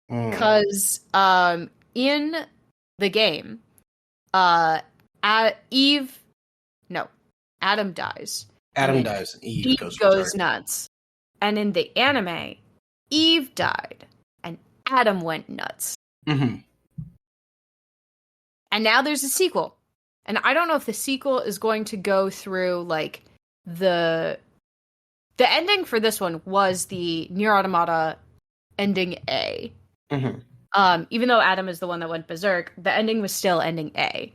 Because, in the game, Adam dies. Adam dies. Eve goes nuts. And in the anime, Eve died, and Adam went nuts. Mm-hmm. And now there's a sequel. And I don't know if the sequel is going to go through, like, the ending for this one was the Nier Automata ending A. Mm-hmm. Even though Adam is the one that went berserk, the ending was still ending A.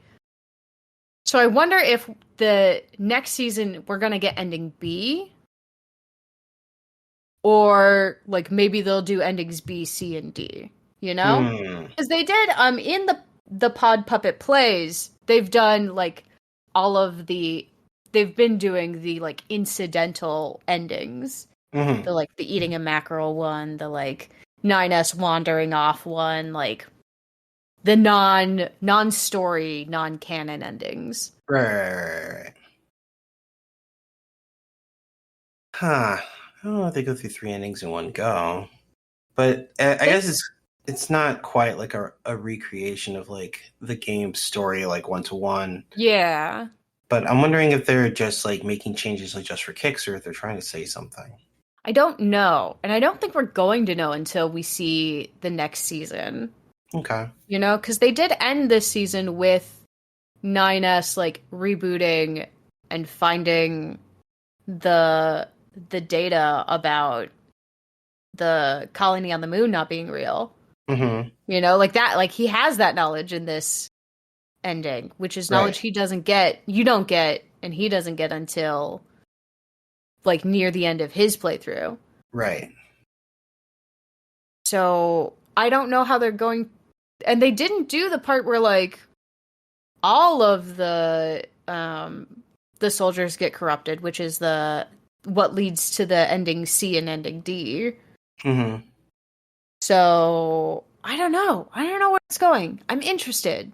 So I wonder if the next season we're going to get ending B. Or, like, maybe they'll do endings B, C, and D. You know? Because they did, in the Pod Puppet plays, they've done, like, they've been doing the, like, incidental endings. Mm-hmm. The, like, the eating a mackerel one, the, like, 9S wandering off one, like, the non-story, non-canon endings. Right. Huh. I don't know if they go through 3 endings in one go. But I guess it's not quite like a recreation of, like, the game's story, like, 1-to-1. Yeah. But I'm wondering if they're just, like, making changes, like, just for kicks, or if they're trying to say something. I don't know. And I don't think we're going to know until we see the next season. Okay. You know, because they did end this season with 9S, like, rebooting and finding the data about the colony on the moon not being real. Mm-hmm. You know, like that, like, he has that knowledge in this ending, which is knowledge he doesn't get, you don't get, and he doesn't get until, like, near the end of his playthrough. Right. So, I don't know how they're going, and they didn't do the part where, like, all of the soldiers get corrupted, which is what leads to the ending C and ending D. Mm-hmm. So, I don't know. I don't know where it's going. I'm interested.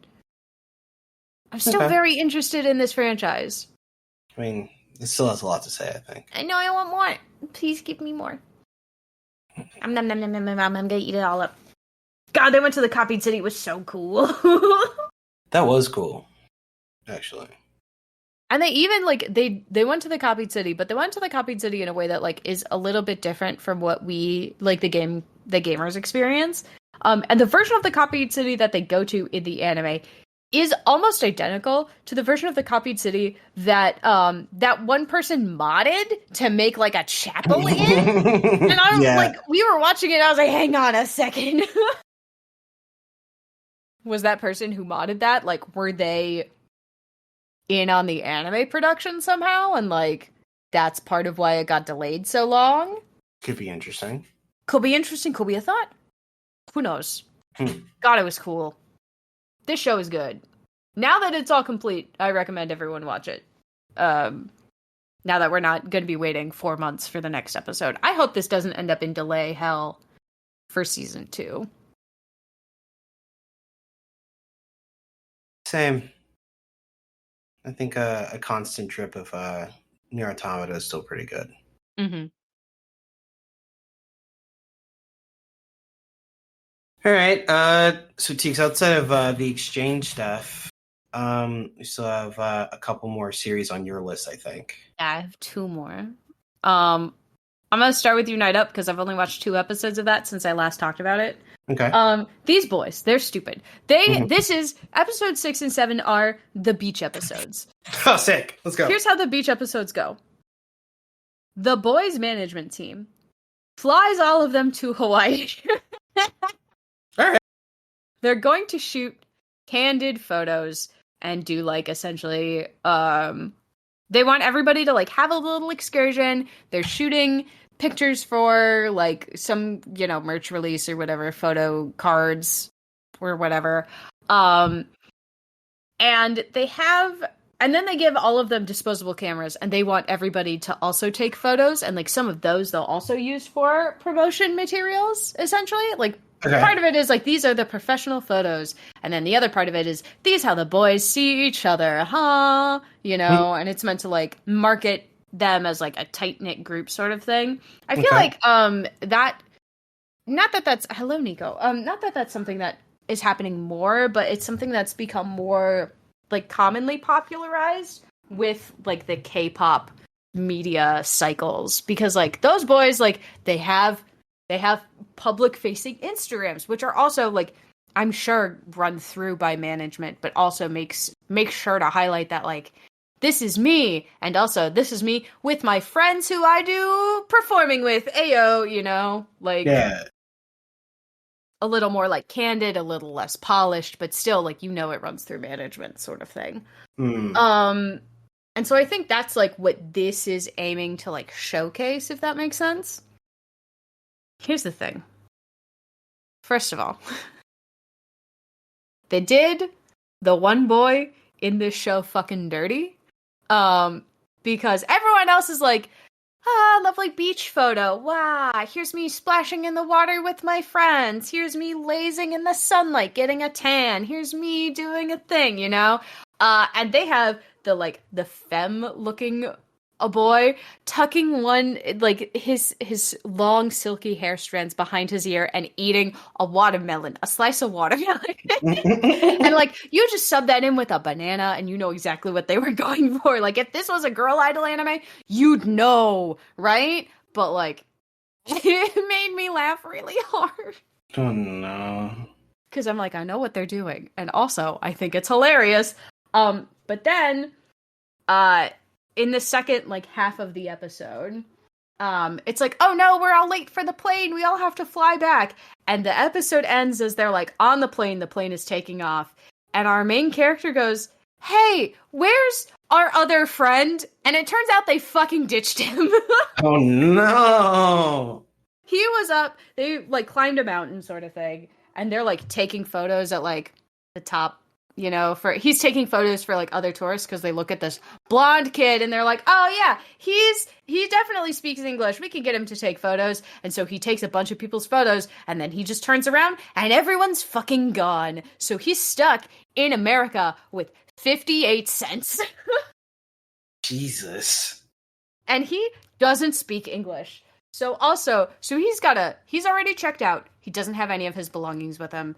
I'm still very interested in this franchise. I mean, it still has a lot to say, I think. I know I want more. Please give me more. I'm gonna eat it all up. God, they went to the copied city. It was so cool. That was cool, actually. And they even, like, they went to the copied city, but they went to the copied city in a way that, like, is a little bit different from what we, like, the gamers experience. And the version of the copied city that they go to in the anime is almost identical to the version of the copied city that that one person modded to make, like, a chapel in. And I was like, we were watching it, and I was like, hang on a second. Was that person who modded that, like, were they in on the anime production somehow, and, like, that's part of why it got delayed so long? Could be interesting. Could be interesting. Could be a thought. Who knows? God, it was cool. This show is good. Now that it's all complete, I recommend everyone watch it. Now that we're not going to be waiting 4 months for the next episode. I hope this doesn't end up in delay hell for season 2. Same. I think a constant drip of Nier Automata is still pretty good. Mm-hmm. All right. So, Teeks, outside of the exchange stuff, we still have a couple more series on your list, I think. Yeah, I have 2 more. I'm going to start with Unite Up because I've only watched 2 episodes of that since I last talked about it. Okay. These boys, they're stupid. This is episode 6 and 7 are the beach episodes. Oh, sick. Let's go. Here's how the beach episodes go. The boys' management team flies all of them to Hawaii. All right. They're going to shoot candid photos and do, like, essentially, they want everybody to, like, have a little excursion. They're shooting pictures for, like, some, you know, merch release or whatever, photo cards or whatever. And then they give all of them disposable cameras, and they want everybody to also take photos, and, like, some of those they'll also use for promotion materials, essentially. Like, part of it is, like, these are the professional photos, and then the other part of it is, these how the boys see each other, huh? You know, and it's meant to, like, market them as, like, a tight-knit group sort of thing. I feel like, hello, Nico. Not that that's something that is happening more, but it's something that's become more, like, commonly popularized with, like, the K-pop media cycles, because, like, those boys, like, they have public facing Instagrams, which are also, like, I'm sure run through by management, but also makes sure to highlight that, like, this is me, and also this is me with my friends who I do performing with. Ayo, you know, like, yeah, a little more like candid, a little less polished, but still, like, you know, it runs through management sort of thing. And so I think that's like what this is aiming to like showcase, if that makes sense. Here's the thing. First of all, they did the one boy in this show fucking dirty. Because everyone else is like, lovely beach photo. Wow, here's me splashing in the water with my friends. Here's me lazing in the sunlight, getting a tan. Here's me doing a thing, you know? And they have the femme looking a boy tucking one, like, his long silky hair strands behind his ear and eating a slice of watermelon. And like, you just sub that in with a banana and you know exactly what they were going for. Like, if this was a Girl Idol anime, you'd know, right? But like, it made me laugh really hard. Oh no. Because I'm like, I know what they're doing. And also, I think it's hilarious. But then, in the second, like, half of the episode, it's like, oh no, we're all late for the plane. We all have to fly back. And the episode ends as they're, like, on the plane is taking off. And our main character goes, hey, where's our other friend? And it turns out they fucking ditched him. Oh no. He was up, they, like, climbed a mountain sort of thing. And they're, like, taking photos at, like, the top, you know, he's taking photos for, like, other tourists because they look at this blonde kid and they're like, oh yeah, he definitely speaks English. We can get him to take photos. And so he takes a bunch of people's photos and then he just turns around and everyone's fucking gone. So he's stuck in America with 58 cents. Jesus. And he doesn't speak English. So he's already checked out. He doesn't have any of his belongings with him.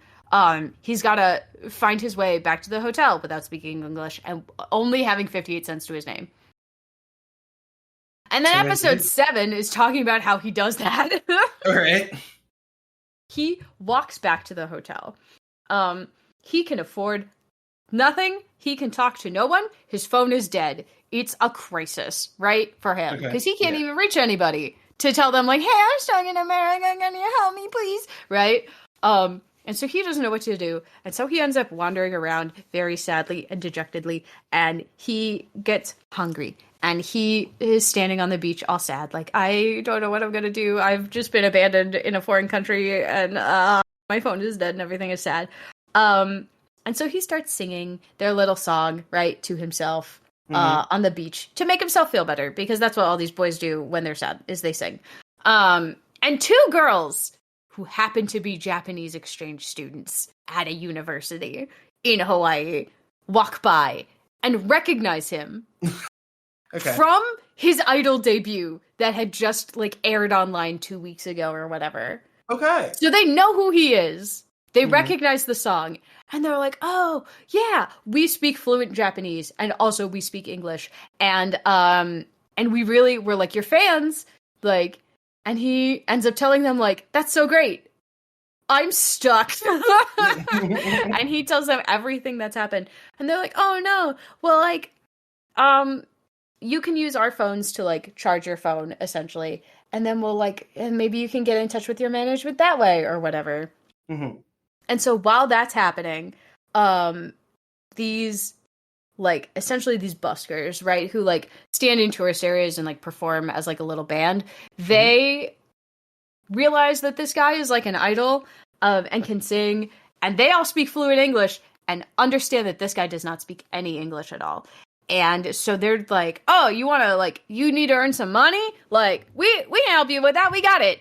He's got to find his way back to the hotel without speaking English and only having 58 cents to his name. And then episode 7 is talking about how he does that. All right. He walks back to the hotel. He can afford nothing. He can talk to no one. His phone is dead. It's a crisis, right, for him. Because he can't even reach anybody to tell them, like, hey, I'm stuck in America. Can you help me, please? Right? And so he doesn't know what to do. And so he ends up wandering around very sadly and dejectedly. And he gets hungry. And he is standing on the beach all sad. Like, I don't know what I'm going to do. I've just been abandoned in a foreign country. And my phone is dead and everything is sad. And so he starts singing their little song, right, to himself on the beach to make himself feel better. Because that's what all these boys do when they're sad, is they sing. And 2 girls who happen to be Japanese exchange students at a university in Hawaii walk by and recognize him from his Idol debut that had just, like, aired online 2 weeks ago or whatever. Okay. So they know who he is. They recognize the song. And they're like, oh, yeah, we speak fluent Japanese and also we speak English. And we're like, your fans, like. And he ends up telling them, like, that's so great. I'm stuck. And he tells them everything that's happened. And they're like, oh, no. Well, like, you can use our phones to, like, charge your phone, essentially. And then we'll, like, and maybe you can get in touch with your management that way or whatever. Mm-hmm. And so while that's happening, these, like, essentially these buskers, right, who, like, stand in tourist areas and, like, perform as, like, a little band, they realize that this guy is, like, an idol and can sing, and they all speak fluent English and understand that this guy does not speak any English at all. And so they're like, oh, you want to, like, you need to earn some money? Like, we can help you with that. We got it.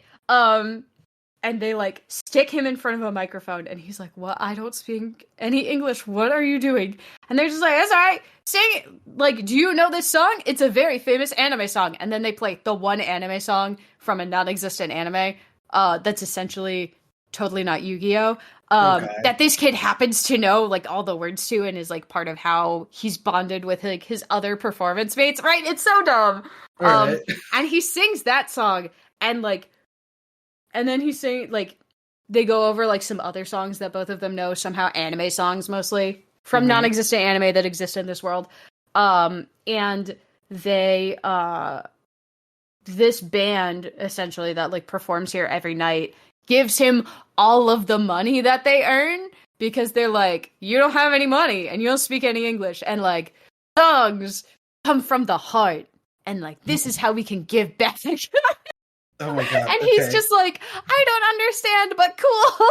And they, like, stick him in front of a microphone, and he's like, what? I don't speak any English. What are you doing? And they're just like, that's all right. Sing it. Like, do you know this song? It's a very famous anime song. And then they play the one anime song from a non-existent anime that's essentially totally not Yu-Gi-Oh! That this kid happens to know, like, all the words to and is, like, part of how he's bonded with, like, his other performance mates. Right? It's so dumb. Right. And he sings that song, and, like, and then he's saying, like, they go over like some other songs that both of them know, somehow anime songs mostly from non-existent anime that exist in this world. And they this band essentially that like performs here every night gives him all of the money that they earn because they're like, you don't have any money and you don't speak any English, and like songs come from the heart, and like this is how we can give back. Oh my god. And he's just like, I don't understand, but cool.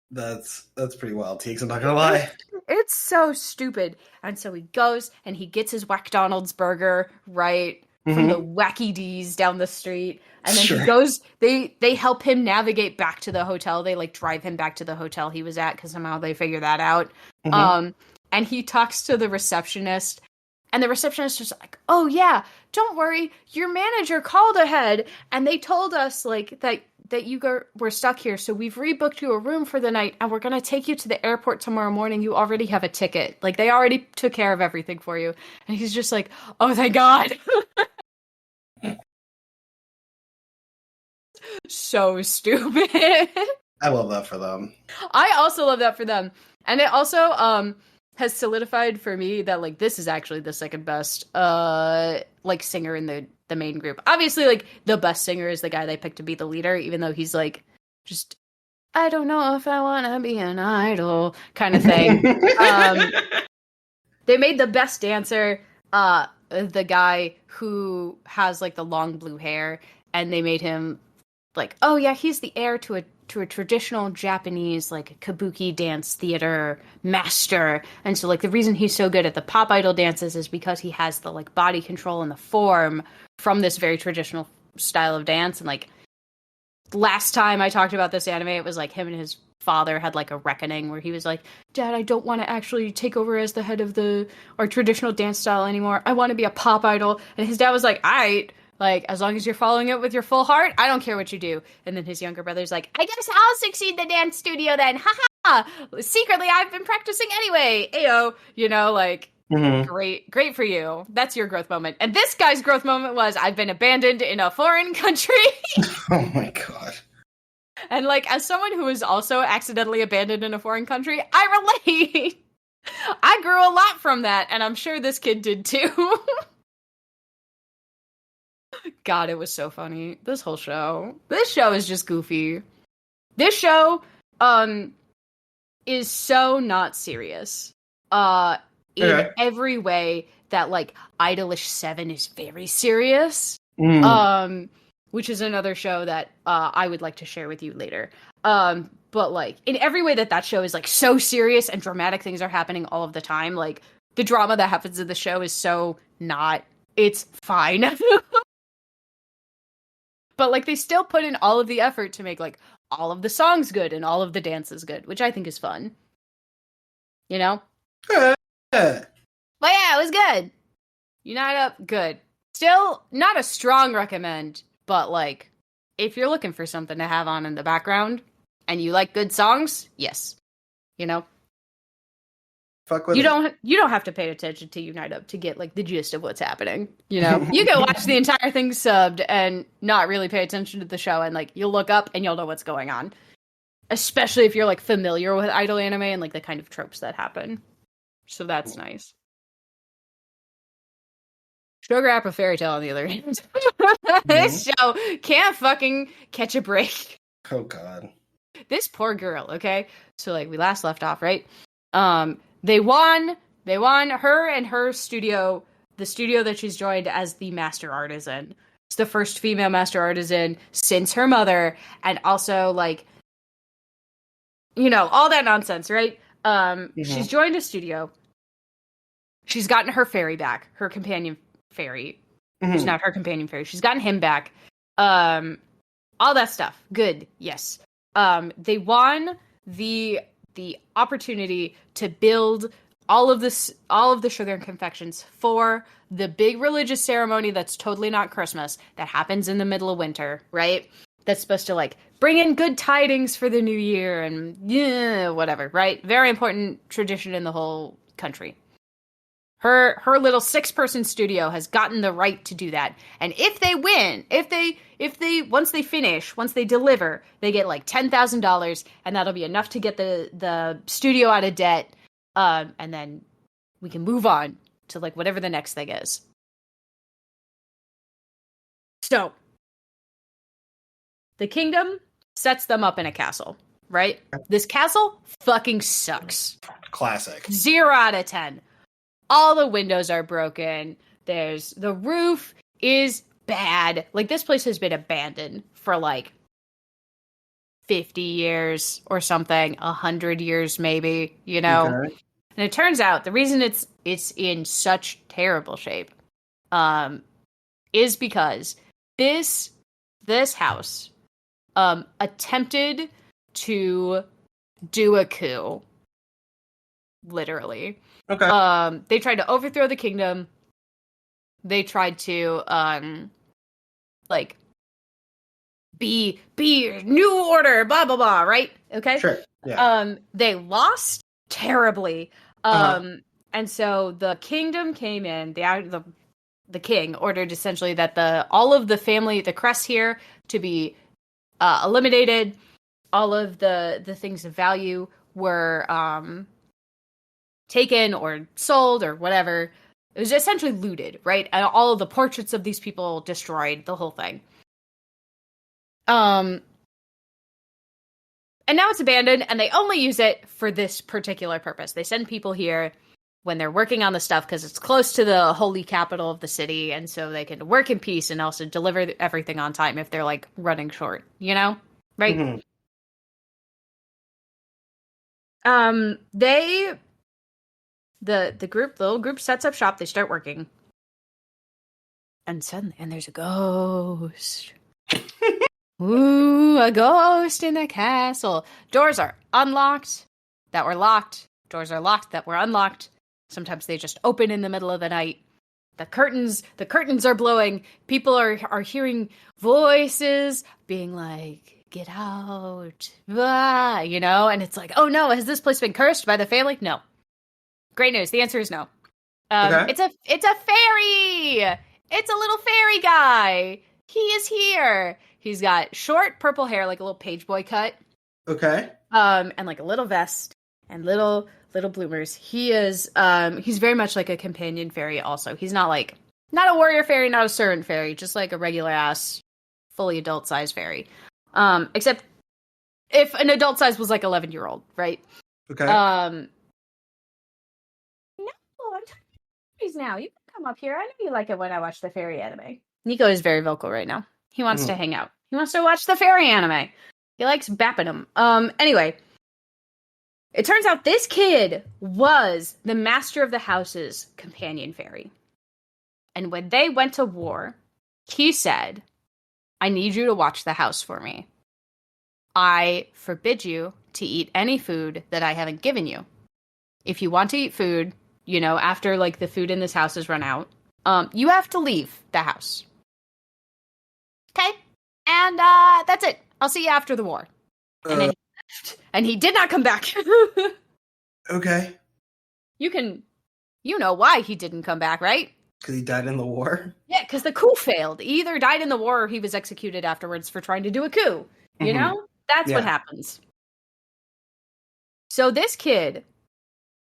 That's pretty wild, Teeks, I'm not gonna lie. It's so stupid. And so he goes and he gets his McDonald's burger, right, from the Wacky D's down the street. And then he goes, they help him navigate back to the hotel. They like drive him back to the hotel he was at because somehow they figure that out. And he talks to the receptionist. And the receptionist is like, oh yeah, don't worry, your manager called ahead and they told us like that you were stuck here, so we've rebooked you a room for the night and we're gonna take you to the airport tomorrow morning. You already have a ticket. Like they already took care of everything for you. And he's just like, oh thank God. So stupid. I love that for them. I also love that for them. And it also has solidified for me that like this is actually the second best like singer in the main group. Obviously like the best singer is the guy they picked to be the leader, even though he's like just I don't know if I want to be an idol kind of thing. They made the best dancer the guy who has like the long blue hair, and they made him like, oh yeah, he's the heir to a traditional Japanese like kabuki dance theater master. And so like the reason he's so good at the pop idol dances is because he has the like body control and the form from this very traditional style of dance. And like last time I talked about this anime, it was like him and his father had like a reckoning where he was like, Dad, I don't want to actually take over as the head of our traditional dance style anymore. I want to be a pop idol. And his dad was like, all right, like, as long as you're following it with your full heart, I don't care what you do. And then his younger brother's like, I guess I'll succeed the dance studio then. Ha ha! Secretly, I've been practicing anyway. Ayo. You know, like, great for you. That's your growth moment. And this guy's growth moment was, I've been abandoned in a foreign country. Oh my god. And, like, as someone who was also accidentally abandoned in a foreign country, I relate. I grew a lot from that, and I'm sure this kid did too. God, it was so funny. This whole show. This show is just goofy. This show is so not serious. In every way that like Idolish 7 is very serious. Which is another show that I would like to share with you later. But like in every way that show is like so serious and dramatic things are happening all of the time. Like the drama that happens in the show is so not, it's fine. But like they still put in all of the effort to make like all of the songs good and all of the dances good, which I think is fun. You know? But yeah, it was good. Unite Up, good. Still not a strong recommend, but like if you're looking for something to have on in the background and you like good songs, yes. You know? Fuck with you don't have to pay attention to Unite Up to get like the gist of what's happening. You know, you can watch the entire thing subbed and not really pay attention to the show, and like you'll look up and you'll know what's going on. Especially if you're like familiar with idol anime and like the kind of tropes that happen. So that's nice. Sugar Apple Fairy Tale on the other hand. This show can't fucking catch a break. Oh god. This poor girl, okay? So like we last left off, right? They won her and her studio, the studio that she's joined as the master artisan. It's the first female master artisan since her mother, and also like, you know, all that nonsense, right? She's joined a studio. She's gotten her fairy back, her companion fairy. Who's not her companion fairy. She's gotten him back. All that stuff. Good. Yes. They won the opportunity to build all of the sugar and confections for the big religious ceremony that's totally not Christmas that happens in the middle of winter, right? That's supposed to like bring in good tidings for the new year and whatever, right? Very important tradition in the whole country. Her little 6-person studio has gotten the right to do that. And if they win, if they once they deliver, they get like $10,000, and that'll be enough to get the studio out of debt. And then we can move on to like whatever the next thing is. So the kingdom sets them up in a castle, right? This castle fucking sucks. Classic. 0 out of 10. All the windows are broken. The roof is bad. Like, this place has been abandoned for like 50 years or something, 100 years maybe, you know? Okay. And it turns out the reason it's in such terrible shape is because this house attempted to do a coup. Literally. Okay. They tried to overthrow the kingdom. They tried to be new order, blah blah blah, right? Okay? Sure. Yeah. They lost terribly. And so the kingdom came in, the king ordered essentially that all of the family, the crest here, to be eliminated. All of the things of value were taken or sold or whatever. It was essentially looted, right? And all of the portraits of these people destroyed, the whole thing. And now it's abandoned, and they only use it for this particular purpose. They send people here when they're working on the stuff because it's close to the holy capital of the city, and so they can work in peace and also deliver everything on time if they're like running short, you know? Right? Mm-hmm. The little group sets up shop, they start working. And there's a ghost. Ooh, a ghost in the castle. Doors are unlocked that were locked. Doors are locked that were unlocked. Sometimes they just open in the middle of the night. The curtains are blowing. People are hearing voices being like, get out, ah, you know? And it's like, oh no, has this place been cursed by the family? No. Great news. The answer is no. Okay. It's a fairy. It's a little fairy guy. He is here. He's got short purple hair, like a little page boy cut. Okay. And like a little vest and little bloomers. He's very much like a companion fairy also. He's not a warrior fairy, not a servant fairy, just like a regular ass, fully adult size fairy. Except if an adult size was like 11-year-old, right? Okay. No, I'm now. You can come up here. I know you like it when I watch the fairy anime. Nico is very vocal right now. He wants to hang out. He wants to watch the fairy anime. He likes bapping them. Anyway, it turns out this kid was the master of the house's companion fairy. And when they went to war, he said, I need you to watch the house for me. I forbid you to eat any food that I haven't given you. If you want to eat food, you know, after like the food in this house is run out, you have to leave the house. Okay? And that's it. I'll see you after the war. And then he left. And he did not come back. Okay. You know why he didn't come back, right? Because he died in the war? Yeah, because the coup failed. He either died in the war or he was executed afterwards for trying to do a coup. You know? That's what happens. So this kid,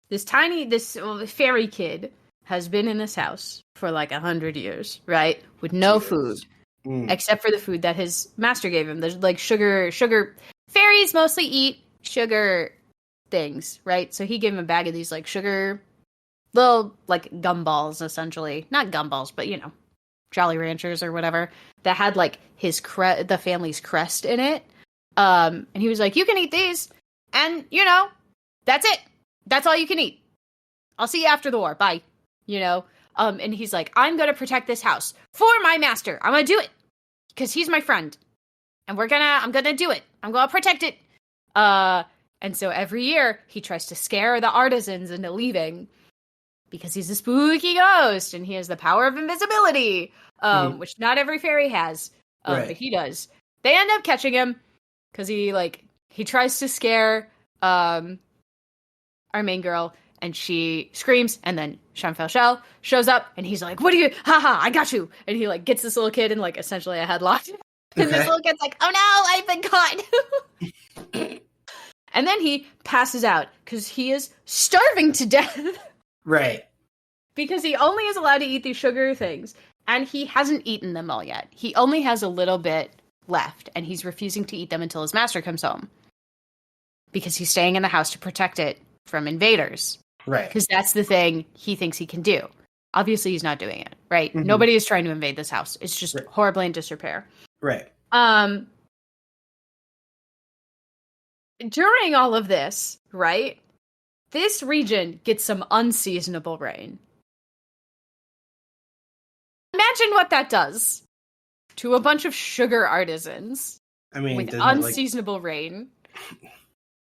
this fairy kid, has been in this house for like 100 years, right? With no food. Except for the food that his master gave him. There's like sugar. Fairies mostly eat sugar things, right? So he gave him a bag of these like sugar, little like gumballs, essentially. Not gumballs, but you know, Jolly Ranchers or whatever. That had like the family's crest in it. And he was like, you can eat these. And, you know, that's it. That's all you can eat. I'll see you after the war. Bye. You know? And he's like, I'm going to protect this house for my master. I'm going to do it because he's my friend. And I'm going to do it. I'm going to protect it. And so every year he tries to scare the artisans into leaving because he's a spooky ghost and he has the power of invisibility, which not every fairy has, right. But he does. They end up catching him because he tries to scare our main girl. and she screams, and then Jean-Michel shows up, and he's like, what are you, haha, I got you, and he like gets this little kid in like essentially a headlock, and this little kid's like, oh no, I've been caught. And then he passes out, because he is starving to death. Right. Because he only is allowed to eat these sugar things, and he hasn't eaten them all yet. He only has a little bit left, and he's refusing to eat them until his master comes home. Because he's staying in the house to protect it from invaders. Right. Because that's the thing he thinks he can do. Obviously, he's not doing it, right? Mm-hmm. Nobody is trying to invade this house. It's just horribly in disrepair. Right. During all of this, right, this region gets some unseasonable rain. Imagine what that does to a bunch of sugar artisans. I mean, with unseasonable rain.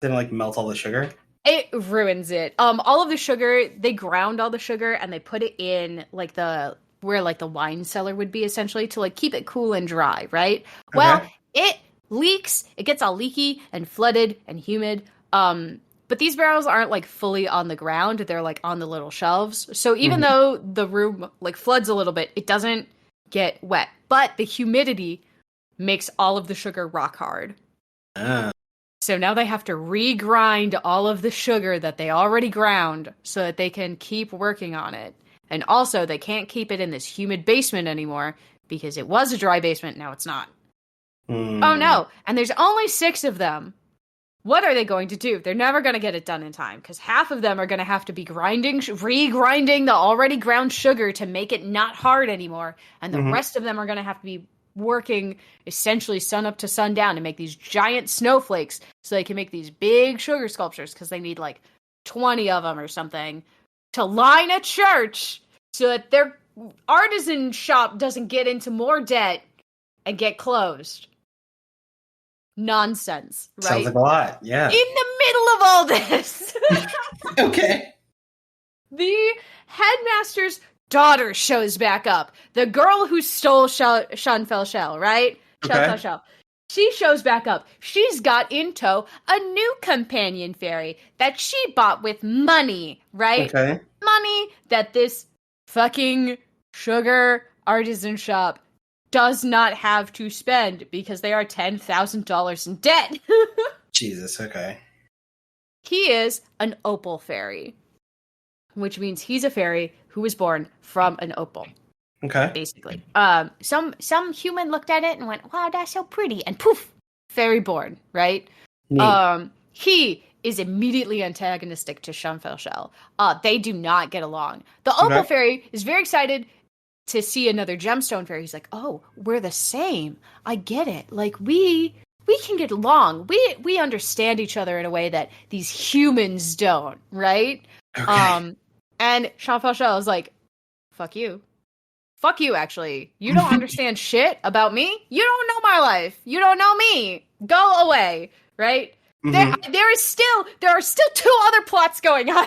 Didn't like melt all the sugar? It ruins it. All of the sugar, they ground all the sugar and they put it in like where like the wine cellar would be, essentially, to like keep it cool and dry, right? Okay. Well, it leaks, it gets all leaky and flooded and humid. But these barrels aren't like fully on the ground, they're like on the little shelves. So even though the room like floods a little bit, it doesn't get wet. But the humidity makes all of the sugar rock hard. So now they have to regrind all of the sugar that they already ground so that they can keep working on it. And also, they can't keep it in this humid basement anymore because it was a dry basement, now it's not. Oh no, and there's only 6 of them. What are they going to do? They're never going to get it done in time because half of them are going to have to be regrinding the already ground sugar to make it not hard anymore. And the rest of them are going to have to be working essentially sun up to sundown to make these giant snowflakes so they can make these big sugar sculptures because they need like 20 of them or something to line a church so that their artisan shop doesn't get into more debt and get closed. Nonsense, right? Sounds like a lot, yeah. In the middle of all this, okay, the headmaster's daughter shows back up. The girl who stole Jean-Michel, right? Okay. Jean-Michel. She shows back up. She's got in tow a new companion fairy that she bought with money, right? Okay. Money that this fucking sugar artisan shop does not have to spend because they are $10,000 in debt. Jesus, okay. He is an opal fairy, which means he's a fairy who was born from an opal. Okay. Basically. Some human looked at it and went, wow, that's so pretty. And poof, fairy born, right? Neat. He is immediately antagonistic to Jean-Michel. They do not get along. The opal fairy is very excited to see another gemstone fairy. He's like, oh, we're the same. I get it. Like, we can get along. We understand each other in a way that these humans don't, right? Okay. And Jean-Michel is like, fuck you. Fuck you, actually. You don't understand shit about me. You don't know my life. You don't know me. Go away, right? Mm-hmm. There are still 2 other plots going on.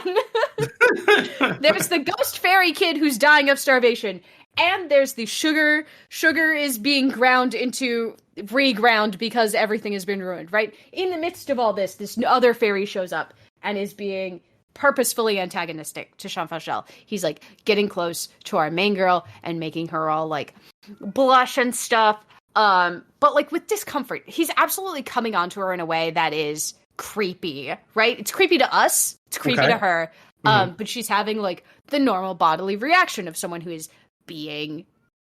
There's the ghost fairy kid who's dying of starvation. And there's the sugar. Sugar is being reground because everything has been ruined, right? In the midst of all this other fairy shows up and is being purposefully antagonistic to Jean-Michel. He's like getting close to our main girl and making her all like blush and stuff. But like with discomfort. He's absolutely coming onto her in a way that is creepy, right? It's creepy to us. It's creepy to her. But she's having like the normal bodily reaction of someone who is being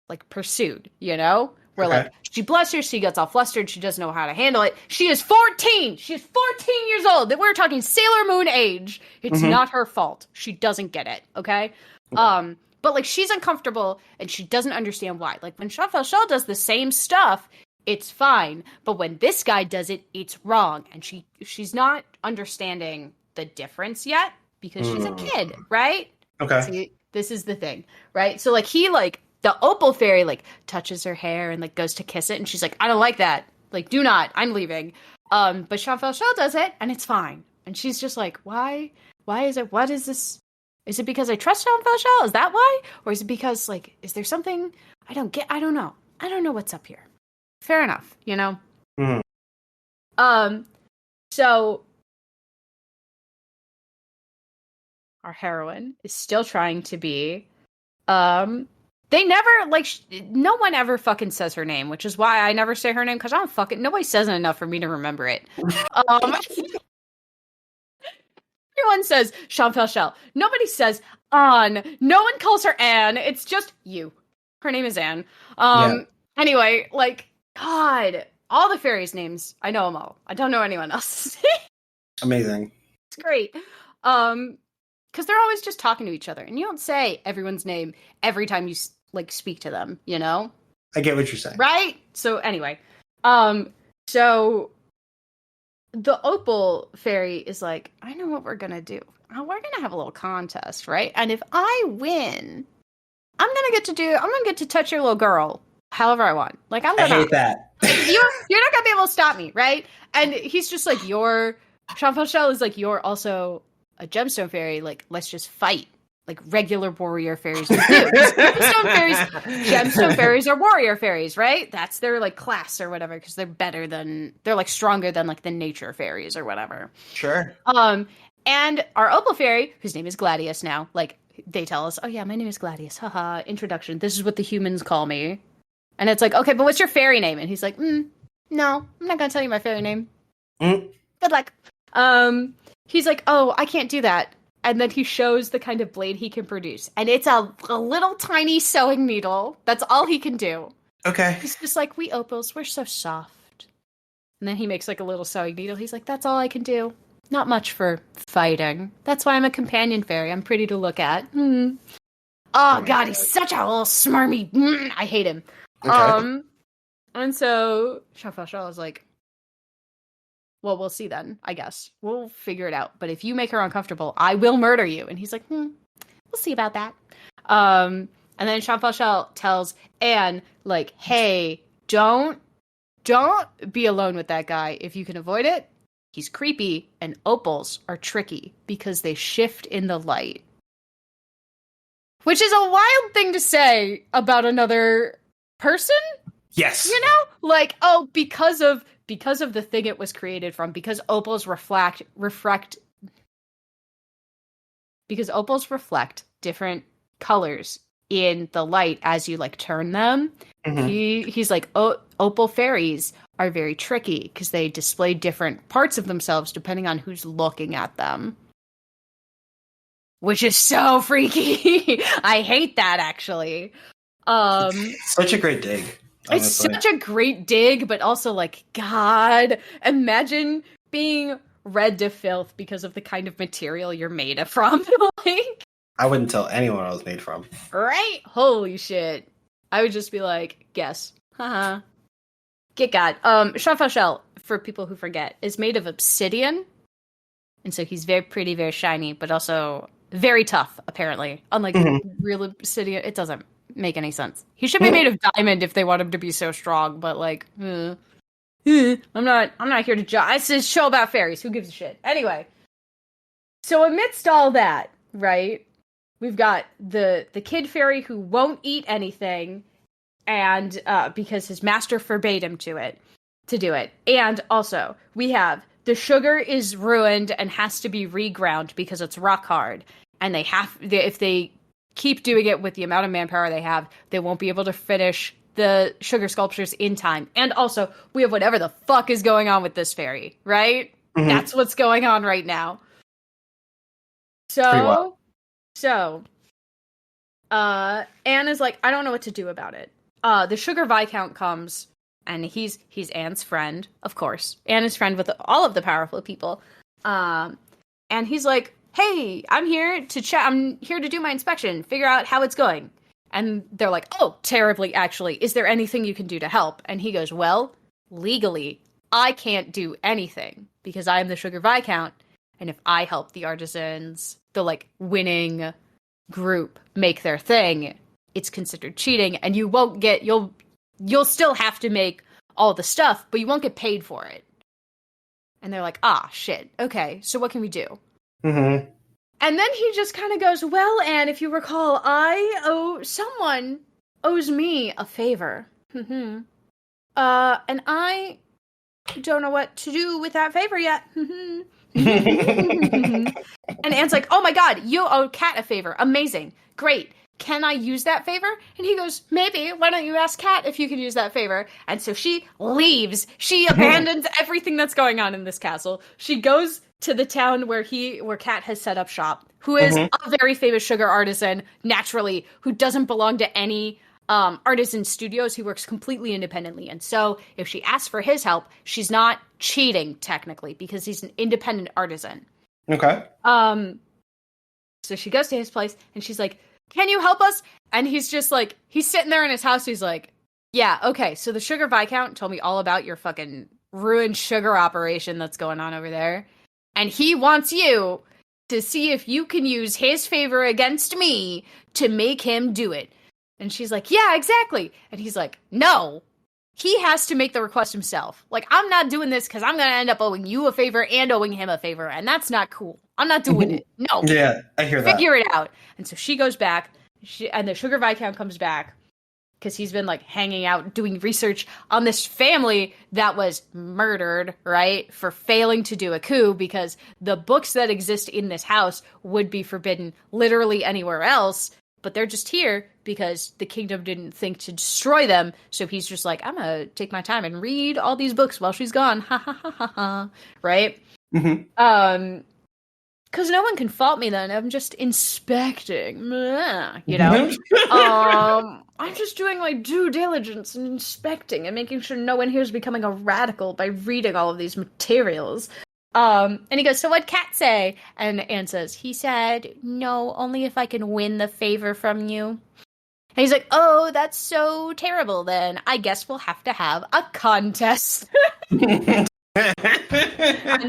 like pursued, you know? Where like she blushes, she gets all flustered, she doesn't know how to handle it. She is 14! She's 14 years old! We're talking Sailor Moon age. It's not her fault. She doesn't get it, okay? But like she's uncomfortable and she doesn't understand why. Like when Jean-Michel does the same stuff, it's fine. But when this guy does it, it's wrong. And she's not understanding the difference yet because she's a kid, right? Okay. See, this is the thing, right? So like the opal fairy like touches her hair and like goes to kiss it and she's like, I don't like that. Like, do not. I'm leaving. But Jean-Michel does it and it's fine. And she's just like, why is it? What is this? Is it because I trust Jean-Michel? Is that why? Or is it because like, is there something I don't get? I don't know. I don't know what's up here. Fair enough, you know? So our heroine, is still trying to be. They never, like, no one ever fucking says her name, which is why I never say her name, because I don't fucking, nobody says it enough for me to remember it. Everyone says Jean-Michel. Nobody says Anne. No one calls her Anne. It's just you. Her name is Anne. Anyway, like, God, all the fairies' names, I know them all. I don't know anyone else. Amazing. It's great. Because they're always just talking to each other, and you don't say everyone's name every time you like speak to them. You know. I get what you're saying. Right. So anyway, so the Opal fairy is like, I know what we're gonna do. We're gonna have a little contest, right? And if I win, I'm gonna get to touch your little girl however I want. Like, I hate that. You're not gonna be able to stop me, right? And he's just like, Jean-Michel is like, you're also a gemstone fairy. Like, let's just fight like regular warrior fairies would do. Gemstone fairies are warrior fairies, right? That's their like class or whatever, because they're like stronger than like the nature fairies or whatever. Sure. And our Opal fairy, whose name is Gladius now, like, they tell us, oh yeah, my name is Gladius. Haha, introduction. This is what the humans call me. And it's like, okay, but what's your fairy name? And he's like, no, I'm not gonna tell you my fairy name. Good luck. He's like, oh, I can't do that. And then he shows the kind of blade he can produce. And it's a little tiny sewing needle. That's all he can do. Okay. He's just like, we opals, we're so soft. And then he makes like a little sewing needle. He's like, that's all I can do. Not much for fighting. That's why I'm a companion fairy. I'm pretty to look at. Oh, God, he's such a little smarmy. I hate him. Okay. And so Jean-Michel is like, well, we'll see then, I guess. We'll figure it out. But if you make her uncomfortable, I will murder you. And he's like, we'll see about that. And then Jean-Michel tells Anne, like, hey, don't be alone with that guy if you can avoid it. He's creepy, and opals are tricky because they shift in the light. Which is a wild thing to say about another person. Yes. You know? Like, oh, because of the thing it was created from, because opals reflect different colors in the light as you like turn them. Mm-hmm. He's like, opal fairies are very tricky because they display different parts of themselves depending on who's looking at them. Which is so freaky. I hate that, actually. Such a great dig. Honestly. It's such a great dig, but also like, God, imagine being red to filth because of the kind of material you're made from. Like, I wouldn't tell anyone I was made from. Right? Holy shit. I would just be like, guess. Haha. Get God. Jean-Michel, for people who forget, is made of obsidian. And so he's very pretty, very shiny, but also very tough, apparently. Unlike real obsidian, it doesn't make any sense. He should be made of diamond if they want him to be so strong, but like, I'm not here to judge. It's a show about fairies. Who gives a shit? Anyway. So amidst all that, right, we've got the kid fairy who won't eat anything, and because his master forbade him to do it. And also, we have the sugar is ruined and has to be reground because it's rock hard. And if they keep doing it with the amount of manpower they have, they won't be able to finish the sugar sculptures in time. And also, we have whatever the fuck is going on with this fairy, right? Mm-hmm. That's what's going on right now. So, Anne is like, I don't know what to do about it. The Sugar Viscount comes, and he's Anne's friend, of course. Anne is friend with all of the powerful people. And he's like, hey, I'm here to chat. I'm here to do my inspection, figure out how it's going. And they're like, oh, terribly, actually. Is there anything you can do to help? And he goes, well, legally, I can't do anything because I am the Sugar Viscount. And if I help the artisans, the like winning group make their thing, it's considered cheating, and you won't get, you'll still have to make all the stuff, but you won't get paid for it. And they're like, shit. Okay, so what can we do? Mm-hmm. And then he just kind of goes, well, Anne, if you recall, someone owes me a favor. Mm-hmm. And I don't know what to do with that favor yet. Mm-hmm. And Anne's like, oh my god, you owe Kat a favor. Amazing. Great. Can I use that favor? And he goes, maybe. Why don't you ask Kat if you can use that favor? And so she leaves. She abandons everything that's going on in this castle. She goes to the town where Kat has set up shop, who is a very famous sugar artisan, naturally, who doesn't belong to any artisan studios. He works completely independently. And so if she asks for his help, she's not cheating, technically, because he's an independent artisan. Okay. So she goes to his place, and she's like, can you help us? And he's just like, he's sitting there in his house. He's like, yeah, okay. So the Sugar Viscount told me all about your fucking ruined sugar operation that's going on over there. And he wants you to see if you can use his favor against me to make him do it. And she's like, yeah, exactly. And he's like, no, he has to make the request himself. Like, I'm not doing this because I'm going to end up owing you a favor and owing him a favor. And that's not cool. I'm not doing it. No. Yeah, I hear that. Figure it out. And so she goes back, and the Sugar Viscount comes back because he's been, like, hanging out, doing research on this family that was murdered, right, for failing to do a coup, because the books that exist in this house would be forbidden literally anywhere else, but they're just here because the kingdom didn't think to destroy them. So he's just like, I'm going to take my time and read all these books while she's gone. Ha ha ha ha ha. Right? Mm-hmm. Because no one can fault me then. I'm just inspecting, you know? I'm just doing my due diligence and inspecting and making sure no one here is becoming a radical by reading all of these materials. And he goes, so what'd Kat say? And Anne says, he said, no, only if I can win the favor from you. And he's like, oh, that's so terrible then. I guess we'll have to have a contest. And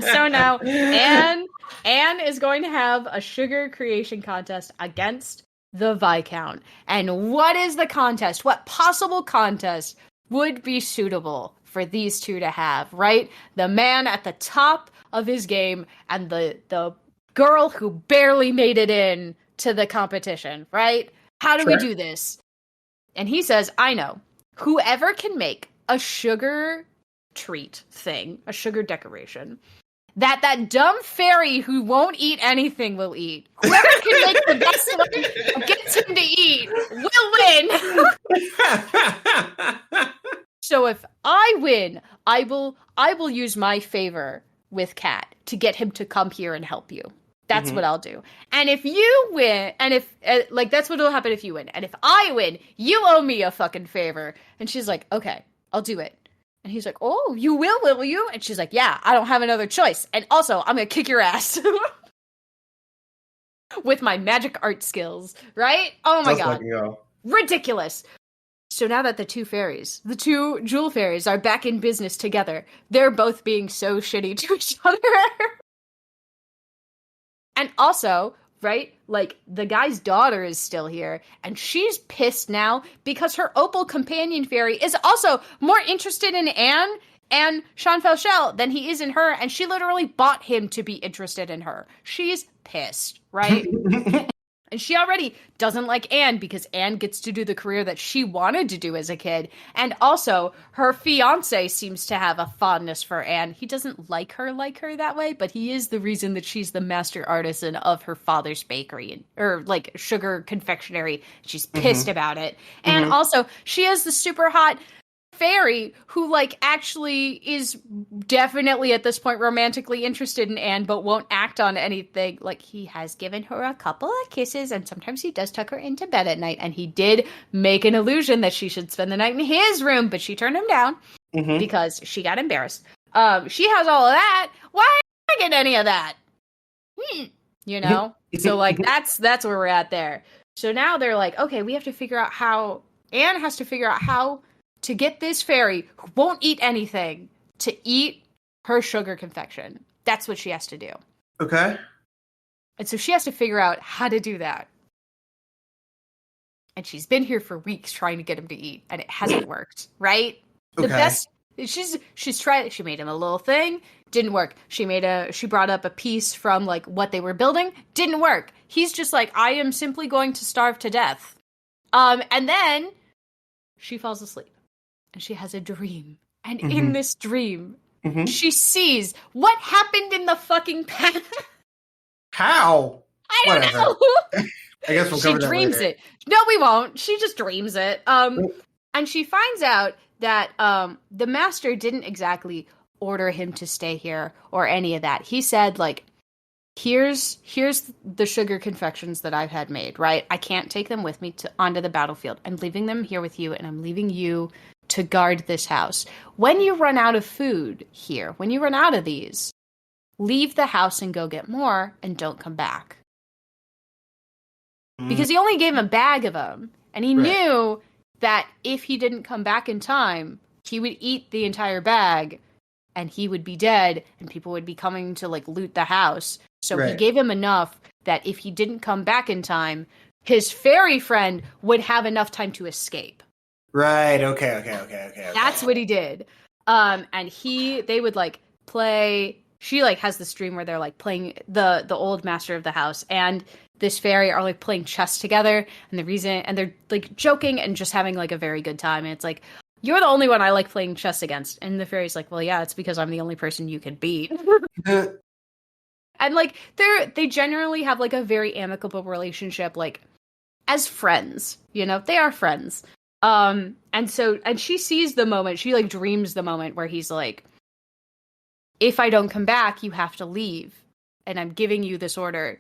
so now Anne is going to have a sugar creation contest against the Viscount. And what is the contest? What possible contest would be suitable for these two to have, right? The man at the top of his game and the girl who barely made it in to the competition, right? How do we do this? And he says, I know. Whoever can make a sugar treat thing, a sugar decoration, that dumb fairy who won't eat anything will eat. Whoever can make the best one and gets him to eat will win. So if I win, I will use my favor with Kat to get him to come here and help you. That's what I'll do. And if you win, and if, that's what will happen if you win. And if I win, you owe me a fucking favor. And she's like, okay, I'll do it. And he's like, oh, you will you? And she's like, yeah, I don't have another choice. And also, I'm going to kick your ass. With my magic art skills, right? Oh my god. Ridiculous. So now that the two jewel fairies are back in business together, they're both being so shitty to each other. And also, right, like, the guy's daughter is still here, and she's pissed now because her opal companion fairy is also more interested in Anne and Sean Felshel than he is in her, and she literally bought him to be interested in her. She's pissed, right? And she already doesn't like Anne because Anne gets to do the career that she wanted to do as a kid. And also, her fiancé seems to have a fondness for Anne. He doesn't like her that way, but he is the reason that she's the master artisan of her father's bakery, or, like, sugar confectionery. She's pissed about it. And also, she has the super hot fairy who, like, actually is definitely at this point romantically interested in Anne, but won't act on anything. Like, he has given her a couple of kisses, and sometimes he does tuck her into bed at night, and he did make an illusion that she should spend the night in his room, but she turned him down because she got embarrassed. She has all of that. Why did I get any of that? You know? So, like, that's where we're at there. So now they're like, okay, we have to figure out how, Anne has to figure out how to get this fairy who won't eat anything to eat her sugar confection. That's what she has to do. Okay. And so she has to figure out how to do that. And she's been here for weeks trying to get him to eat, and it hasn't worked, right? Okay. The best, she's tried, she made him a little thing, didn't work. She brought up a piece from, like, what they were building, didn't work. He's just like, I am simply going to starve to death. And then she falls asleep. And she has a dream. And in this dream, she sees what happened in the fucking past. How? I don't know. I guess we'll cover that later. She dreams it. No, we won't. She just dreams it. And she finds out that the master didn't exactly order him to stay here or any of that. He said, like, here's the sugar confections that I've had made, right? I can't take them with me onto the battlefield. I'm leaving them here with you, and I'm leaving you to guard this house. When you run out of food here, when you run out of these, leave the house and go get more, and don't come back. Because he only gave him a bag of them, and he knew that if he didn't come back in time, he would eat the entire bag, and he would be dead, and people would be coming to, like, loot the house. So he gave him enough that if he didn't come back in time, his fairy friend would have enough time to escape. Right, okay. That's what he did. And they would, like, play... She, like, has this dream where they're, like, playing the old master of the house and this fairy are, like, playing chess together, and they're, like, joking and just having, like, a very good time, and it's like, you're the only one I like playing chess against, and the fairy's like, well, yeah, it's because I'm the only person you can beat. And, like, they generally have, like, a very amicable relationship, like, as friends, you know? They are friends. And she sees the moment, she, like, dreams the moment where he's like, if I don't come back, you have to leave. And I'm giving you this order.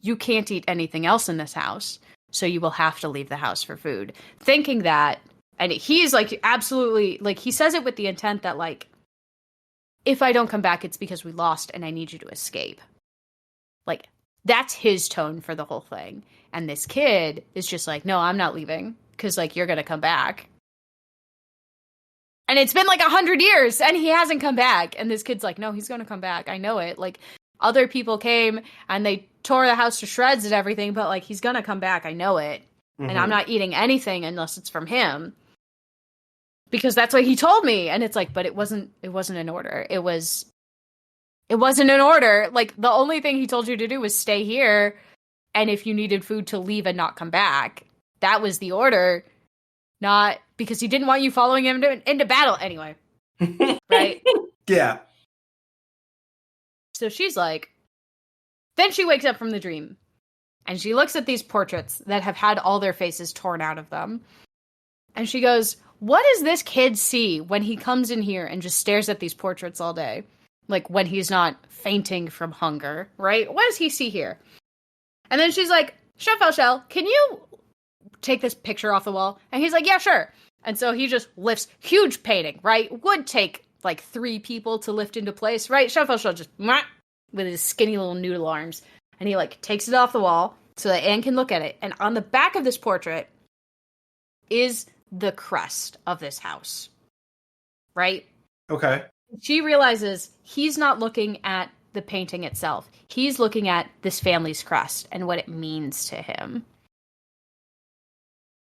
You can't eat anything else in this house, so you will have to leave the house for food. Thinking that, and he's, like, absolutely, like, he says it with the intent that, like, if I don't come back, it's because we lost and I need you to escape. Like, that's his tone for the whole thing. And this kid is just like, no, I'm not leaving, because, like, you're going to come back. And it's been, like, 100 years, and he hasn't come back. And this kid's like, no, he's going to come back. I know it. Like, other people came, and they tore the house to shreds and everything, but, like, he's going to come back. I know it. And I'm not eating anything unless it's from him. Because that's what he told me. And it's like, but it wasn't an order. It wasn't an order. Like, the only thing he told you to do was stay here, and if you needed food, to leave and not come back. That was the order. Not because he didn't want you following him into battle anyway. Right? Yeah. So she's like, then she wakes up from the dream, and she looks at these portraits that have had all their faces torn out of them. And she goes, what does this kid see when he comes in here and just stares at these portraits all day? Like, when he's not fainting from hunger, right? What does he see here? And then she's like, Chef Elshel, can you take this picture off the wall? And he's like, yeah, sure. And so he just lifts huge painting, right? Would take, like, 3 people to lift into place, right? Chef Elshel just, with his skinny little noodle arms. And he, like, takes it off the wall so that Anne can look at it. And on the back of this portrait is the crest of this house, right? Okay. She realizes he's not looking at the painting itself. He's looking at this family's crest and what it means to him.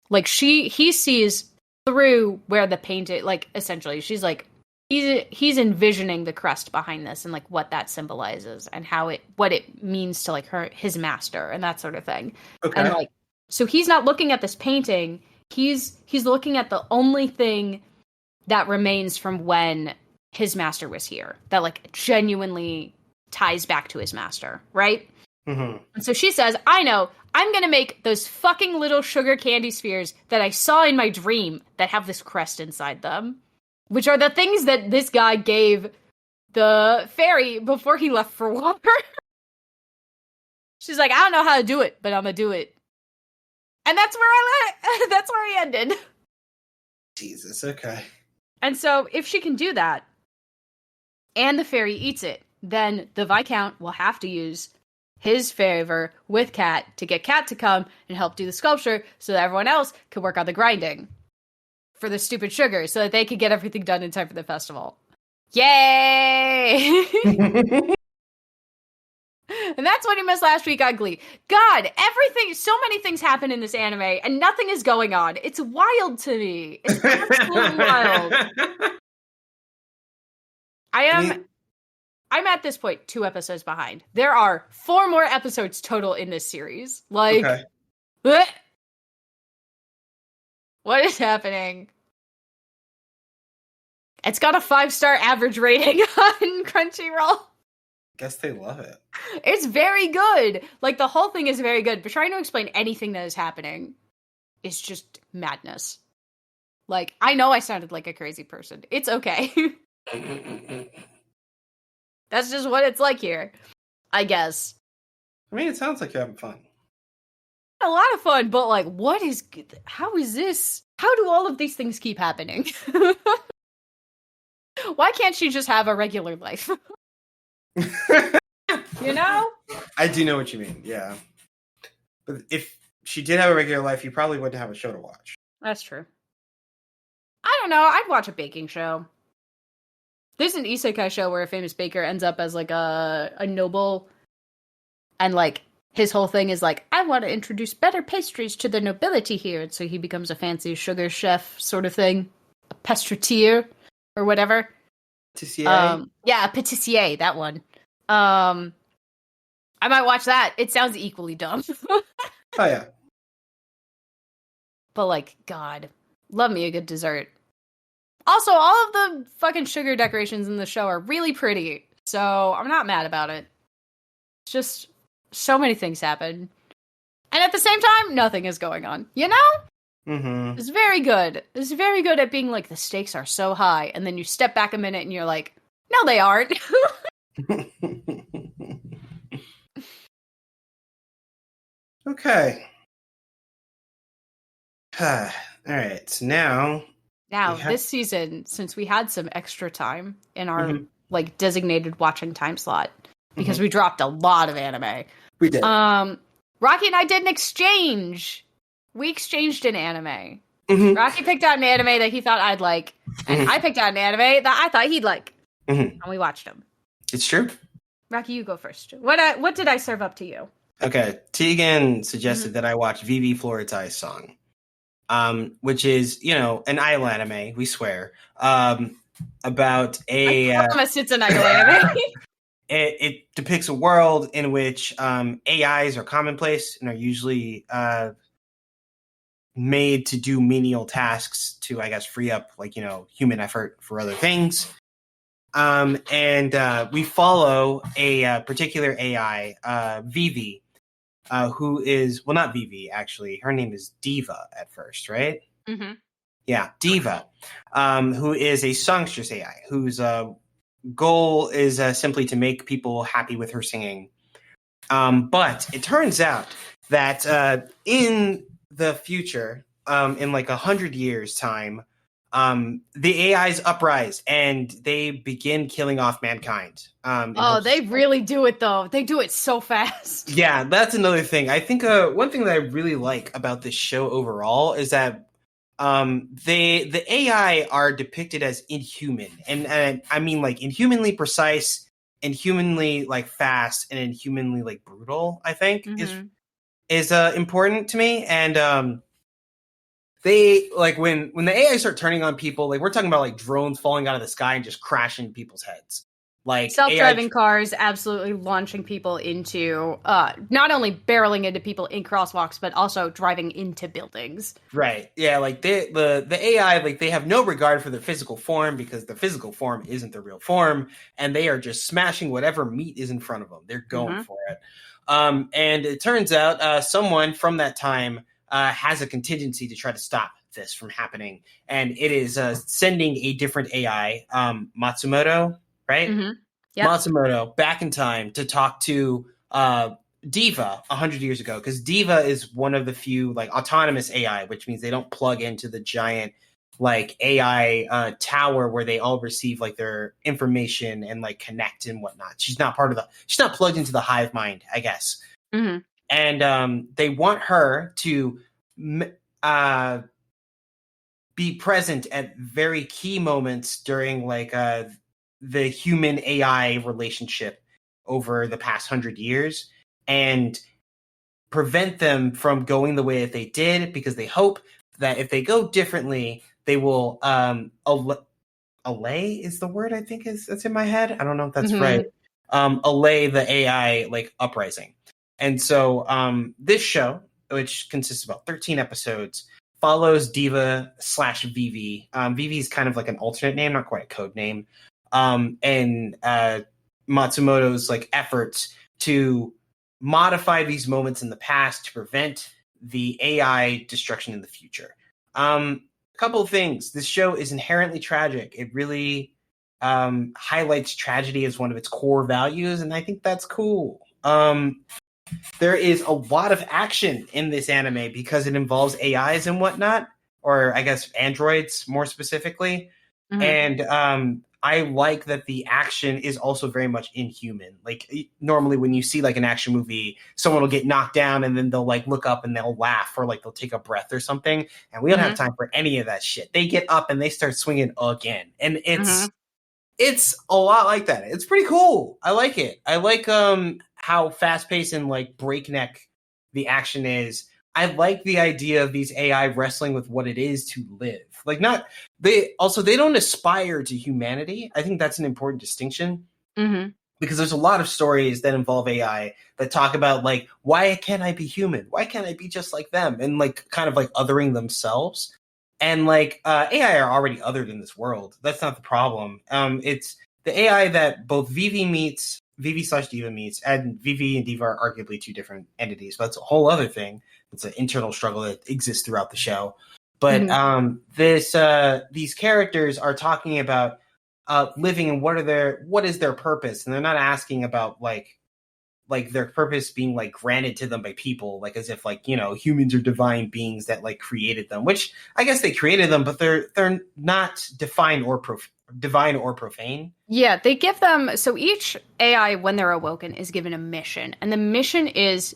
Like, he sees through where the painting, like, essentially, she's like, he's envisioning the crest behind this and, like, what that symbolizes and what it means to, like, his master and that sort of thing. Okay. And, like, so he's not looking at this painting. He's looking at the only thing that remains from when his master was here that, like, genuinely ties back to his master, right? Mm-hmm. And so she says, I know, I'm going to make those fucking little sugar candy spheres that I saw in my dream that have this crest inside them, which are the things that this guy gave the fairy before he left for water. She's like, I don't know how to do it, but I'm going to do it. And that's where that's where he ended. Jesus, okay. And so if she can do that, and the fairy eats it, then the Viscount will have to use his favor with Cat to get Cat to come and help do the sculpture so that everyone else can work on the grinding for the stupid sugar so that they can get everything done in time for the festival. Yay! And that's what he missed last week on Glee. God, so many things happen in this anime and nothing is going on. It's wild to me. It's absolutely wild. I'm at this point 2 episodes behind. There are 4 more episodes total in this series. Like, okay. What is happening? It's got a 5-star average rating on Crunchyroll. Guess they love it. It's very good. Like, the whole thing is very good, but trying to explain anything that is happening is just madness. Like, I know I sounded like a crazy person. It's okay. That's just what it's like here, I guess. I mean, it sounds like you're having fun. A lot of fun, but like, how is this? How do all of these things keep happening? Why can't she just have a regular life? You know? I do know what you mean, yeah. But if she did have a regular life, you probably wouldn't have a show to watch. That's true. I don't know. I'd watch a baking show. There's an isekai show where a famous baker ends up as like a noble, and like his whole thing is like, I want to introduce better pastries to the nobility here, and so he becomes a fancy sugar chef sort of thing, a pastretier or whatever. Patissier? Yeah, patissier, that one. I might watch that. It sounds equally dumb. Oh yeah. But like, God, love me a good dessert. Also, all of the fucking sugar decorations in the show are really pretty, so I'm not mad about it. It's just so many things happen. And at the same time, nothing is going on. You know? Mm-hmm. It's very good. It's very good at being like, the stakes are so high, and then you step back a minute and you're like, no, they aren't. Okay. All right, so now this season, since we had some extra time in our like designated watching time slot, because we dropped a lot of anime. We did. Rocky and I did an exchange. We exchanged an anime. Rocky picked out an anime that he thought I'd like, and I picked out an anime that I thought he'd like. And we watched them. It's true. Rocky, you go first. What did I serve up to you? Okay, Tegan suggested that I watch Vivi Floritai's Song, which is, an idol anime, we swear, about a... I promise it's an idol anime. It depicts a world in which AIs are commonplace and are usually made to do menial tasks to, I guess, free up, human effort for other things. And we follow a particular AI, Vivi, who is, well, not Vivi, actually. Her name is Diva at first, right? Mm-hmm. Yeah, Diva, who is a songstress AI, whose goal is simply to make people happy with her singing. But it turns out that in the future, in like 100 years' time, the AIs uprise and they begin killing off mankind. They really do it though. They do it so fast. Yeah, that's another thing. I think one thing that I really like about this show overall is that the AI are depicted as inhuman, and I mean like inhumanly precise, inhumanly like fast, and inhumanly like brutal. I think is important to me, and they like when the AI start turning on people, like we're talking about like drones falling out of the sky and just crashing people's heads. Like self-driving cars absolutely launching people into not only barreling into people in crosswalks, but also driving into buildings. Right. Yeah, like the AI, like they have no regard for their physical form because the physical form isn't the real form, and they are just smashing whatever meat is in front of them. They're going for it. And it turns out someone from that time has a contingency to try to stop this from happening, and it is sending a different AI, Matsumoto, right? Yep. Matsumoto back in time to talk to Diva 100 years ago, because Diva is one of the few like autonomous AI, which means they don't plug into the giant like AI tower where they all receive like their information and like connect and whatnot. She's not plugged into the hive mind, I guess. And they want her to be present at very key moments during like the human AI relationship over the past 100 years and prevent them from going the way that they did, because they hope that if they go differently, they will allay is the word I think that's in my head. I don't know if that's right. Allay the AI like uprising. And so this show, which consists of about 13 episodes, follows Diva / Vivi. Vivi is kind of like an alternate name, not quite a code name. And Matsumoto's like efforts to modify these moments in the past to prevent the AI destruction in the future. A couple of things. This show is inherently tragic. It really highlights tragedy as one of its core values, and I think that's cool. There is a lot of action in this anime because it involves AIs and whatnot, or I guess androids more specifically. Mm-hmm. And I like that the action is also very much inhuman. Like normally when you see like an action movie, someone will get knocked down and then they'll like look up and they'll laugh or like they'll take a breath or something. And we don't have time for any of that shit. They get up and they start swinging again. And it's a lot like that. It's pretty cool. I like it. I like how fast paced and like breakneck the action is. I like the idea of these AI wrestling with what it is to live. Like they don't aspire to humanity. I think that's an important distinction because there's a lot of stories that involve AI that talk about like, why can't I be human? Why can't I be just like them? And like kind of like othering themselves. And like AI are already othered in this world. That's not the problem. It's the AI that both Vivi / Diva meets, and Vivi and Diva are arguably two different entities, but it's a whole other thing. It's an internal struggle that exists throughout the show. But these characters are talking about living and what is their purpose, and they're not asking about like their purpose being like granted to them by people, like as if like, you know, humans are divine beings that like created them, which I guess they created them, but they're not divine or profane. Yeah, they give them, so each AI when they're awoken is given a mission, and the mission is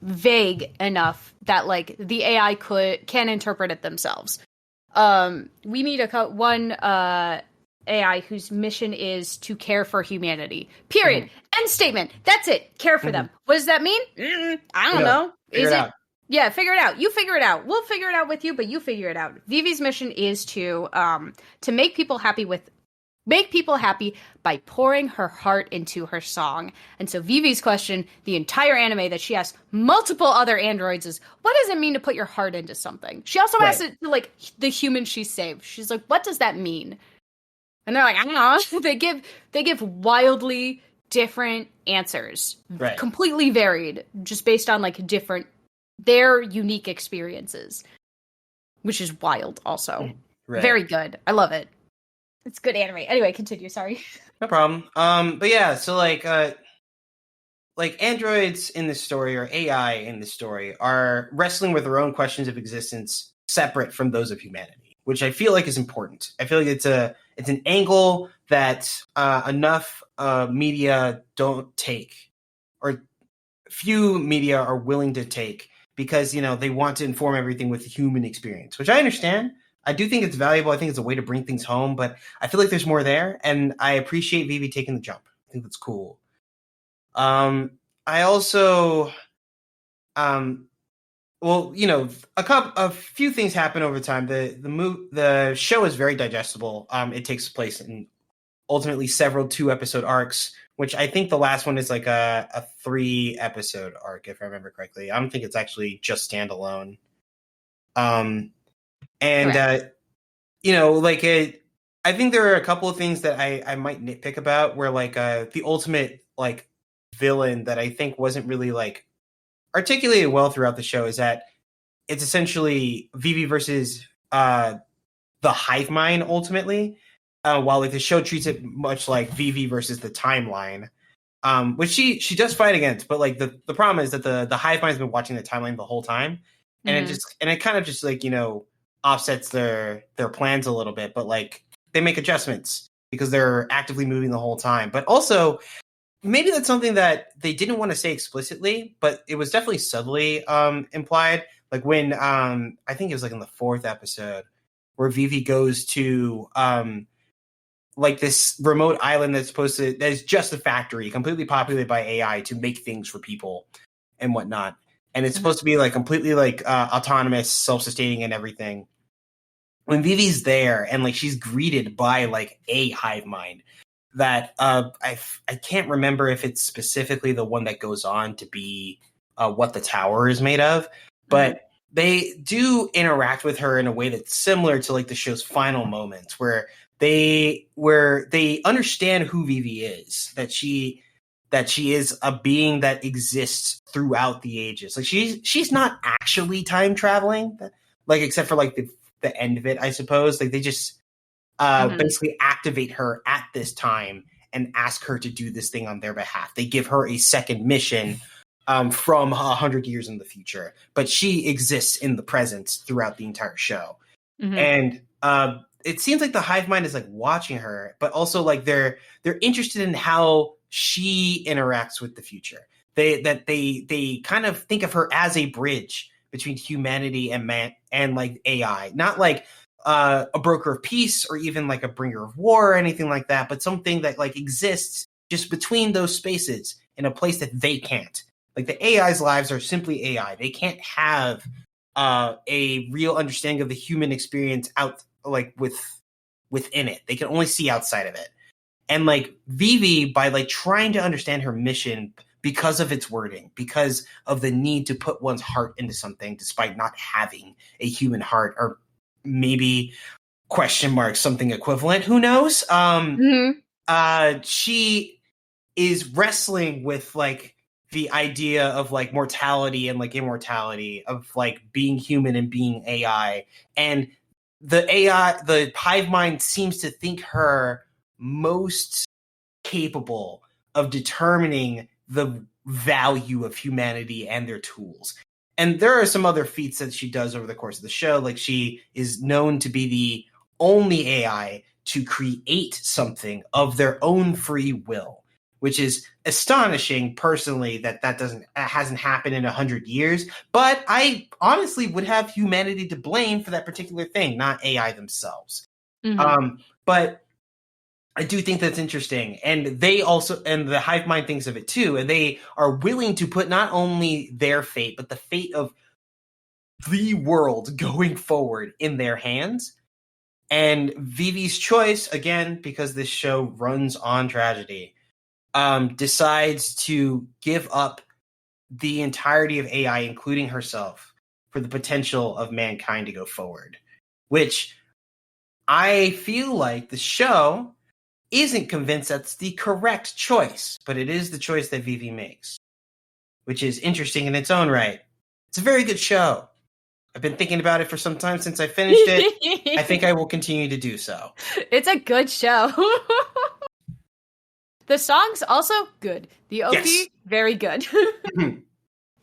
vague enough that like the AI can interpret it themselves. We meet one AI whose mission is to care for humanity. Period. End statement. That's it. Care for them. What does that mean? I don't know. Is it? Yeah, figure it out. You figure it out. We'll figure it out with you, but you figure it out. Vivi's mission is to make people happy by pouring her heart into her song. And so Vivi's question, the entire anime that she asks multiple other androids is, what does it mean to put your heart into something? She also asks it to like the human she saved. She's like, what does that mean? And they're like, I don't know. They give wildly different answers. Right. Completely varied, just based on like their unique experiences. Which is wild also. Right. Very good. I love it. It's good anime. Anyway, continue, sorry. No problem. But yeah, so like androids in this story or AI in this story are wrestling with their own questions of existence separate from those of humanity, which I feel like is important. I feel like it's an angle that enough media don't take, or few media are willing to take, because, you know, they want to inform everything with human experience, which I understand. I do think it's valuable. I think it's a way to bring things home, but I feel like there's more there, and I appreciate Vivi taking the jump. I think that's cool. I also, well, you know, a few things happen over time. The show is very digestible. It takes place in ultimately several 2-episode arcs, which I think the last one is like a 3-episode arc, if I remember correctly. I don't think it's actually just standalone. And, you know, like I think there are a couple of things that I might nitpick about, where like the ultimate like villain that I think wasn't really like articulated well throughout the show is that it's essentially Vivi versus the hive mind ultimately, while like the show treats it much like Vivi versus the timeline, which she does fight against, but like the problem is that the hive mind's been watching the timeline the whole time, and it kind of just like, you know, offsets their plans a little bit, but like they make adjustments because they're actively moving the whole time. But also maybe that's something that they didn't want to say explicitly, but it was definitely subtly implied. Like when I think it was like in the 4th episode where Vivi goes to like this remote island that is just a factory completely populated by AI to make things for people and whatnot. And it's supposed to be like completely like autonomous, self-sustaining and everything. When Vivi's there and like she's greeted by like a hive mind that I can't remember if it's specifically the one that goes on to be what the tower is made of, but they do interact with her in a way that's similar to like the show's final moments, where they understand who Vivi is, that she is a being that exists throughout the ages. Like she's not actually time traveling, like except for like the end of it, I suppose. Like they just basically activate her at this time and ask her to do this thing on their behalf. They give her a second mission from 100 years in the future, but she exists in the present throughout the entire show. And it seems like the hive mind is like watching her, but also like they're interested in how she interacts with the future. They kind of think of her as a bridge between humanity and man and like AI, not like a broker of peace or even like a bringer of war or anything like that, but something that like exists just between those spaces in a place that they can't. Like the AI's lives are simply AI. They can't have a real understanding of the human experience out like within it. They can only see outside of it. And like Vivi, by like trying to understand her mission because of its wording, because of the need to put one's heart into something despite not having a human heart, or maybe something equivalent, who knows? She is wrestling with like the idea of like mortality and like immortality, of like being human and being AI. And the hive mind seems to think her most capable of determining the value of humanity and their tools. And there are some other feats that she does over the course of the show. Like she is known to be the only AI to create something of their own free will, which is astonishing personally that hasn't happened in 100 years. But I honestly would have humanity to blame for that particular thing, not AI themselves. But I do think that's interesting. And the hive mind thinks of it too. And they are willing to put not only their fate, but the fate of the world going forward in their hands. And Vivi's choice, again, because this show runs on tragedy, decides to give up the entirety of AI, including herself, for the potential of mankind to go forward. Which I feel like the show isn't convinced that's the correct choice, but it is the choice that Vivi makes, which is interesting in its own right. It's a very good show. I've been thinking about it for some time since I finished it. I think I will continue to do so. It's a good show. The song's also good. The OP, very good. The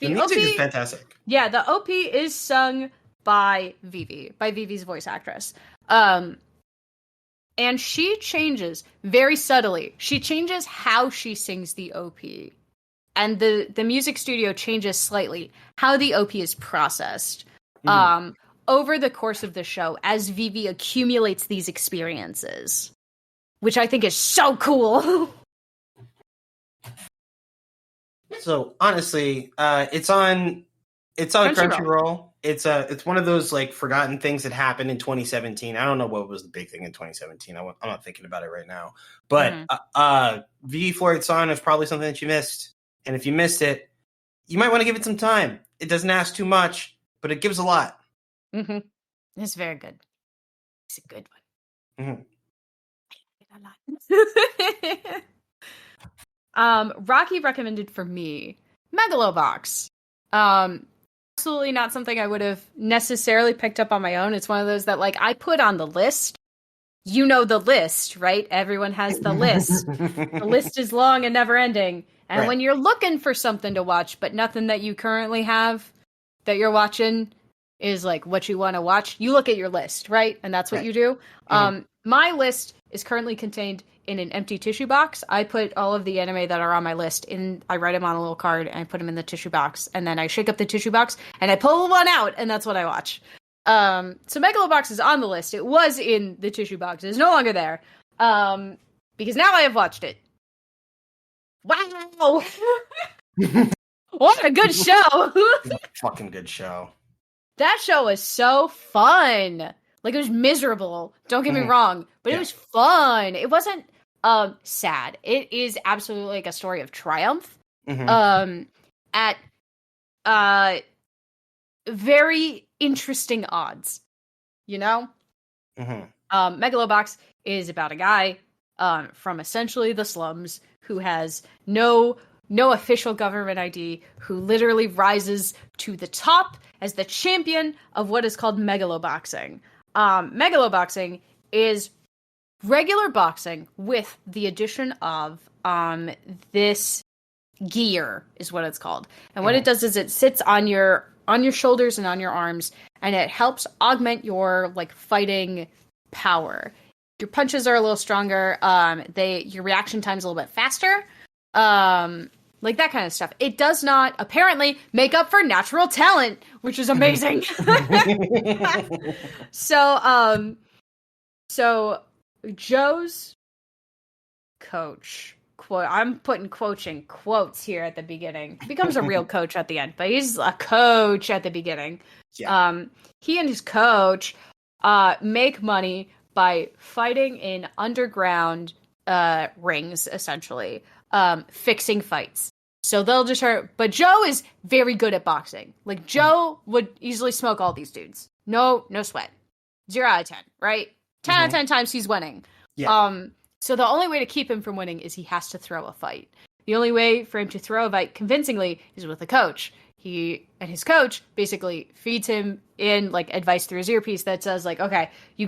music is fantastic. Yeah, the OP is sung by Vivi's voice actress. And she changes very subtly. She changes how she sings the OP. And the music studio changes slightly how the OP is processed over the course of the show as Vivi accumulates these experiences, which I think is so cool. So honestly, it's on Crunchyroll. It's one of those like forgotten things that happened in 2017. I don't know what was the big thing in 2017. I'm not thinking about it right now. But Vivi Floyd-san is probably something that you missed. And if you missed it, you might want to give it some time. It doesn't ask too much, but it gives a lot. It's very good. It's a good one. Rocky recommended for me Megalobox. Absolutely not something I would have necessarily picked up on my own. It's one of those that like I put on the list. You know the list, right? Everyone has the list. The list is long and never ending. And when you're looking for something to watch, but nothing that you currently have that you're watching is like what you want to watch, you look at your list, right? And that's what you do. My list is currently contained in an empty tissue box. I put all of the anime that are on my list in, I write them on a little card and I put them in the tissue box, and then I shake up the tissue box and I pull one out, and that's what I watch. So Megalobox is on the list. It was in the tissue box. It's no longer there. Because now I have watched it. Wow! What a good show! Fucking good show. That show was so fun. Like, it was miserable. Don't get me wrong, but it was fun. It wasn't sad. It is absolutely like a story of triumph. At very interesting odds, you know? Megalobox is about a guy from essentially the slums who has no official government ID, who literally rises to the top as the champion of what is called megaloboxing. Megaloboxing is regular boxing with the addition of this gear, is what it's called. And what it does is it sits on your shoulders and on your arms, and it helps augment your like fighting power. Your punches are a little stronger. Your reaction time's a little bit faster. Like that kind of stuff. It does not apparently make up for natural talent, which is amazing. So Joe's coach, I'm putting quotes here at the beginning, becomes a real coach at the end, but he's a coach at the beginning. Yeah. He and his coach make money by fighting in underground rings, essentially, fixing fights. So they'll just but Joe is very good at boxing. Like, Joe would easily smoke all these dudes. No sweat. 0 out of 10, right? 10 out of 10 times he's winning. Yeah. So the only way to keep him from winning is he has to throw a fight. The only way for him to throw a fight convincingly is with a coach. He and his coach basically feeds him in like advice through his earpiece that says like, okay, you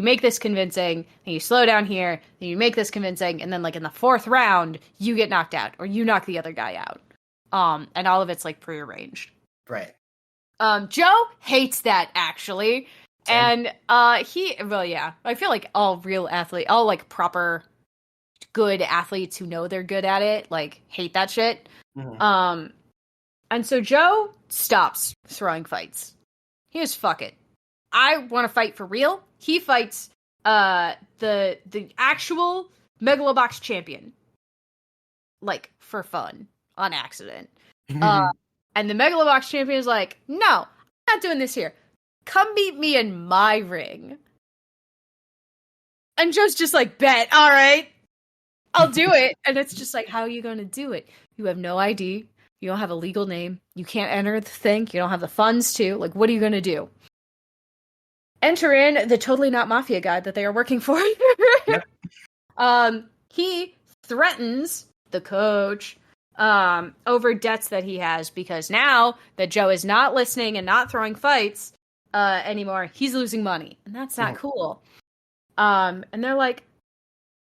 make this convincing, and you slow down here, and you make this convincing, and then like in the 4th round, you get knocked out or you knock the other guy out. And all of it's like prearranged. Right. Joe hates that actually. Same. And I feel like all real athlete, all like proper good athletes who know they're good at it, like hate that shit. Mm-hmm. And so Joe stops throwing fights. He just, fuck it. I want to fight for real. He fights the actual Megalobox champion. Like, for fun. On accident. And the Megalobox champion is like, no, I'm not doing this here. Come meet me in my ring. And Joe's just like, bet, all right. I'll do it. And it's just like, how are you going to do it? You have no ID. You don't have a legal name. You can't enter the thing. You don't have the funds to. Like, what are you going to do? Enter in the Totally Not Mafia guy that they are working for. Yep. He threatens the coach over debts that he has, because now that Joe is not listening and not throwing fights anymore, he's losing money. And that's not cool. And they're like,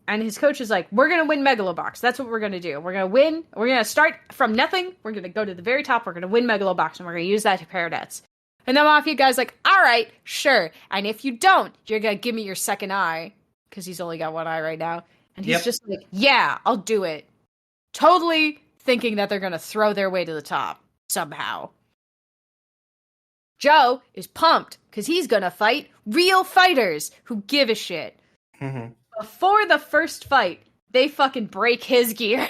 and his coach is like, we're going to win Megalobox. That's what we're going to do. We're going to win. We're going to start from nothing. We're going to go to the very top. We're going to win Megalobox, and we're going to use that to pay our debts. And the Mafia guy's like, all right, sure. And if you don't, you're going to give me your second eye, because he's only got one eye right now. And he's just like, yeah, I'll do it. Totally thinking that they're going to throw their way to the top somehow. Joe is pumped because he's going to fight real fighters who give a shit. Mm-hmm. Before the first fight, they fucking break his gear.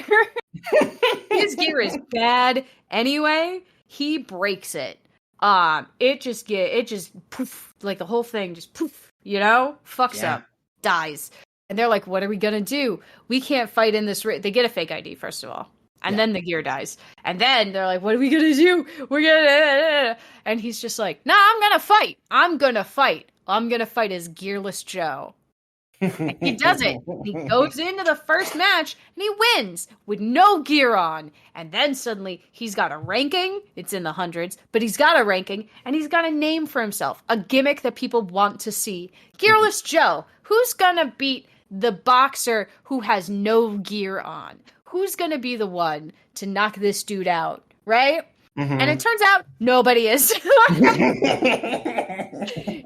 His gear is bad anyway. He breaks it. It just poof, like the whole thing just poof, fucks up, dies. And they're like, what are we gonna do? We can't fight in this they get a fake ID, first of all. And then the gear dies. And then they're like, what are we gonna do? And he's just like, nah, I'm gonna fight. I'm gonna fight as Gearless Joe. And he does it. He goes into the first match and he wins with no gear on. And then suddenly he's got a ranking. It's in the hundreds, but he's got a ranking and he's got a name for himself. A gimmick that people want to see. Gearless Joe. Who's gonna beat the boxer who has no gear on? Who's gonna be the one to knock this dude out? Right? Mm-hmm. And it turns out nobody is.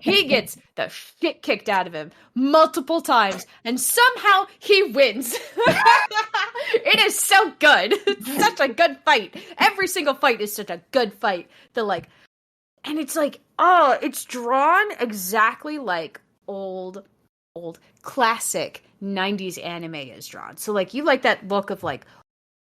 He gets the shit kicked out of him multiple times, and somehow he wins. It is so good. It's such a good fight. Every single fight is such a good fight. And it's like, oh, it's drawn exactly like old classic 90s anime is drawn. So like, you like that look of like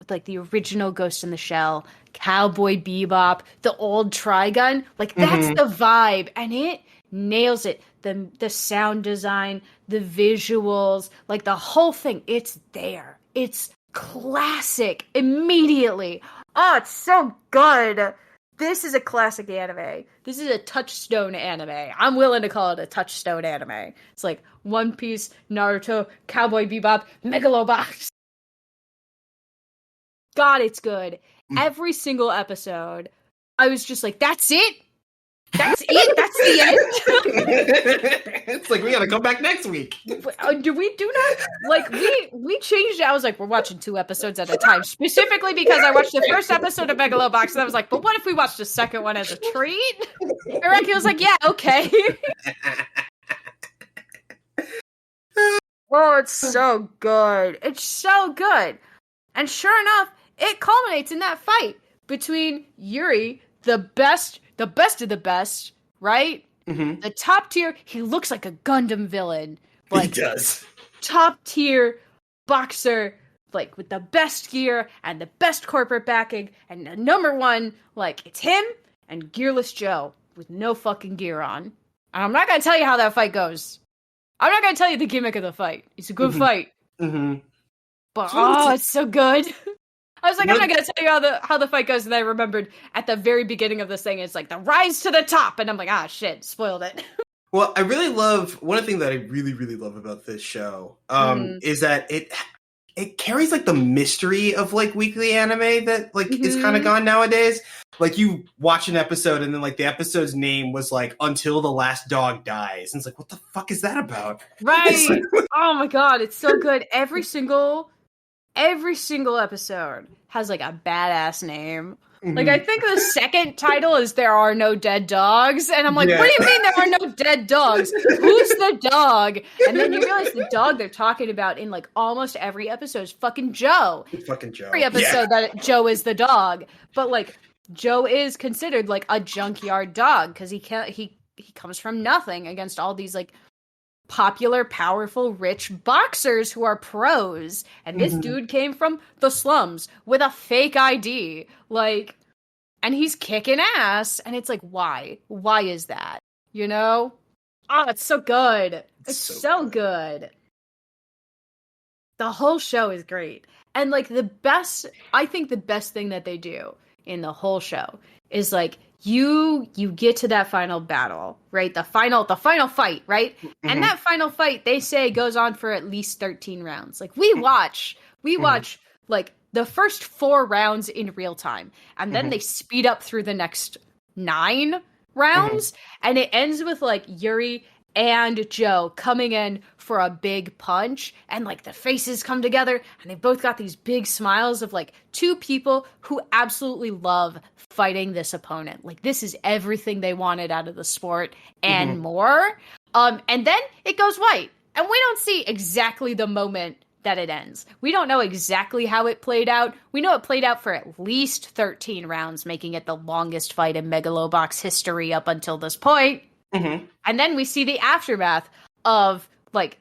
the original Ghost in the Shell, Cowboy Bebop, the old Trigun, like that's the vibe, and it nails it. The sound design, the visuals, like the whole thing, it's there. It's classic immediately. Oh, it's so good. this is a classic anime. This is a touchstone anime. I'm willing to call it a touchstone anime. It's like One Piece, Naruto, Cowboy Bebop, Megalobox. God, it's good. Every single episode, I was just like, that's it? That's it? That's the end? It's like, we gotta come back next week. Do we do not? Like, we changed it. I was like, we're watching 2 episodes at a time. Specifically because I watched the first episode of Megalobox, and I was like, but what if we watched the second one as a treat? And Ricky was like, yeah, okay. Oh, it's so good. It's so good. And sure enough, it culminates in that fight between Yuri, the best of the best, right? Mm-hmm. The top tier. He looks like a Gundam villain. Like, he does. Top tier boxer, like with the best gear and the best corporate backing, and the number one, like, it's him and Gearless Joe with no fucking gear on. And I'm not gonna tell you how that fight goes. I'm not gonna tell you the gimmick of the fight. It's a good fight. Mm-hmm. But it's so good. I was like, I'm not going to tell you how the fight goes, and I remembered at the very beginning of this thing, it's like the rise to the top, and I'm like, shit, spoiled it. Well, I really love, one thing that I really, really love about this show is that it carries, like, the mystery of, like, weekly anime that, like, is kind of gone nowadays. Like, you watch an episode, and then, like, the episode's name was, like, Until the Last Dog Dies. And it's like, what the fuck is that about? Right. Oh, my God, it's so good. Every single episode has, like, a badass name. Mm-hmm. Like, I think the second title is There Are No Dead Dogs. And I'm like, what do you mean there are no dead dogs? Who's the dog? And then you realize the dog they're talking about in, like, almost every episode is fucking Joe. Fucking Joe. Every episode that Joe is the dog. But, like, Joe is considered, like, a junkyard dog because he comes from nothing against all these, like, popular, powerful, rich boxers who are pros. And this dude came from the slums with a fake ID. Like, and he's kicking ass. And it's like, why? Why is that? You know? Oh, it's so good. It's so good. The whole show is great. And, like, I think the best thing that they do in the whole show is, like, you get to that final battle, right? The final fight, right? Mm-hmm. And that final fight, they say, goes on for at least 13 rounds. Like, we watch, like, the first 4 rounds in real time. And then they speed up through the next 9 rounds. And it ends with, like, Yuri and Joe coming in for a big punch, and, like, the faces come together, and they both got these big smiles of, like, 2 people who absolutely love fighting this opponent. Like, this is everything they wanted out of the sport and more. And then it goes white, and we don't see exactly the moment that it ends. We don't know exactly how it played out. We know it played out for at least 13 rounds, making it the longest fight in Megalobox history up until this point. And then we see the aftermath of, like,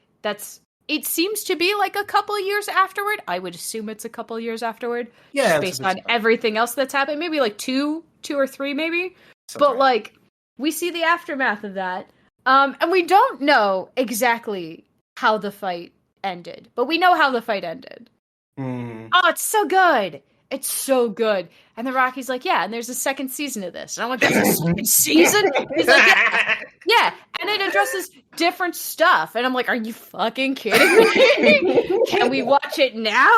it seems to be, like, a couple of years afterward. I would assume it's a couple of years afterward. Yeah. Based on everything else that's happened. Maybe, like, 2 or 3, maybe. But, like, we see the aftermath of that. And we don't know exactly how the fight ended. But we know how the fight ended. Oh, it's so good. It's so good. And the Rocky's like, yeah, and there's a second season of this. And I'm like, there's a second season? He's like, yeah. And it addresses different stuff. And I'm like, are you fucking kidding me? Can we watch it now?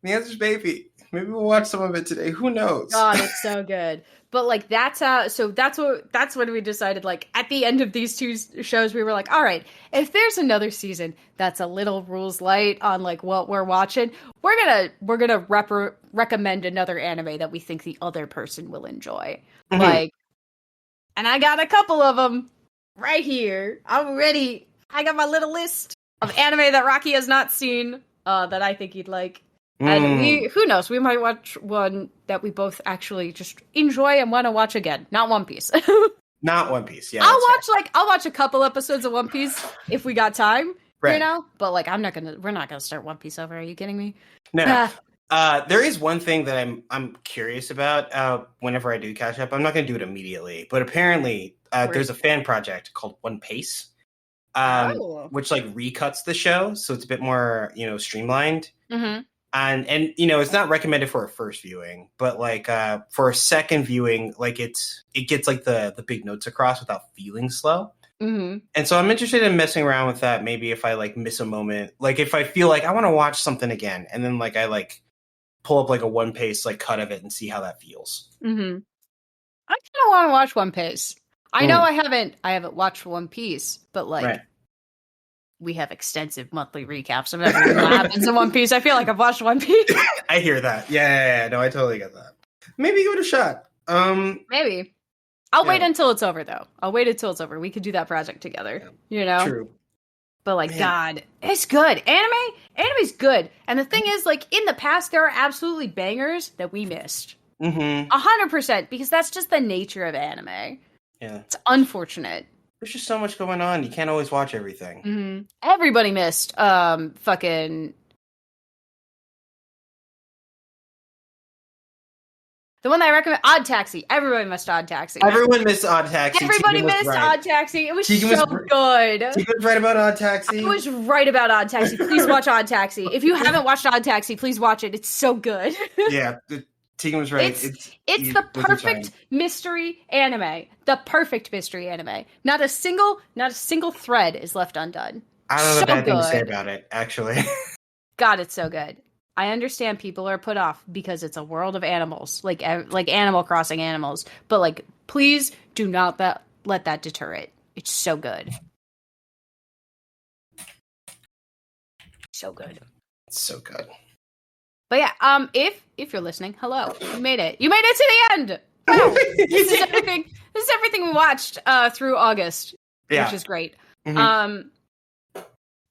The answer's maybe. Maybe we'll watch some of it today. Who knows? God, it's so good. But, like, that's when we decided, like, at the end of these 2 shows, we were like, all right, if there's another season that's a little rules light on, like, what we're watching, we're gonna recommend another anime that we think the other person will enjoy. Like, and I got a couple of them right here. I'm ready. I got my little list of anime that Rocky has not seen that I think he'd like. And who knows, we might watch one that we both actually just enjoy and want to watch again. Not One Piece. Not One Piece, yeah. I'll watch a couple episodes of One Piece if we got time, right. You know? But, like, we're not gonna start One Piece over. Are you kidding me? No. There is one thing that I'm curious about whenever I do catch up. I'm not gonna do it immediately, but apparently there's a fan project called One Piece, which, like, recuts the show, so it's a bit more, streamlined. And it's not recommended for a first viewing, but like for a second viewing, like it gets like the big notes across without feeling slow. Mm-hmm. And so I'm interested in messing around with that. Maybe if I like miss a moment, like if I feel like I want to watch something again, and then like I like pull up like a One Piece like cut of it and see how that feels. Mm-hmm. I kind of want to watch One Piece. I know I haven't watched One Piece, but like we have extensive monthly recaps of everything that happens in One Piece. I feel like I've watched One Piece. I hear that. Yeah. No, I totally get that. Maybe give it a shot. Maybe. I'll wait until it's over, though. I'll wait until it's over. We could do that project together. True. But like, man. God, it's good. Anime's good. And the thing is, like, in the past, there are absolutely bangers that we missed. 100%, because that's just the nature of anime. Yeah. It's unfortunate. There's just so much going on. You can't always watch everything. Mm-hmm. Everybody missed fucking... The one that I recommend, Odd Taxi. Everybody missed Odd Taxi. Everyone missed Odd Taxi. Everybody missed Odd Taxi. It was so good. Tegan was right about Odd Taxi. I was right about Odd Taxi. Please watch Odd Taxi. If you haven't watched Odd Taxi, please watch it. It's so good. Yeah, Tegan was right. It's the perfect mystery anime. The perfect mystery anime. Not a single thread is left undone. I don't know a bad thing to say about it, actually. God, it's so good. I understand people are put off because it's a world of animals, like Animal Crossing animals. But like, please do not let that deter it. It's so good. So good. It's so good. But yeah, if you're listening, hello, you made it. You made it to the end. Wow. This is everything. This is everything we watched through August, which is great. Mm-hmm.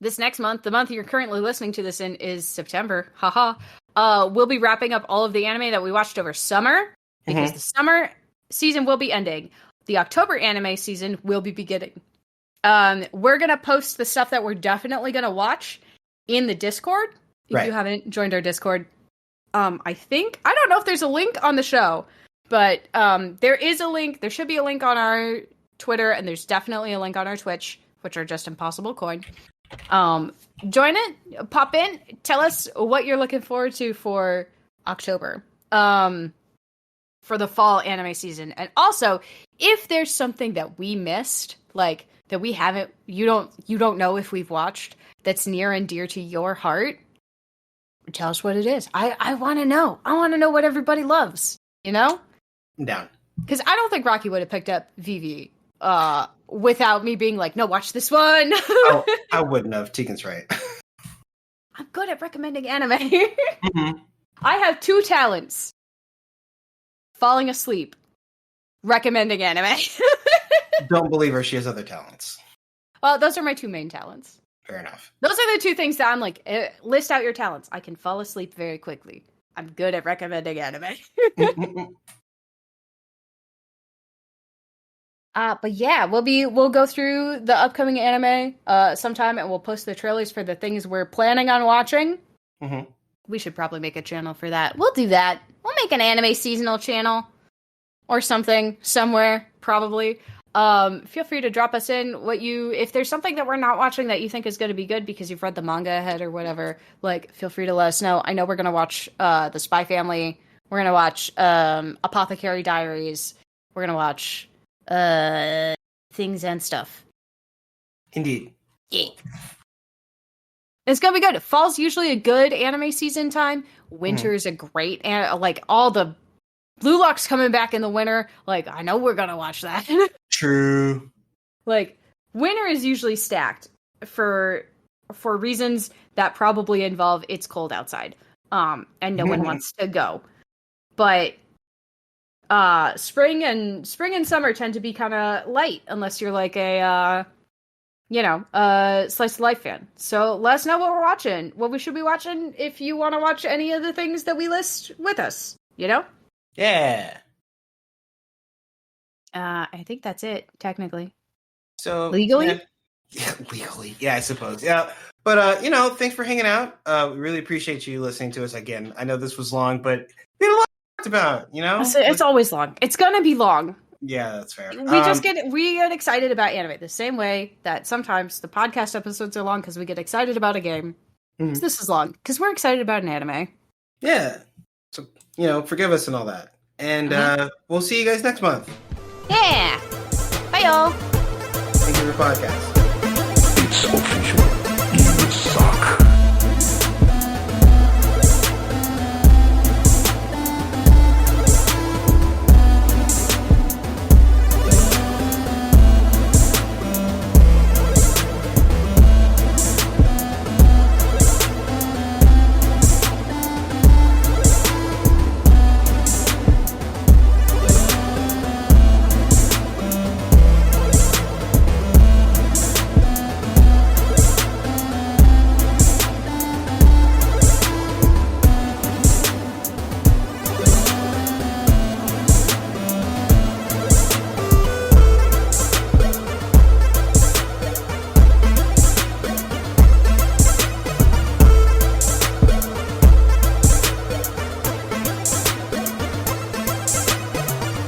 This next month, the month you're currently listening to this in, is September. Haha. We'll be wrapping up all of the anime that we watched over summer, because the summer season will be ending. The October anime season will be beginning. We're going to post the stuff that we're definitely going to watch in the Discord. If you haven't joined our Discord, I don't know if there's a link on the show, but there is a link. There should be a link on our Twitter, and there's definitely a link on our Twitch, which are just Impossible Coin. Join it, pop in, tell us what you're looking forward to for October, for the fall anime season. And also, if there's something that we missed, like that we haven't, you don't know if we've watched, that's near and dear to your heart, tell us what it is. I want to know. I want to know what everybody loves, you know? I'm down. Because I don't think Rocky would have picked up VV without me being like, no, watch this one. Oh, I wouldn't have. Tegan's right. I'm good at recommending anime. I have 2 talents. Falling asleep. Recommending anime. Don't believe her. She has other talents. Well, those are my 2 main talents. Fair enough. Those are the 2 things that I'm like, list out your talents. I can fall asleep very quickly. I'm good at recommending anime. But yeah, we'll go through the upcoming anime sometime, and we'll post the trailers for the things we're planning on watching. We should probably make a channel for that. We'll do that. We'll make an anime seasonal channel or something somewhere, probably. Feel free to drop us in if there's something that we're not watching that you think is going to be good because you've read the manga ahead or whatever, like, feel free to let us know. I know we're going to watch The Spy Family. We're going to watch Apothecary Diaries. We're going to watch Things and Stuff. Indeed. Yeah. It's going to be good. Fall's usually a good anime season time. Winter's a great, like, all the Blue Lock's coming back in the winter. Like, I know we're going to watch that. True. Like, winter is usually stacked for reasons that probably involve it's cold outside. And no one wants to go. But spring and summer tend to be kind of light unless you're like a slice of life fan. So let us know what we're watching, what we should be watching if you want to watch any of the things that we list with us, you know? Yeah. I think that's it, technically. So legally? Yeah, legally. Yeah, I suppose. Yeah. But thanks for hanging out. We really appreciate you listening to us again. I know this was long, but we had a lot to talk about, you know? It's always long. It's gonna be long. Yeah, that's fair. We get excited about anime the same way that sometimes the podcast episodes are long because we get excited about a game. This is long because we're excited about an anime. Yeah. So, forgive us and all that. And we'll see you guys next month. Yeah. Bye, y'all. Thank you for the podcast. It's official.